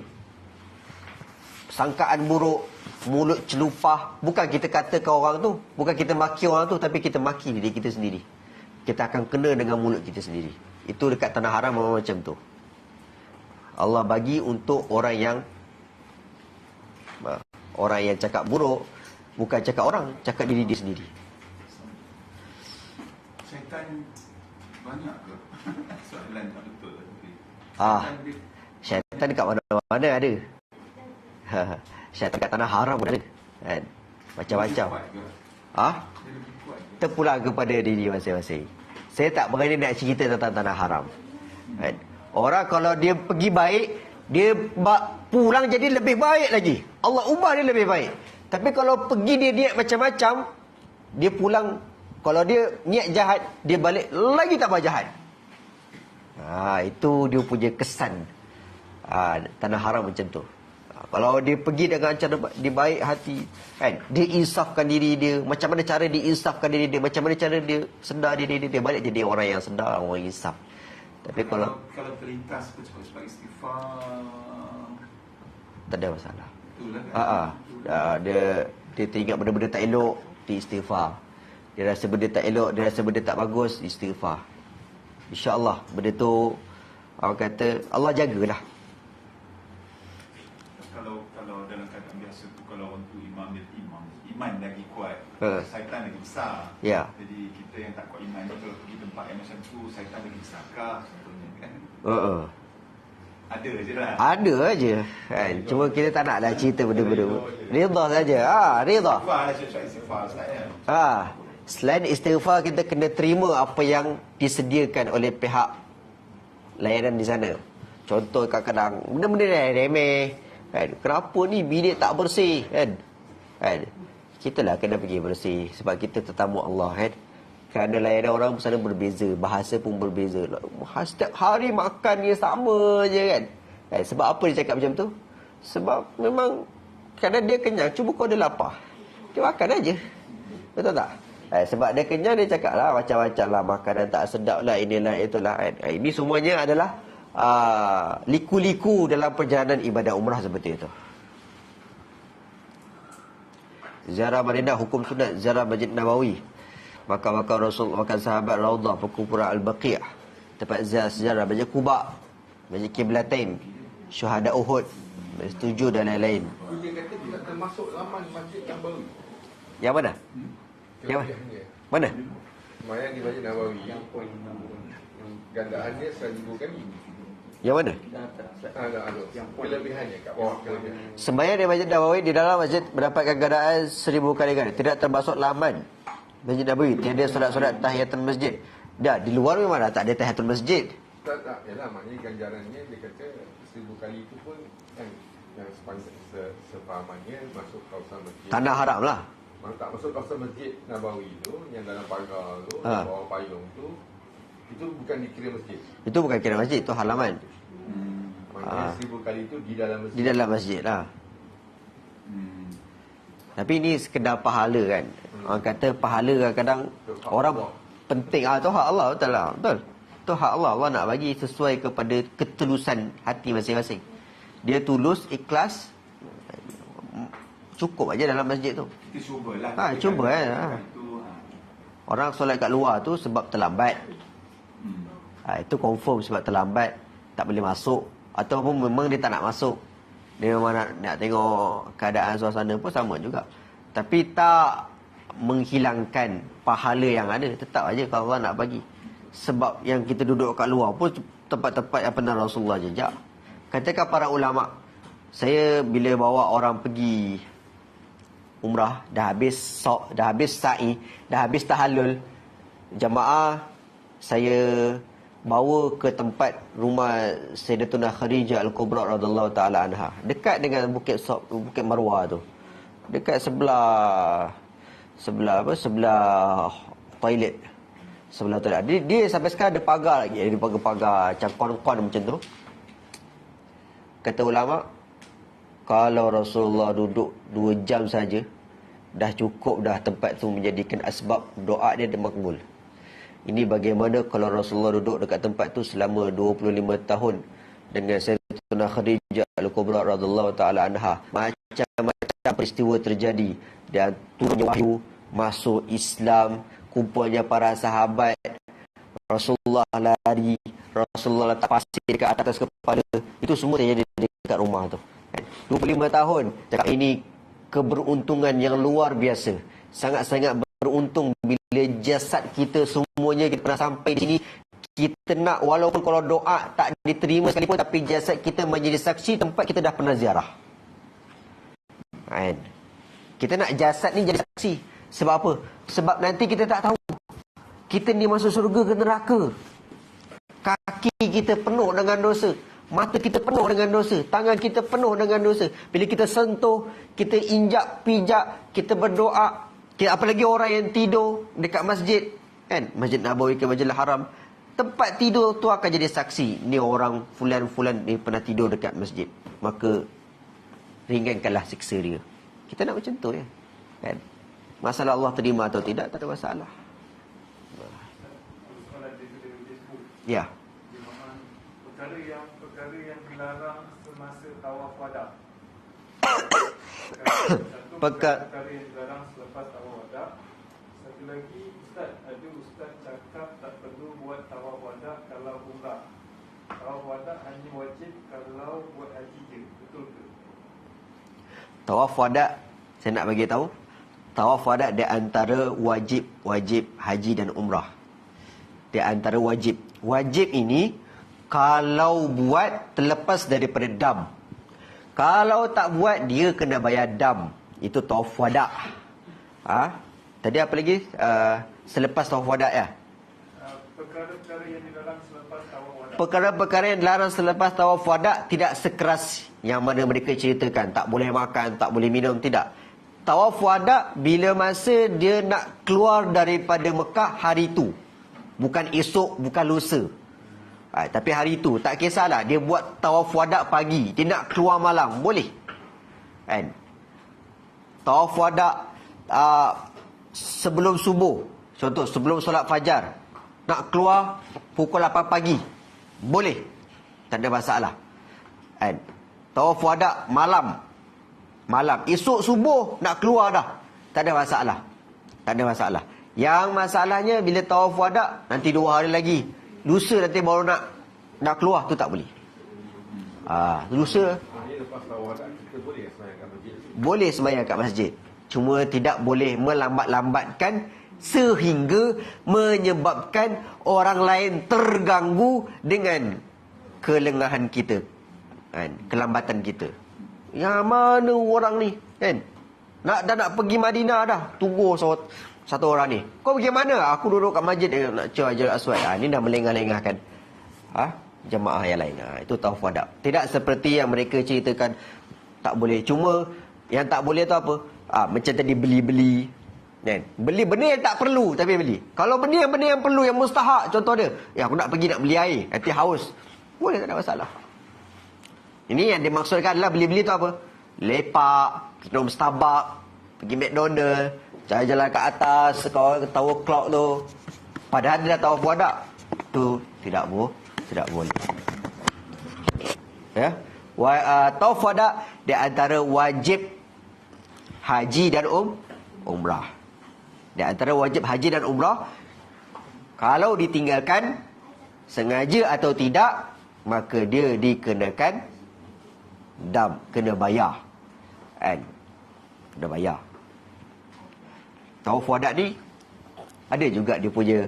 Sangkaan buruk, mulut celupah. Bukan kita katakan orang tu, bukan kita maki orang tu, tapi kita maki diri kita sendiri. Kita akan kena dengan mulut kita sendiri. Itu dekat tanah haram memang macam tu. Allah bagi untuk orang yang cakap buruk, bukan cakap orang, cakap diri dia sendiri. Syaitan banyak ke? Soalan tak betul. Syaitan dekat mana-mana ada. Syaitan kat tanah haram pun ada, kan? Macam-macam. Terpulang kepada diri masing-masing. Saya tak berani nak cerita tentang tanah haram, kan? Orang kalau dia pergi baik, dia pulang jadi lebih baik lagi. Allah ubah dia lebih baik. Tapi kalau pergi dia niat macam-macam, dia pulang, kalau dia niat jahat, dia balik lagi tambah jahat. Itu dia punya kesan. Tanah haram macam tu. Kalau dia pergi dengan cara dia baik hati, kan, dia insafkan diri dia, macam mana cara dia insafkan diri dia, macam mana cara dia sedar diri dia, dia balik jadi orang yang sedar, orang insaf. Tapi kalau terlintas cepat-cepat istighfar, tak ada masalah. Itulah kan. Dia teringat benda-benda tak elok, dia istighfar. Dia rasa benda tak elok, dia rasa benda tak bagus, istighfar. InsyaAllah benda tu, orang kata Allah jagalah. Kalau dalam keadaan biasa tu, kalau orang tu iman lagi kuat, syaitan lagi besar. Ya. Jadi kita yang tak kuat iman ni, kalau pergi tempat yang macam tu, syaitan lagi besarkah contohnya, kan? Ada je lah. Ada je, kan? Cuma kita tak naklah cerita benda-benda. Ridha saja. Ridha. Selain istighfar, kita kena terima apa yang disediakan oleh pihak layanan di sana. Contoh kadang-kadang benda-benda remeh, kan? Kenapa ni bilik tak bersih, kan? Kita lah kena pergi bersih, sebab kita tetamu Allah, kan? Kerana layanan orang sana berbeza, bahasa pun berbeza. Setiap hari makan dia sama je, kan? Sebab apa dia cakap macam tu? Sebab memang kerana dia kenyang. Cuba kau dia lapar, dia makan aja. Betul tak? Sebab dia kenyang, dia cakap lah macam-macam lah, makanan tak sedap lah, inilah itulah, kan? Ini semuanya adalah liku-liku dalam perjalanan ibadah umrah seperti itu. Ziarah Madinah, hukum sunat ziarah Masjid Nabawi, makam-makam Rasul, makam sahabat, Raudah, perkumpulan Al-Baqi', tempat ziarah Masjid Quba, Masjid Qiblatain, Syuhada Uhud, Masjid 7 dan lain-lain. Dia kata tidak termasuk laman Masjid Nabawi. Yang mana? Yang mana? Semayang di Masjid Nabawi yang gandaan dia 1000 kali. Yang mana? Yang kelebihannya kat bawah kelebihan. Sembahyang di Masjid Nabawi di dalam masjid mendapatkan gandaan 1000 kali ganda. Tidak termasuk laman Masjid Nabawi. Tiada solat-solat tahiyatul masjid. Dah, di luar memang dah tak ada tahiyatul masjid. Tak, yalah, maknanya ganjarannya dia kata 1000 kali itu pun kan, yang sepahamannya masuk kawasan masjid. Tanah haram lah. Orang tak masuk kawasan Masjid Nabawi tu, yang dalam pagar tu, bawah payung tu, itu bukan dikira masjid. Itu bukan kira masjid, itu halaman. Maknanya 1000 kali itu di dalam masjid. Di dalam masjid lah. Tapi ini sekedar pahala kan. Orang kata pahala kadang-kadang orang penting. Itu hak Allah, betul lah. Betul. Itu hak Allah. Allah nak bagi sesuai kepada ketulusan hati masing-masing. Dia tulus, ikhlas, cukup aja dalam masjid tu. Kita cubalah. Cuba Orang solat kat luar tu sebab terlambat. Itu confirm sebab terlambat, tak boleh masuk. Ataupun memang dia tak nak masuk. Dia memang nak tengok keadaan suasana pun sama juga. Tapi tak menghilangkan pahala yang ada. Tetap aja kalau Allah nak bagi. Sebab yang kita duduk kat luar pun tempat-tempat yang pernah Rasulullah jejak. Katakan para ulama', saya bila bawa orang pergi umrah, dah habis sa'i, dah habis tahallul, jamaah, saya bawa ke tempat rumah Sayyidatuna Khadijah Al-Kubra radhiyallahu taala anha, dekat dengan Bukit Marwah tu, dekat sebelah toilet, sebelah toilet. Dia sampai sekarang ada pagar lagi, ada pagar macam kon-kon macam tu. Kata ulama, kalau Rasulullah duduk 2 jam saja, dah cukup dah tempat tu menjadikan asbab doa dia makbul. Ini bagaimana kalau Rasulullah duduk dekat tempat tu selama 25 tahun dengan Sayyidatuna Khadijah Al-Kubra radhiyallahu taala anha. Macam-macam peristiwa terjadi, dan turunnya wahyu, masuk Islam, kumpulnya para sahabat, Rasulullah lari, Rasulullah letak pasir dekat atas kepala. Itu semua terjadi dekat rumah tu. 25 tahun. Cakap ini keberuntungan yang luar biasa. Sangat-sangat beruntung bila jasad kita semuanya kita pernah sampai di sini. Kita nak, walaupun kalau doa tak diterima sekalipun, tapi jasad kita menjadi saksi tempat kita dah pernah ziarah. Kan? Kita nak jasad ni jadi saksi. Sebab apa? Sebab nanti kita tak tahu kita ni masuk surga ke neraka. Kaki kita penuh dengan dosa, mata kita penuh dengan dosa, tangan kita penuh dengan dosa. Bila kita sentuh, kita injak, pijak, kita berdoa. Apalagi orang yang tidur dekat masjid, kan? Masjid Nabawi ke Masjidil Haram, tempat tidur tu akan jadi saksi. Ni orang fulan-fulan ni pernah tidur dekat masjid. Maka ringankanlah siksa dia. Kita nak macam tu ya, kan? Masalah Allah terima atau tidak, tak ada masalah. Ya. Perkara yang dilarang semasa tawaf wada. Perkara yang dilarang selepas tawaf wada. Satu lagi, ustaz cakap tak perlu buat tawaf wada kalau umrah. Tawaf wada hanya wajib kalau buat haji je. Betul ke? Tawaf wada, saya nak bagi tahu, tawaf wada di antara wajib haji dan umrah. Di antara wajib. Wajib ini kalau buat terlepas daripada dam. Kalau tak buat, dia kena bayar dam. Itu tawaf wada. Tadi apa lagi? Selepas tawaf wada ya. Perkara-perkara yang dilarang selepas tawaf wada. Perkara-perkara yang dilarang selepas tawaf wada tidak sekeras yang mana mereka ceritakan. Tak boleh makan, tak boleh minum, tidak. Tawaf wada bila masa dia nak keluar daripada Mekah hari itu. Bukan esok, bukan lusa. Tapi hari itu, tak kisahlah. Dia buat tawaf wada pagi, dia nak keluar malam, boleh. Kan? Tawaf wada sebelum subuh. Contoh, sebelum solat fajar. Nak keluar pukul 8 pagi. Boleh. Tak ada masalah. Kan? Tawaf wada malam. Esok subuh nak keluar dah. Tak ada masalah. Tak ada masalah. Yang masalahnya bila tawaf wada nanti 2 hari lagi, lusa nanti baru nak keluar, tu tak boleh. Lusa lepas tawaf wada kita boleh sembahyang kat masjid. Boleh sembahyang kat masjid. Cuma tidak boleh melambat-lambatkan sehingga menyebabkan orang lain terganggu dengan kelengahan kita, kan? Kelambatan kita. Yang mana orang ni, kan? Nak pergi Madinah dah, tunggu satu orang ni. Kau pergi mana? Aku duduk kat masjid nak cari Hajar Aswad. Ini dah melengah-lengahkan jemaah yang lain. Itu tawaf wada. Tidak seperti yang mereka ceritakan tak boleh. Cuma yang tak boleh tu apa? Macam tadi beli-beli kan? Beli benda yang tak perlu tapi beli. Kalau benda yang perlu, yang mustahak, contoh dia, aku nak pergi nak beli air, nanti haus, boleh, tak ada masalah. Ini yang dimaksudkan adalah beli-beli tu apa? Lepak, minum Starbucks, pergi McDonald, jalan-jalan ke atas, kau tower clock tu. Padahal dia dah tawaf wada. Tu tidak boleh. Ya. Tawaf wada di antara wajib haji dan umrah. Di antara wajib haji dan umrah, kalau ditinggalkan sengaja atau tidak, maka dia dikenakan dam, kena bayar. Kan? Kena bayar. Tawaf wada ni ada juga dia punya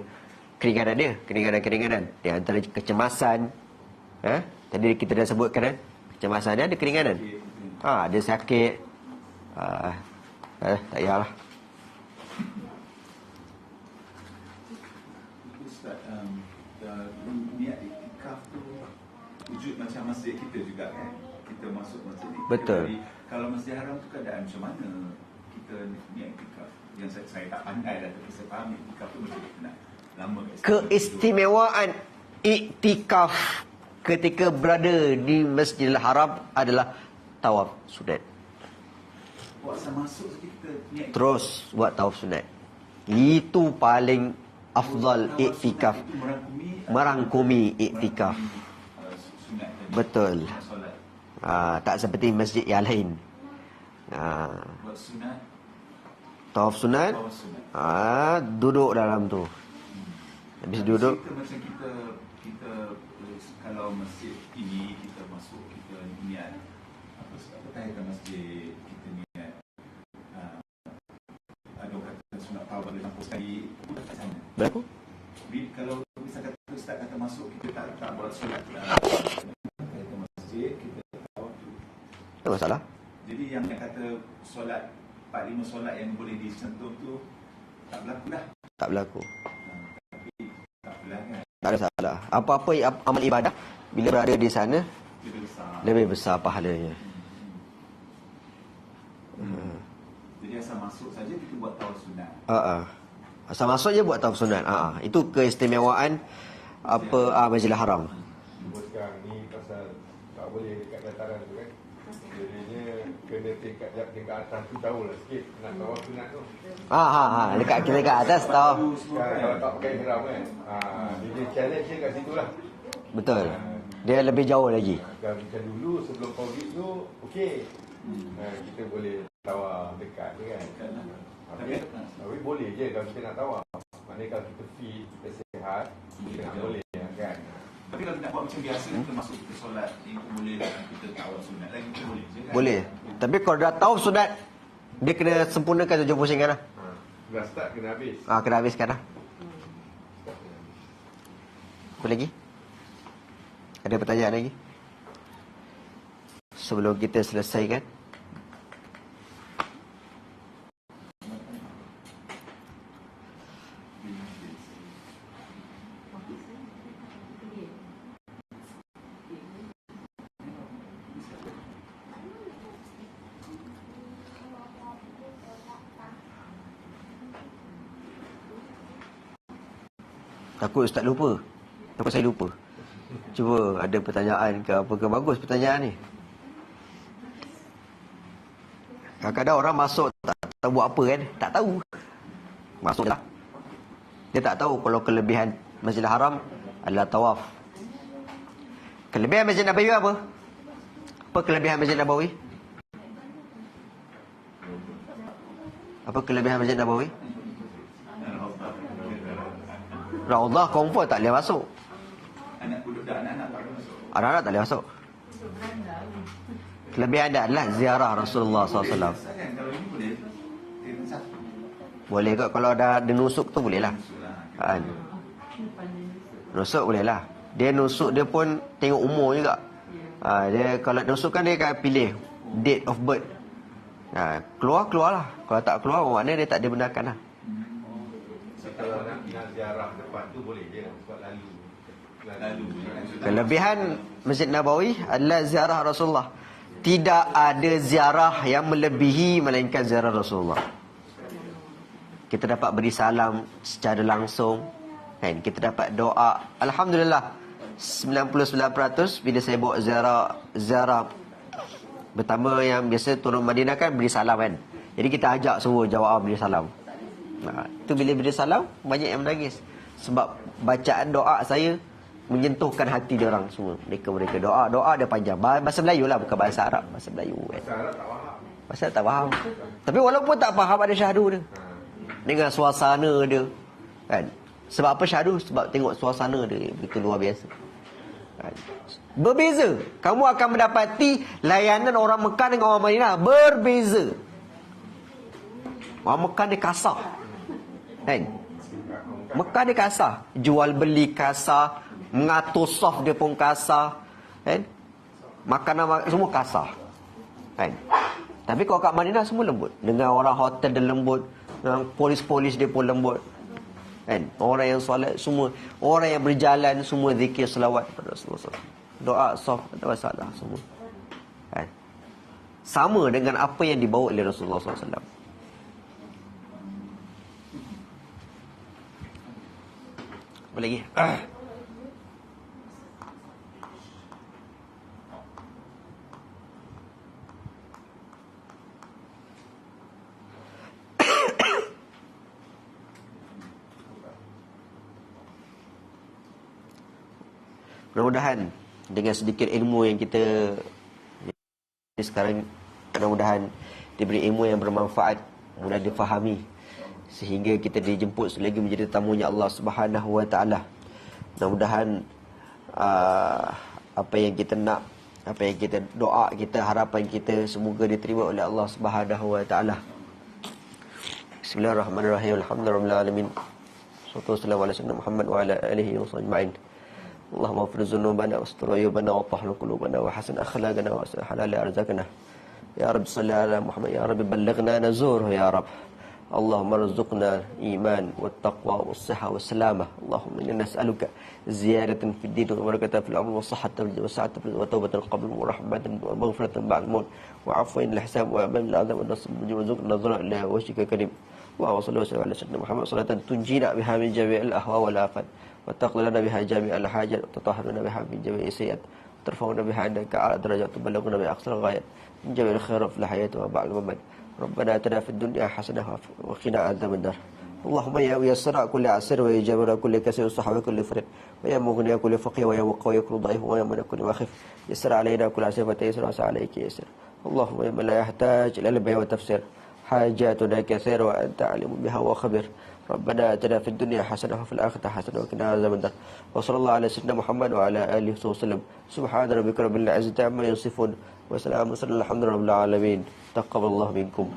keringanan dia, keringanan. Di antara kecemasan, tadi kita dah sebutkan kan, kecemasan dia ada keringanan. Ada sakit. Tak payahlah. Ustaz, niat iktikaf tu wujud macam masjid kita juga kan? Kita masuk masjid ni. Betul. Jadi, kalau Masjid Haram tu keadaan macam mana kita niat iktikaf? Yang saya tak pandai dah, tapi saya faham iktikaf tu macam kita nak lama kat situ. Keistimewaan iktikaf ketika berada di Masjidil Haram adalah tawaf sunat. Puasa masuk saja kita niat Terus buat tawaf sunat. Itu paling afdal iktikaf. Merangkumi iktikaf. Sunat tadi. Betul. Solat. Tak seperti masjid yang lain. Buat sunat. Tawaf sunat. Tawaf sunat. Duduk dalam tu. Habis duduk. Macam kita kalau masjid ini kita masuk, kita niat apa tahiyyat masjid, kita niat ada kata sunat tawaf dalam sekali kat sana. Berapa? Kalau misal kata ustaz kata masuk, kita tak buat solat tahiyyat masjid, kita tawaf tu. Tak masalah. Jadi yang kata solat 4-5 solat yang boleh disentuh tu tak berlaku dah. Tak berlaku. Tapi tak apalah kan. Tak ada salah. Apa-apa amal ibadah bila berada di sana lebih besar pahalanya. Jadi asal masuk saja kita buat tawaf sunat. Asal masuk je buat tawaf sunat. Itu keistimewaan Masjidil Haram. Cuma sekarang ni pasal tak boleh dekat dataran tu kan. Jadinya kena tingkat atas tu tahulah sikit nak tawaf sunat tu. Dekat kita kat atas tawaf. Kalau tak pakai ihram kan. Dia challenge dia kat situ lah. Betul. Dia lebih jauh lagi. Kalau macam dulu sebelum Covid tu okey. Kita boleh tawaf dekat je kan. Tapi boleh je kalau kita nak tawaf. Maknanya kalau kita fit, kita sihat, kita nak boleh kan. Tapi kalau nak buat macam biasa, kita masuk kita solat, itu boleh lah, kita tawaf sunat lagi, kita boleh je kan? Boleh. Tapi kalau dah tawaf sunat, dia kena sempurnakan 70% lah. Dah start kena habis. Kena habiskan lah. Apa lagi? Ada pertanyaan lagi? Sebelum kita selesaikan. Takut Ustaz lupa. Takut saya lupa. Cuba ada pertanyaan ke apa ke. Bagus pertanyaan ni. Kadang-kadang orang masuk tak tahu buat apa kan. Tak tahu. Masuk je lah. Dia tak tahu kalau kelebihan Masjidil Haram adalah tawaf. Kelebihan Masjid Nabawi apa? Apa kelebihan Masjid Nabawi? Apa kelebihan Masjid Nabawi? Raudhah confirm tak boleh masuk. Anak budak anak-anak tak boleh masuk. Anak-anak tak boleh masuk. Kelebihan dia adalah ziarah Rasulullah SAW. Kan, kalau ini boleh, kena satu. Boleh kot kalau ada nusuk tu boleh lah. Kan? Nusuk boleh lah. Dia nusuk dia pun tengok umur juga. Dia kalau nusuk kan dia akan pilih date of birth. Keluar lah. Kalau tak keluar maknanya dia tak dibenarkan lah. Kalau nak ziarah depan tu boleh je sebab lalu. Kelebihan Masjid Nabawi adalah ziarah Rasulullah. Tidak ada ziarah yang melebihi melainkan ziarah Rasulullah. Kita dapat beri salam secara langsung, kan? Kita dapat doa. Alhamdulillah 99% bila saya buat ziarah pertama yang biasa turun Madinah kan beri salam kan. Jadi kita ajak semua jawab beri salam. Itu bila beri salam banyak yang menangis sebab bacaan doa saya menyentuhkan hati dia orang semua. Mereka doa dia panjang. Bahasa Melayu lah, bukan bahasa Arab, bahasa Melayu kan. Bahasa Arab tak faham. Tapi walaupun tak faham ada syahdu dia. Dengan suasana dia kan. Sebab apa syahdu? Sebab tengok suasana dia begitu luar biasa. Kan? Berbeza. Kamu akan mendapati layanan orang Mekah dengan orang Madinah berbeza. Orang Mekah dia kasar. Kan? Mekah dia kasar. Jual beli kasar, mengatur soft dia pun kasar, kan? Makanan semua kasar, kan? Tapi kalau kat Madinah semua lembut. Dengan orang hotel dia lembut, dengan polis-polis dia pun lembut, kan? Orang yang solat semua, orang yang berjalan semua zikir selawat kepada Rasulullah. Doa soft, tak ada masalah semua, kan? Sama dengan apa yang dibawa oleh Rasulullah SAW. Apa lagi? Mudah-mudahan dengan sedikit ilmu yang kita sekarang, mudah-mudahan diberi ilmu yang bermanfaat, mudah difahami, sehingga kita dijemput selagi menjadi tamunya Allah Subhanahu Wa Taala. Mudah-mudahan apa yang kita nak, apa yang kita doa kita, harapan kita semoga diterima oleh Allah Subhanahu Wa Taala. Bismillahirrahmanirrahim. Alhamdulillahirabbil alamin. Wassalatu wassalamu ala sayyidina Muhammad wa ala alihi wasallam. Allahumma ighfir dzunubana wastur uyubana wa tahhir qulubana wa hasin akhlaqana wa aslih halal arzaqana. Ya Rabb salli ala Muhammad, ya Rabb ballighna nazur ya Rabb. Allahumma rzuqna iman wa taqwa wa sihha wa salamah. Allahumma inna nas'aluka ziyadatan fid din wa barakatan fil umri wa sihhatan wa sa'atan wa tawbatan qabla wa rahmatan wa maghfiratan ba'da al-maut wa 'afwan lil hisab wa aman lil 'adab wa nasr wa rzuqna nazara ila wajhika karim. Wa sallallahu ala sayyidina Muhammad salatan tunjina biha min jami'il ahwa wal afat wa taqlilana biha jami'al hajat wa tatahharuna biha min jami'is sayyi'at wa tarfa'una biha 'indaka a'la darajat wa tuballighuna bi aqsal ghayat min jami'il khairat fil hayati wa ba'da al-mamat. ربنا آتنا في الدنيا حسنة وقنا عذاب النار. اللهم يا ميسر كل عسر ويجابر كل كسر وصحب كل فرد ويا مغني كل فقير ويا مقوي كل ضعيف ويا من كل واخف يسر علينا كل عسر وتيسر وسع عليك يسر. اللهم يا من لا يحتاج إلى البيع والتفسير حاجاتنا كثيرة وأنت عليم بها وخبير. ربنا آتنا في الدنيا حسنة وفي الآخرة حسنة وقنا عذاب النار. وصلى الله على سيدنا محمد وعلى آله وسلم. سبحان ربك رب العزة عما يصفون وسلام على المرسلين الحمد لله رب العالمين. تقبل الله منكم.